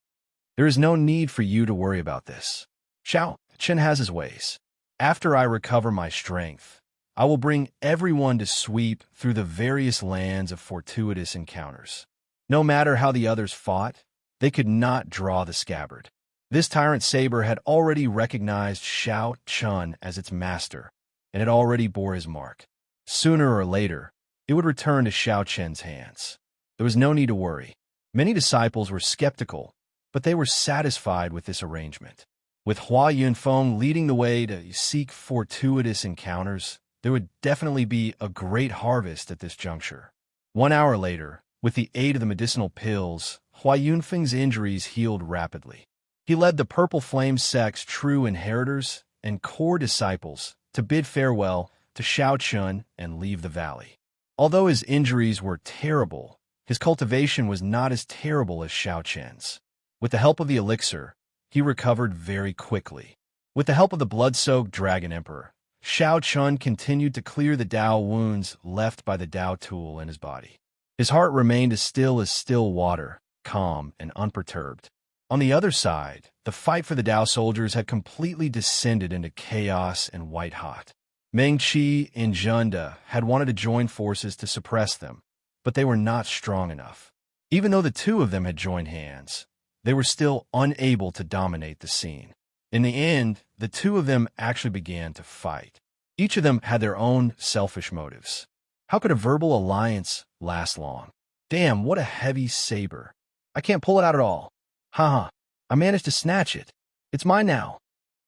There is no need for you to worry about this. Xiao Chen has his ways. After I recover my strength, I will bring everyone to sweep through the various lands of fortuitous encounters. No matter how the others fought, they could not draw the scabbard. This tyrant saber had already recognized Xiao Chun as its master, and it already bore his mark. Sooner or later, it would return to Xiao Chen's hands. There was no need to worry. Many disciples were skeptical, but they were satisfied with this arrangement. With Hua Yunfeng leading the way to seek fortuitous encounters, there would definitely be a great harvest at this juncture. 1 hour later, with the aid of the medicinal pills, Hua Yunfeng's injuries healed rapidly. He led the Purple Flame sect's true inheritors and core disciples to bid farewell to Xiao Chun and leave the valley. Although his injuries were terrible, his cultivation was not as terrible as Xiao Chen's. With the help of the elixir, he recovered very quickly. With the help of the blood-soaked Dragon Emperor, Xiao Chun continued to clear the Dao wounds left by the Dao tool in his body. His heart remained as still water, calm and unperturbed. On the other side, the fight for the Dao soldiers had completely descended into chaos and white-hot. Meng Qi and Zhenda had wanted to join forces to suppress them, but they were not strong enough. Even though the two of them had joined hands, they were still unable to dominate the scene. In the end, the two of them actually began to fight. Each of them had their own selfish motives. How could a verbal alliance last long? Damn, what a heavy saber. I can't pull it out at all. Haha, I managed to snatch it. It's mine now.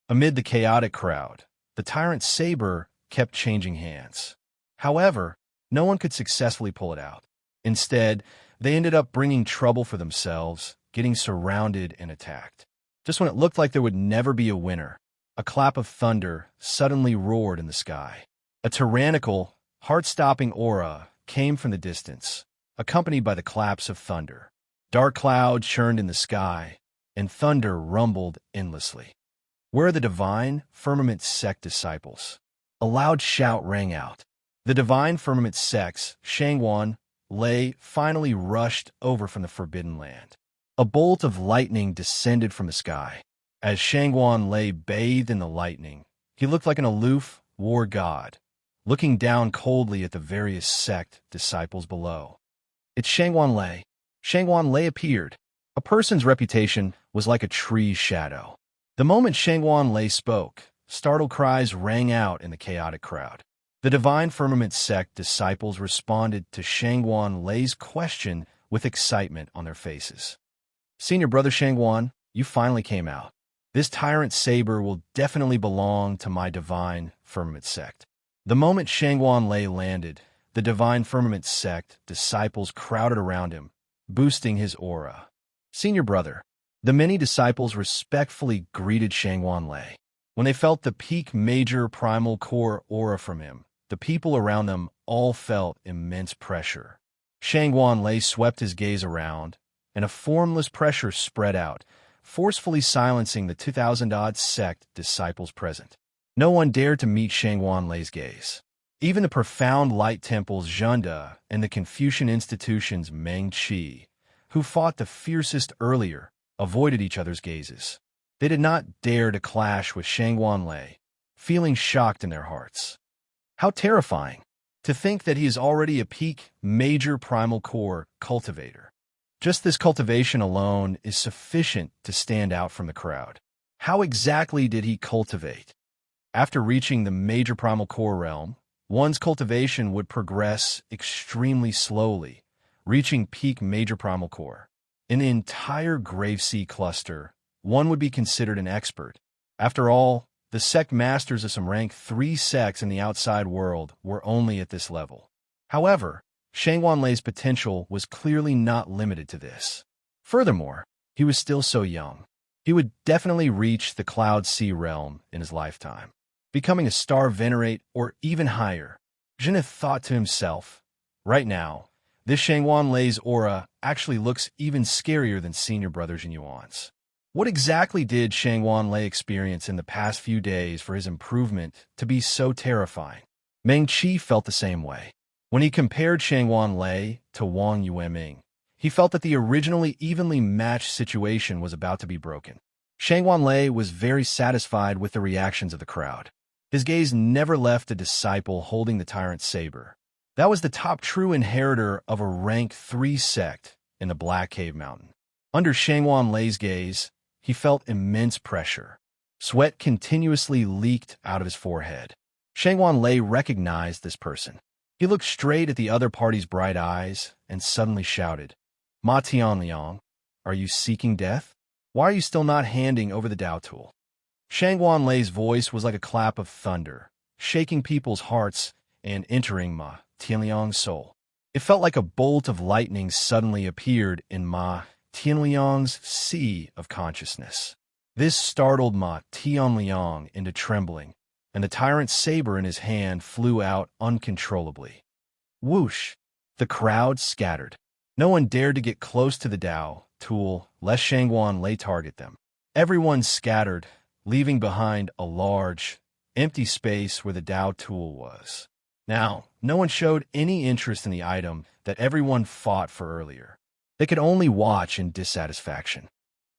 Amid the chaotic crowd, the tyrant saber kept changing hands. However, no one could successfully pull it out. Instead, they ended up bringing trouble for themselves, getting surrounded and attacked. Just when it looked like there would never be a winner, a clap of thunder suddenly roared in the sky. A tyrannical, heart-stopping aura came from the distance, accompanied by the claps of thunder. Dark clouds churned in the sky, and thunder rumbled endlessly. Where are the divine firmament sect disciples? A loud shout rang out. The divine firmament sects, Shangwan, Lei, finally rushed over from the Forbidden Land. A bolt of lightning descended from the sky. As Shangwan lay bathed in the lightning, he looked like an aloof war god, looking down coldly at the various sect disciples below. It's Shangwan Lei. Shangwan Lei appeared. A person's reputation was like a tree's shadow. The moment Shangwan Lei spoke, startled cries rang out in the chaotic crowd. The Divine Firmament sect disciples responded to Shangwan Lei's question with excitement on their faces. Senior Brother Shangwan, you finally came out. This tyrant saber will definitely belong to my Divine Firmament sect. The moment Shangwan Lei landed, the Divine Firmament sect disciples crowded around him, boosting his aura. Senior Brother, the many disciples respectfully greeted Shangwan Lei. When they felt the peak major primal core aura from him, the people around them all felt immense pressure. Shangwan Lei swept his gaze around, and a formless pressure spread out, forcefully silencing the 2,000-odd sect disciples present. No one dared to meet Shangwan Lei's gaze. Even the profound light temples Zhenda and the Confucian institution's Meng Qi, who fought the fiercest earlier, avoided each other's gazes. They did not dare to clash with Shangwan Lei, feeling shocked in their hearts. How terrifying to think that he is already a peak major primal core cultivator. Just this cultivation alone is sufficient to stand out from the crowd. How exactly did he cultivate? After reaching the major primal core realm, one's cultivation would progress extremely slowly, reaching peak major primal core. In the entire Gravesea cluster, one would be considered an expert. After all, the sect masters of some rank 3 sects in the outside world were only at this level. However, Shangwan Lei's potential was clearly not limited to this. Furthermore, he was still so young. He would definitely reach the Cloud Sea realm in his lifetime, becoming a star venerate or even higher. Zhenith thought to himself, right now, this Shangwan Lei's aura actually looks even scarier than senior brother Jinyuan's. What exactly did Shangwan Lei experience in the past few days for his improvement to be so terrifying? Meng Qi felt the same way. When he compared Shangwan Lei to Wang Yueming, he felt that the originally evenly matched situation was about to be broken. Shangwan Lei was very satisfied with the reactions of the crowd. His gaze never left a disciple holding the tyrant saber. That was the top true inheritor of a rank 3 sect in the Black Cave Mountain. Under Shangwan Lei's gaze, he felt immense pressure. Sweat continuously leaked out of his forehead. Shangwan Lei recognized this person. He looked straight at the other party's bright eyes and suddenly shouted, "Ma Tianliang, are you seeking death? Why are you still not handing over the Dao tool?" Shangwan Lei's voice was like a clap of thunder, shaking people's hearts and entering Ma Tianliang's soul. It felt like a bolt of lightning suddenly appeared in Ma Tianliang's sea of consciousness. This startled Ma Tianliang into trembling, and the tyrant's saber in his hand flew out uncontrollably. Whoosh! The crowd scattered. No one dared to get close to the Dao tool, lest Shangwan Lei target them. Everyone scattered, leaving behind a large, empty space where the Dao tool was. Now, no one showed any interest in the item that everyone fought for earlier. They could only watch in dissatisfaction.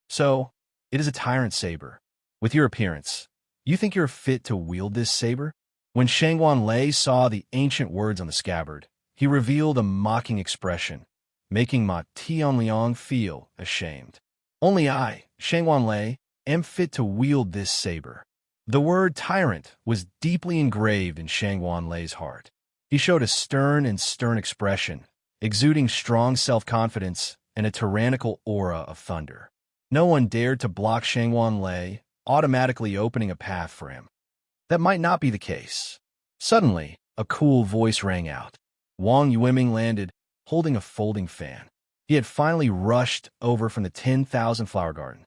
So, it is a tyrant saber. With your appearance, you think you're fit to wield this saber? When Shangwan Lei saw the ancient words on the scabbard, he revealed a mocking expression, making Ma Tianliang feel ashamed. Only I, Shangwan Lei, am fit to wield this saber. The word tyrant was deeply engraved in Shangwan Lei's heart. He showed a stern expression, exuding strong self-confidence and a tyrannical aura of thunder. No one dared to block Shangwan Lei, automatically opening a path for him. That might not be the case. Suddenly, a cool voice rang out. Wang Yueming landed, holding a folding fan. He had finally rushed over from the 10,000 flower garden.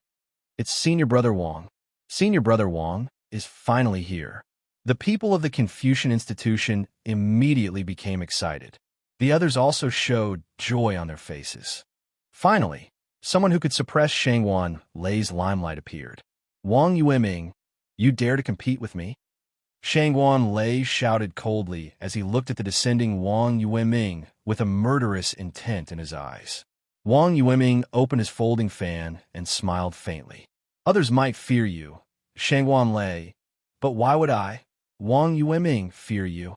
It's Senior Brother Wang. Senior Brother Wang is finally here. The people of the Confucian Institution immediately became excited. The others also showed joy on their faces. Finally, someone who could suppress Shangwan Lei's limelight appeared. Wang Yueming, you dare to compete with me? Shangwan Lei shouted coldly as he looked at the descending Wang Yueming with a murderous intent in his eyes. Wang Yueming opened his folding fan and smiled faintly. Others might fear you, Shangwan Lei, but why would I, Wang Yueming, fear you?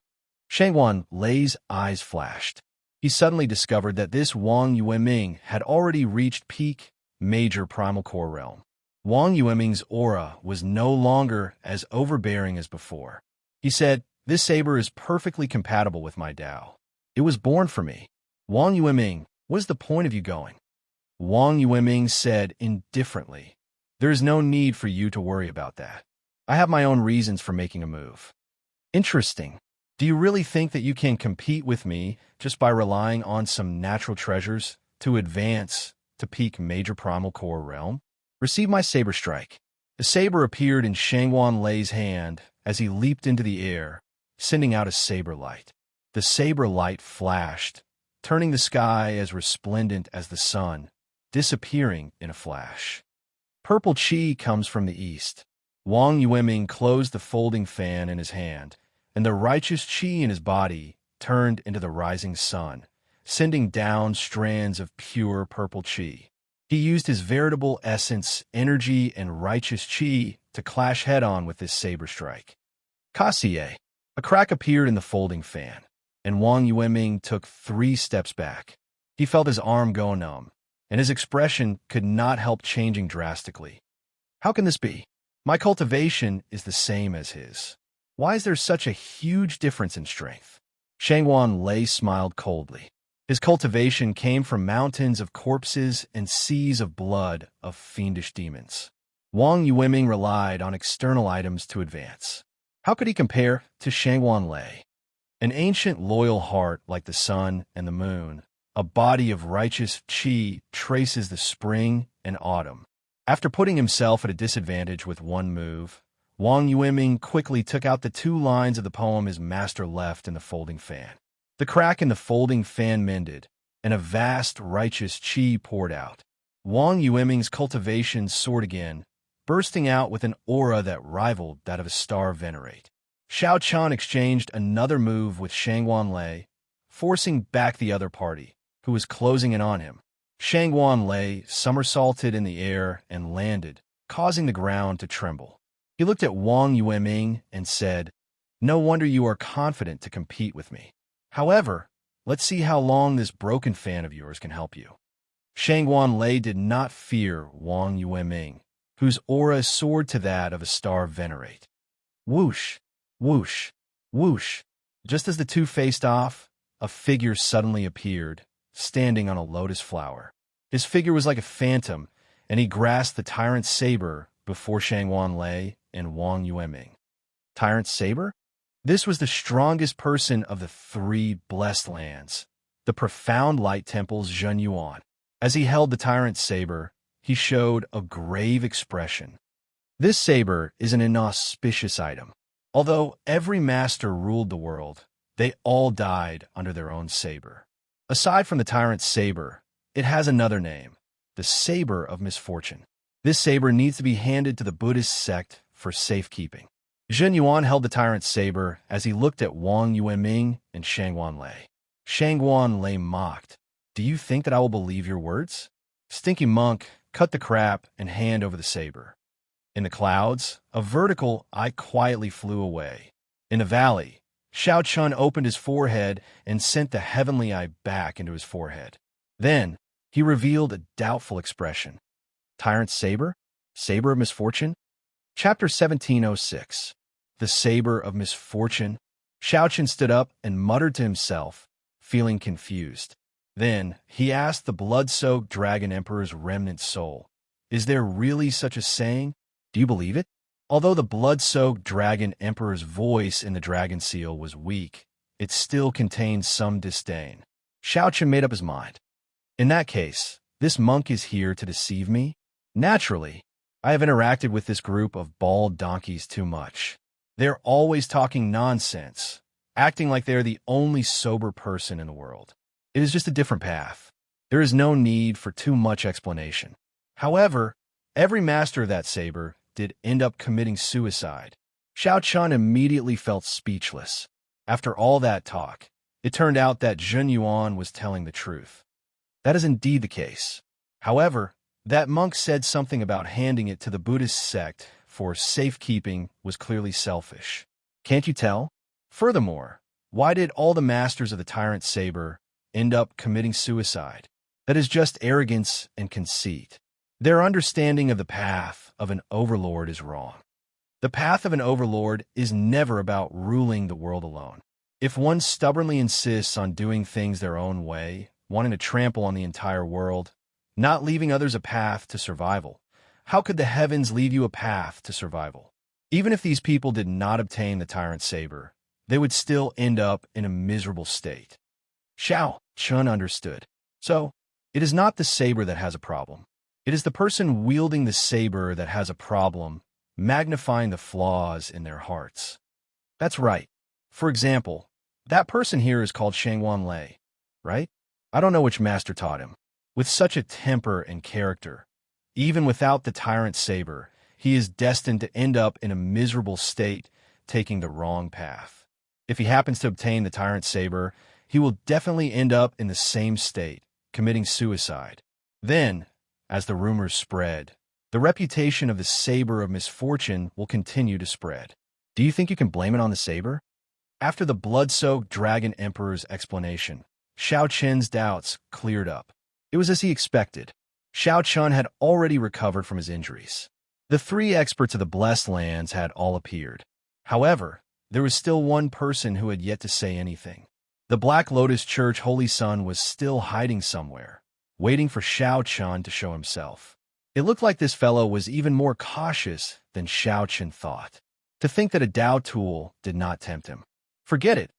Shangwan Lei's eyes flashed. He suddenly discovered that this Wang Yueming had already reached peak major primal core realm. Wang Yueming's aura was no longer as overbearing as before. He said, "This saber is perfectly compatible with my Dao. It was born for me. Wang Yueming, what is the point of you going?" Wang Yueming said indifferently, "There is no need for you to worry about that. I have my own reasons for making a move." Interesting. Do you really think that you can compete with me just by relying on some natural treasures to advance to peak major primal core realm? Receive my saber strike. The saber appeared in Shangwan Lei's hand as he leaped into the air, sending out a saber light. The saber light flashed, turning the sky as resplendent as the sun, disappearing in a flash. Purple chi comes from the east. Wang Yueming closed the folding fan in his hand, and the righteous chi in his body turned into the rising sun, sending down strands of pure purple chi. He used his veritable essence, energy, and righteous chi to clash head-on with this saber strike. Kassier. A crack appeared in the folding fan, and Wang Yueming took 3 steps back. He felt his arm go numb, and his expression could not help changing drastically. How can this be? My cultivation is the same as his. Why is there such a huge difference in strength? Shangwan Lei smiled coldly. His cultivation came from mountains of corpses and seas of blood of fiendish demons. Wang Yueming relied on external items to advance. How could he compare to Shangwan Lei? An ancient loyal heart like the sun and the moon, a body of righteous qi traces the spring and autumn. After putting himself at a disadvantage with one move, Wang Yueming quickly took out the 2 lines of the poem his master left in the folding fan. The crack in the folding fan mended, and a vast righteous qi poured out. Wang Yueming's cultivation soared again, bursting out with an aura that rivaled that of a star venerate. Xiao Qian exchanged another move with Shangwan Lei, forcing back the other party, who was closing in on him. Shangwan Lei somersaulted in the air and landed, causing the ground to tremble. He looked at Wang Yueming and said, "No wonder you are confident to compete with me. However, let's see how long this broken fan of yours can help you." Shangwan Lei did not fear Wang Yueming, whose aura soared to that of a star venerate. Whoosh, whoosh, whoosh. Just as the two faced off, a figure suddenly appeared, standing on a lotus flower. His figure was like a phantom, and he grasped the tyrant's saber before Shangwan Lei and Wang Yueming. Tyrant's saber? This was the strongest person of the 3 blessed lands, the profound light temple's Zhen Yuan. As he held the tyrant's saber, he showed a grave expression. This saber is an inauspicious item. Although every master ruled the world, they all died under their own saber. Aside from the tyrant's saber, it has another name, the saber of misfortune. This saber needs to be handed to the Buddhist sect for safekeeping. Zhen Yuan held the tyrant's saber as he looked at Wang Yueming and Shangwan Lei. Shangwan Lei mocked, "Do you think that I will believe your words?" Stinky Monk cut the crap and hand over the saber. In the clouds, a vertical eye quietly flew away. In the valley, Xiao Chun opened his forehead and sent the heavenly eye back into his forehead. Then, he revealed a doubtful expression. Tyrant's saber? Saber of misfortune? Chapter 1706. The Saber of Misfortune. Xiao Chun stood up and muttered to himself, feeling confused. Then, he asked the blood-soaked Dragon Emperor's remnant soul, "Is there really such a saying? Do you believe it?" Although the blood-soaked Dragon Emperor's voice in the dragon seal was weak, it still contained some disdain. Xiao Chun made up his mind. In that case, this monk is here to deceive me? Naturally, I have interacted with this group of bald donkeys too much. They're always talking nonsense, acting like they're the only sober person in the world. It is just a different path. There is no need for too much explanation. However, every master of that saber did end up committing suicide. Xiao Chun immediately felt speechless. After all that talk, it turned out that Zhen Yuan was telling the truth. That is indeed the case. However, that monk said something about handing it to the Buddhist sect for safekeeping was clearly selfish. Can't you tell? Furthermore, why did all the masters of the tyrant saber end up committing suicide? That is just arrogance and conceit. Their understanding of the path of an overlord is wrong. The path of an overlord is never about ruling the world alone. If one stubbornly insists on doing things their own way, wanting to trample on the entire world, not leaving others a path to survival, how could the heavens leave you a path to survival? Even if these people did not obtain the tyrant saber, they would still end up in a miserable state. Xiao Chun understood. So, it is not the saber that has a problem. It is the person wielding the saber that has a problem, magnifying the flaws in their hearts. That's right. For example, that person here is called Shangwan Lei, right? I don't know which master taught him. With such a temper and character, even without the tyrant saber, he is destined to end up in a miserable state, taking the wrong path. If he happens to obtain the tyrant saber, he will definitely end up in the same state, committing suicide. Then, as the rumors spread, the reputation of the saber of misfortune will continue to spread. Do you think you can blame it on the saber? After the blood-soaked Dragon Emperor's explanation, Xiao Chen's doubts cleared up. It was as he expected. Xiao Chun had already recovered from his injuries. The 3 experts of the Blessed Lands had all appeared. However, there was still one person who had yet to say anything. The Black Lotus Church Holy Sun was still hiding somewhere, waiting for Xiao Chun to show himself. It looked like this fellow was even more cautious than Xiao Chen thought. To think that a Dao tool did not tempt him. Forget it.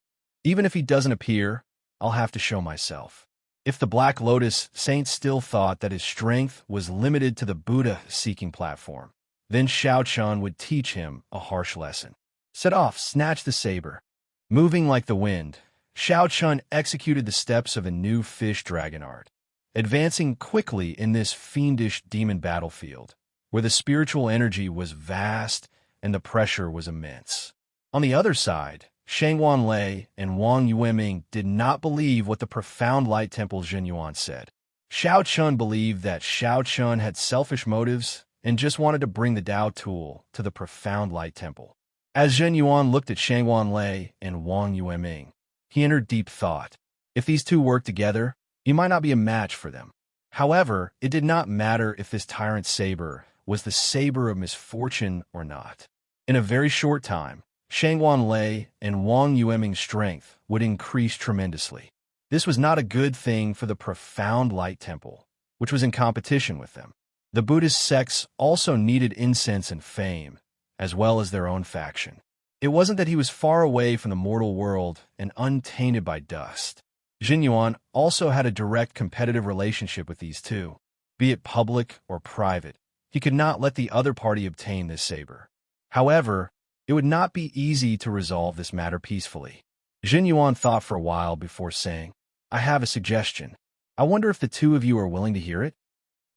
Even if he doesn't appear, I'll have to show myself. If the Black Lotus Saint still thought that his strength was limited to the Buddha-seeking platform, then Xiao Chen would teach him a harsh lesson. Set off, snatch the saber. Moving like the wind, Xiao Chen executed the steps of a new fish dragon art, advancing quickly in this fiendish demon battlefield, where the spiritual energy was vast and the pressure was immense. On the other side, Shangwan Lei and Wang Yueming did not believe what the profound light temple Zhen Yuan said. Xiao Chen believed that Xiao Chen had selfish motives and just wanted to bring the Dao tool to the profound light temple. As Zhen Yuan looked at Shangwan Lei and Wang Yueming, he entered deep thought. If these two worked together, you might not be a match for them. However, it did not matter if this tyrant saber was the saber of misfortune or not. In a very short time, Shangwan Lei and Wang Yueming's strength would increase tremendously. This was not a good thing for the profound light temple, which was in competition with them. The Buddhist sects also needed incense and fame, as well as their own faction. It wasn't that he was far away from the mortal world and untainted by dust. Zhen Yuan also had a direct competitive relationship with these two. Be it public or private, he could not let the other party obtain this saber. However, it would not be easy to resolve this matter peacefully. Zhen Yuan thought for a while before saying, I have a suggestion. I wonder if the two of you are willing to hear it?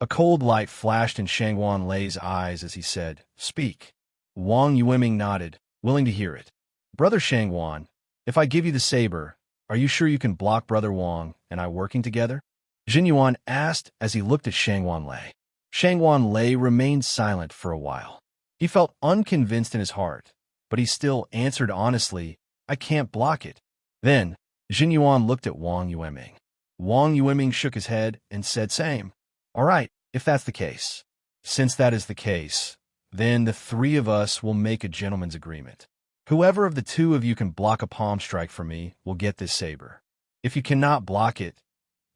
A cold light flashed in Shangwan Lei's eyes as he said, Speak. Wang Yueming nodded, willing to hear it. Brother Shangwan, if I give you the saber, are you sure you can block Brother Wang and I working together? Zhen Yuan asked as he looked at Shangwan Lei. Shangwan Lei remained silent for a while. He felt unconvinced in his heart, but he still answered honestly, I can't block it. Then, Zhen Yuan looked at Wang Yueming. Wang Yueming shook his head and said same. All right, if that's the case. Since that is the case, then the three of us will make a gentleman's agreement. Whoever of the two of you can block a palm strike for me will get this saber. If you cannot block it,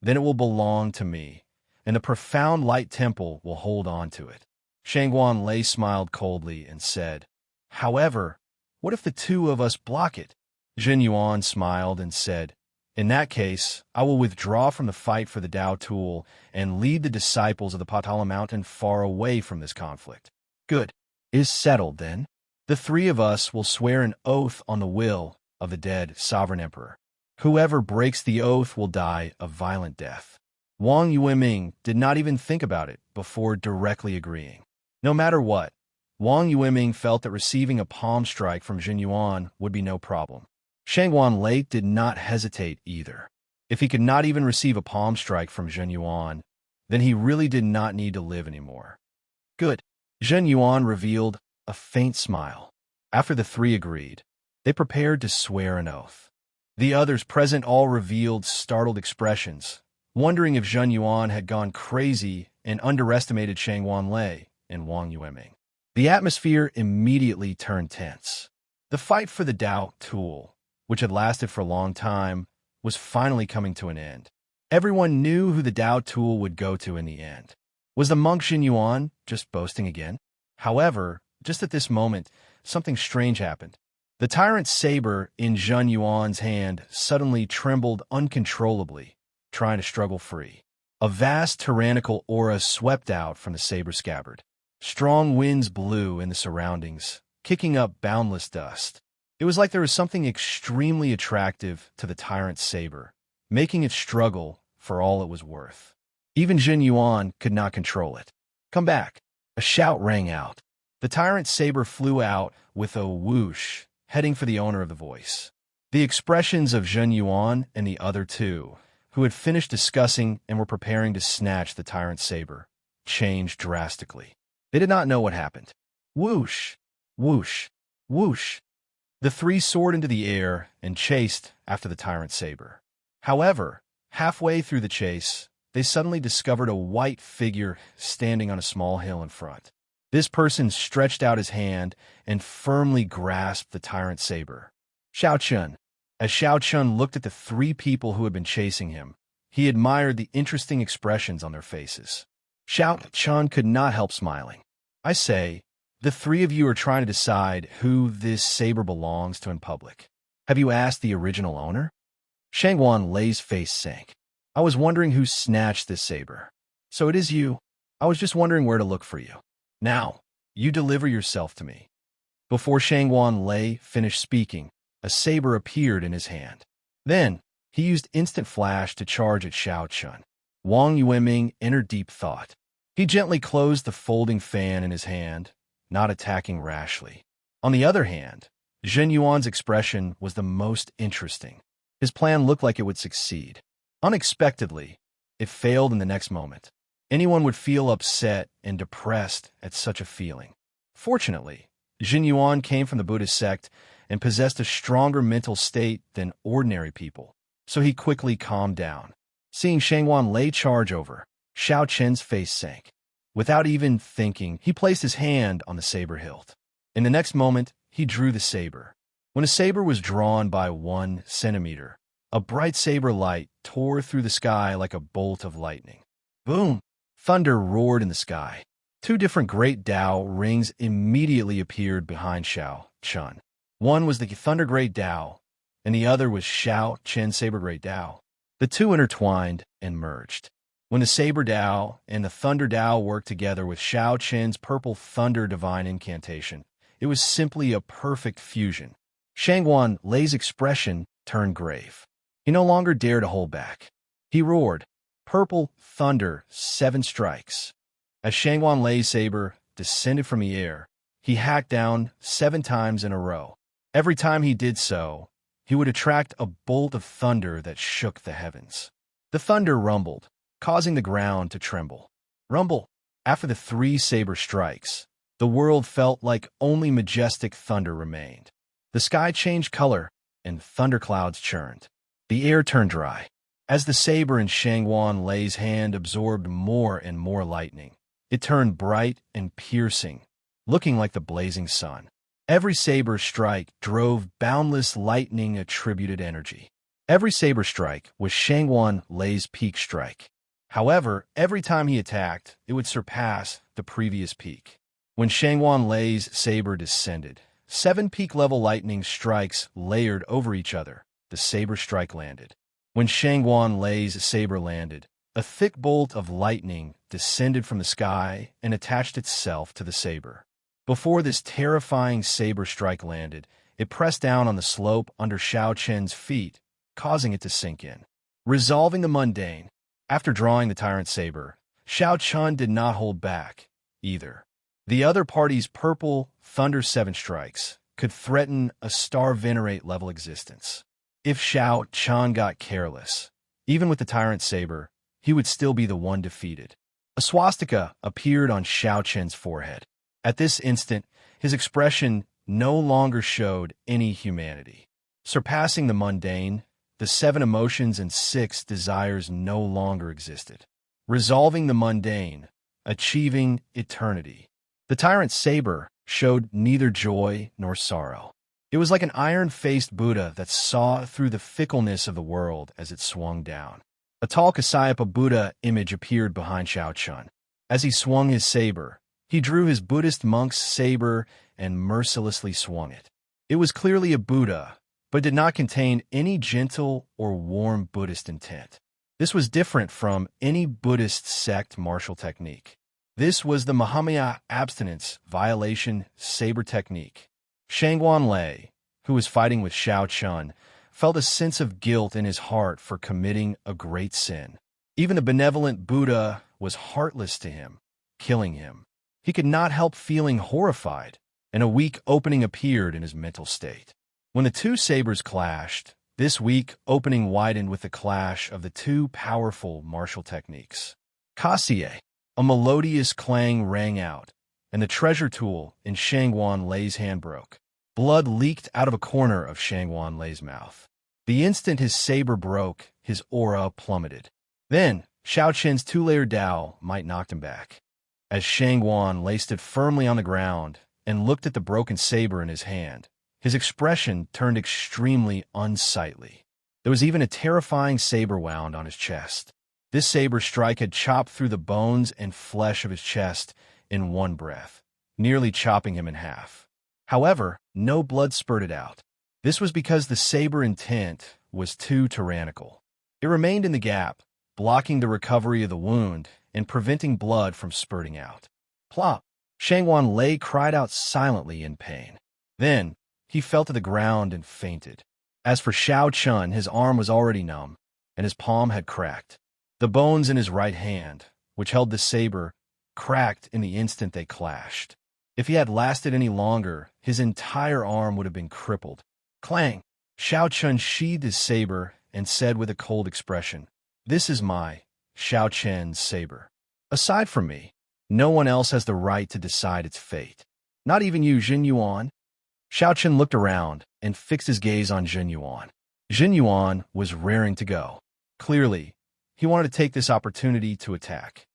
then it will belong to me, and the profound light temple will hold on to it. Shangwan Lei smiled coldly and said, However, what if the two of us block it? Zhen Yuan smiled and said, In that case, I will withdraw from the fight for the Dao tool and lead the disciples of the Patala Mountain far away from this conflict. Good. Is settled, then. The three of us will swear an oath on the will of the dead sovereign emperor. Whoever breaks the oath will die a violent death. Wang Yueming did not even think about it before directly agreeing. No matter what, Wang Yueming felt that receiving a palm strike from Zhen Yuan would be no problem. Shangwan Lei did not hesitate either. If he could not even receive a palm strike from Zhen Yuan, then he really did not need to live anymore. Good. Zhen Yuan revealed a faint smile. After the three agreed, they prepared to swear an oath. The others present all revealed startled expressions, wondering if Zhen Yuan had gone crazy and underestimated Shangwan Lei and Wang Yueming. The atmosphere immediately turned tense. The fight for the Dao tool, which had lasted for a long time, was finally coming to an end. Everyone knew who the Dao tool would go to in the end. Was the monk Zhen Yuan just boasting again? However, just at this moment, something strange happened. The tyrant saber in Zhen Yuan's hand suddenly trembled uncontrollably, trying to struggle free. A vast tyrannical aura swept out from the saber scabbard. Strong winds blew in the surroundings, kicking up boundless dust. It was like there was something extremely attractive to the tyrant's saber, making it struggle for all it was worth. Even Zhen Yuan could not control it. Come back! A shout rang out. The tyrant's saber flew out with a whoosh, heading for the owner of the voice. The expressions of Zhen Yuan and the other two, who had finished discussing and were preparing to snatch the tyrant's saber, changed drastically. They did not know what happened. Whoosh! Whoosh! Whoosh! The three soared into the air and chased after the tyrant's saber. However, halfway through the chase, they suddenly discovered a white figure standing on a small hill in front. This person stretched out his hand and firmly grasped the tyrant's saber. Xiao Chen. As Xiao Chen looked at the three people who had been chasing him, he admired the interesting expressions on their faces. Xiao Chun could not help smiling. I say, the three of you are trying to decide who this saber belongs to in public. Have you asked the original owner? Shangguan Lei's face sank. I was wondering who snatched this saber. So it is you. I was just wondering where to look for you. Now, you deliver yourself to me. Before Shangguan Lei finished speaking, a saber appeared in his hand. Then, he used instant flash to charge at Xiao Chun. Wang Yueming entered deep thought. He gently closed the folding fan in his hand, not attacking rashly. On the other hand, Zhen Yuan's expression was the most interesting. His plan looked like it would succeed. Unexpectedly, it failed in the next moment. Anyone would feel upset and depressed at such a feeling. Fortunately, Zhen Yuan came from the Buddhist sect and possessed a stronger mental state than ordinary people, so he quickly calmed down. Seeing Shangguan Lei charge over, Xiao Chen's face sank. Without even thinking, he placed his hand on the saber hilt. In the next moment, he drew the saber. When a saber was drawn by 1 centimeter, a bright saber light tore through the sky like a bolt of lightning. Boom! Thunder roared in the sky. 2 different great Dao rings immediately appeared behind Xiao Chun. One was the Thunder Great Dao, and the other was Xiao Chen's Saber Great Dao. The 2 intertwined and merged. When the Saber Dao and the Thunder Dao worked together with Xiao Chen's Purple Thunder Divine Incantation, it was simply a perfect fusion. Shangguan Lei's expression turned grave. He no longer dared to hold back. He roared, "Purple Thunder, 7 strikes." As Shangguan Lei's saber descended from the air, he hacked down 7 times in a row. Every time he did so, he would attract a bolt of thunder that shook the heavens. The thunder rumbled, causing the ground to tremble. Rumble! After the 3 saber strikes, the world felt like only majestic thunder remained. The sky changed color, and thunderclouds churned. The air turned dry. As the saber in Shangguan Lei's hand absorbed more and more lightning, it turned bright and piercing, looking like the blazing sun. Every saber strike drove boundless lightning-attributed energy. Every saber strike was Shangguan Lei's peak strike. However, every time he attacked, it would surpass the previous peak. When Shangguan Lei's saber descended, 7 peak-level lightning strikes layered over each other. The saber strike landed. When Shangguan Lei's saber landed, a thick bolt of lightning descended from the sky and attached itself to the saber. Before this terrifying saber strike landed, it pressed down on the slope under Xiao Chen's feet, causing it to sink in. Resolving the mundane, after drawing the tyrant saber, Xiao Chun did not hold back, either. The other party's purple Thunder 7 strikes could threaten a Star Venerate level existence. If Xiao Chun got careless, even with the tyrant saber, he would still be the one defeated. A swastika appeared on Xiao Chen's forehead. At this instant, his expression no longer showed any humanity. Surpassing the mundane, the 7 emotions and 6 desires no longer existed. Resolving the mundane, achieving eternity. The tyrant saber showed neither joy nor sorrow. It was like an iron-faced Buddha that saw through the fickleness of the world as it swung down. A tall Kasayapa Buddha image appeared behind Xiao Chun. As he swung his saber, he drew his Buddhist monk's saber and mercilessly swung it. It was clearly a Buddha, but did not contain any gentle or warm Buddhist intent. This was different from any Buddhist sect martial technique. This was the Mahamaya abstinence violation saber technique. Shangguan Lei, who was fighting with Xiao Chun, felt a sense of guilt in his heart for committing a great sin. Even the benevolent Buddha was heartless to him, killing him. He could not help feeling horrified, and a weak opening appeared in his mental state. When the 2 sabers clashed, this weak opening widened with the clash of the 2 powerful martial techniques. Kasie, a melodious clang rang out, and the treasure tool in Shangguan Lei's hand broke. Blood leaked out of a corner of Shangguan Lei's mouth. The instant his saber broke, his aura plummeted. Then, Xiao Chen's 2-layered Dao might knocked him back. As Shangguan Lei stood firmly on the ground and looked at the broken saber in his hand, his expression turned extremely unsightly. There was even a terrifying saber wound on his chest. This saber strike had chopped through the bones and flesh of his chest in one breath, nearly chopping him in half. However, no blood spurted out. This was because the saber intent was too tyrannical. It remained in the gap, blocking the recovery of the wound and preventing blood from spurting out. Plop! Shangwan lay cried out silently in pain. Then, he fell to the ground and fainted. As for Xiao Chun, his arm was already numb, and his palm had cracked. The bones in his right hand, which held the saber, cracked in the instant they clashed. If he had lasted any longer, his entire arm would have been crippled. Clang! Xiao Chun sheathed his saber and said with a cold expression, "This is my, Xiao Chen's saber. Aside from me, no one else has the right to decide its fate. Not even you, Jin Yuan." Xiao Chen looked around and fixed his gaze on Jin Yuan. Jin Yuan was raring to go. Clearly, he wanted to take this opportunity to attack.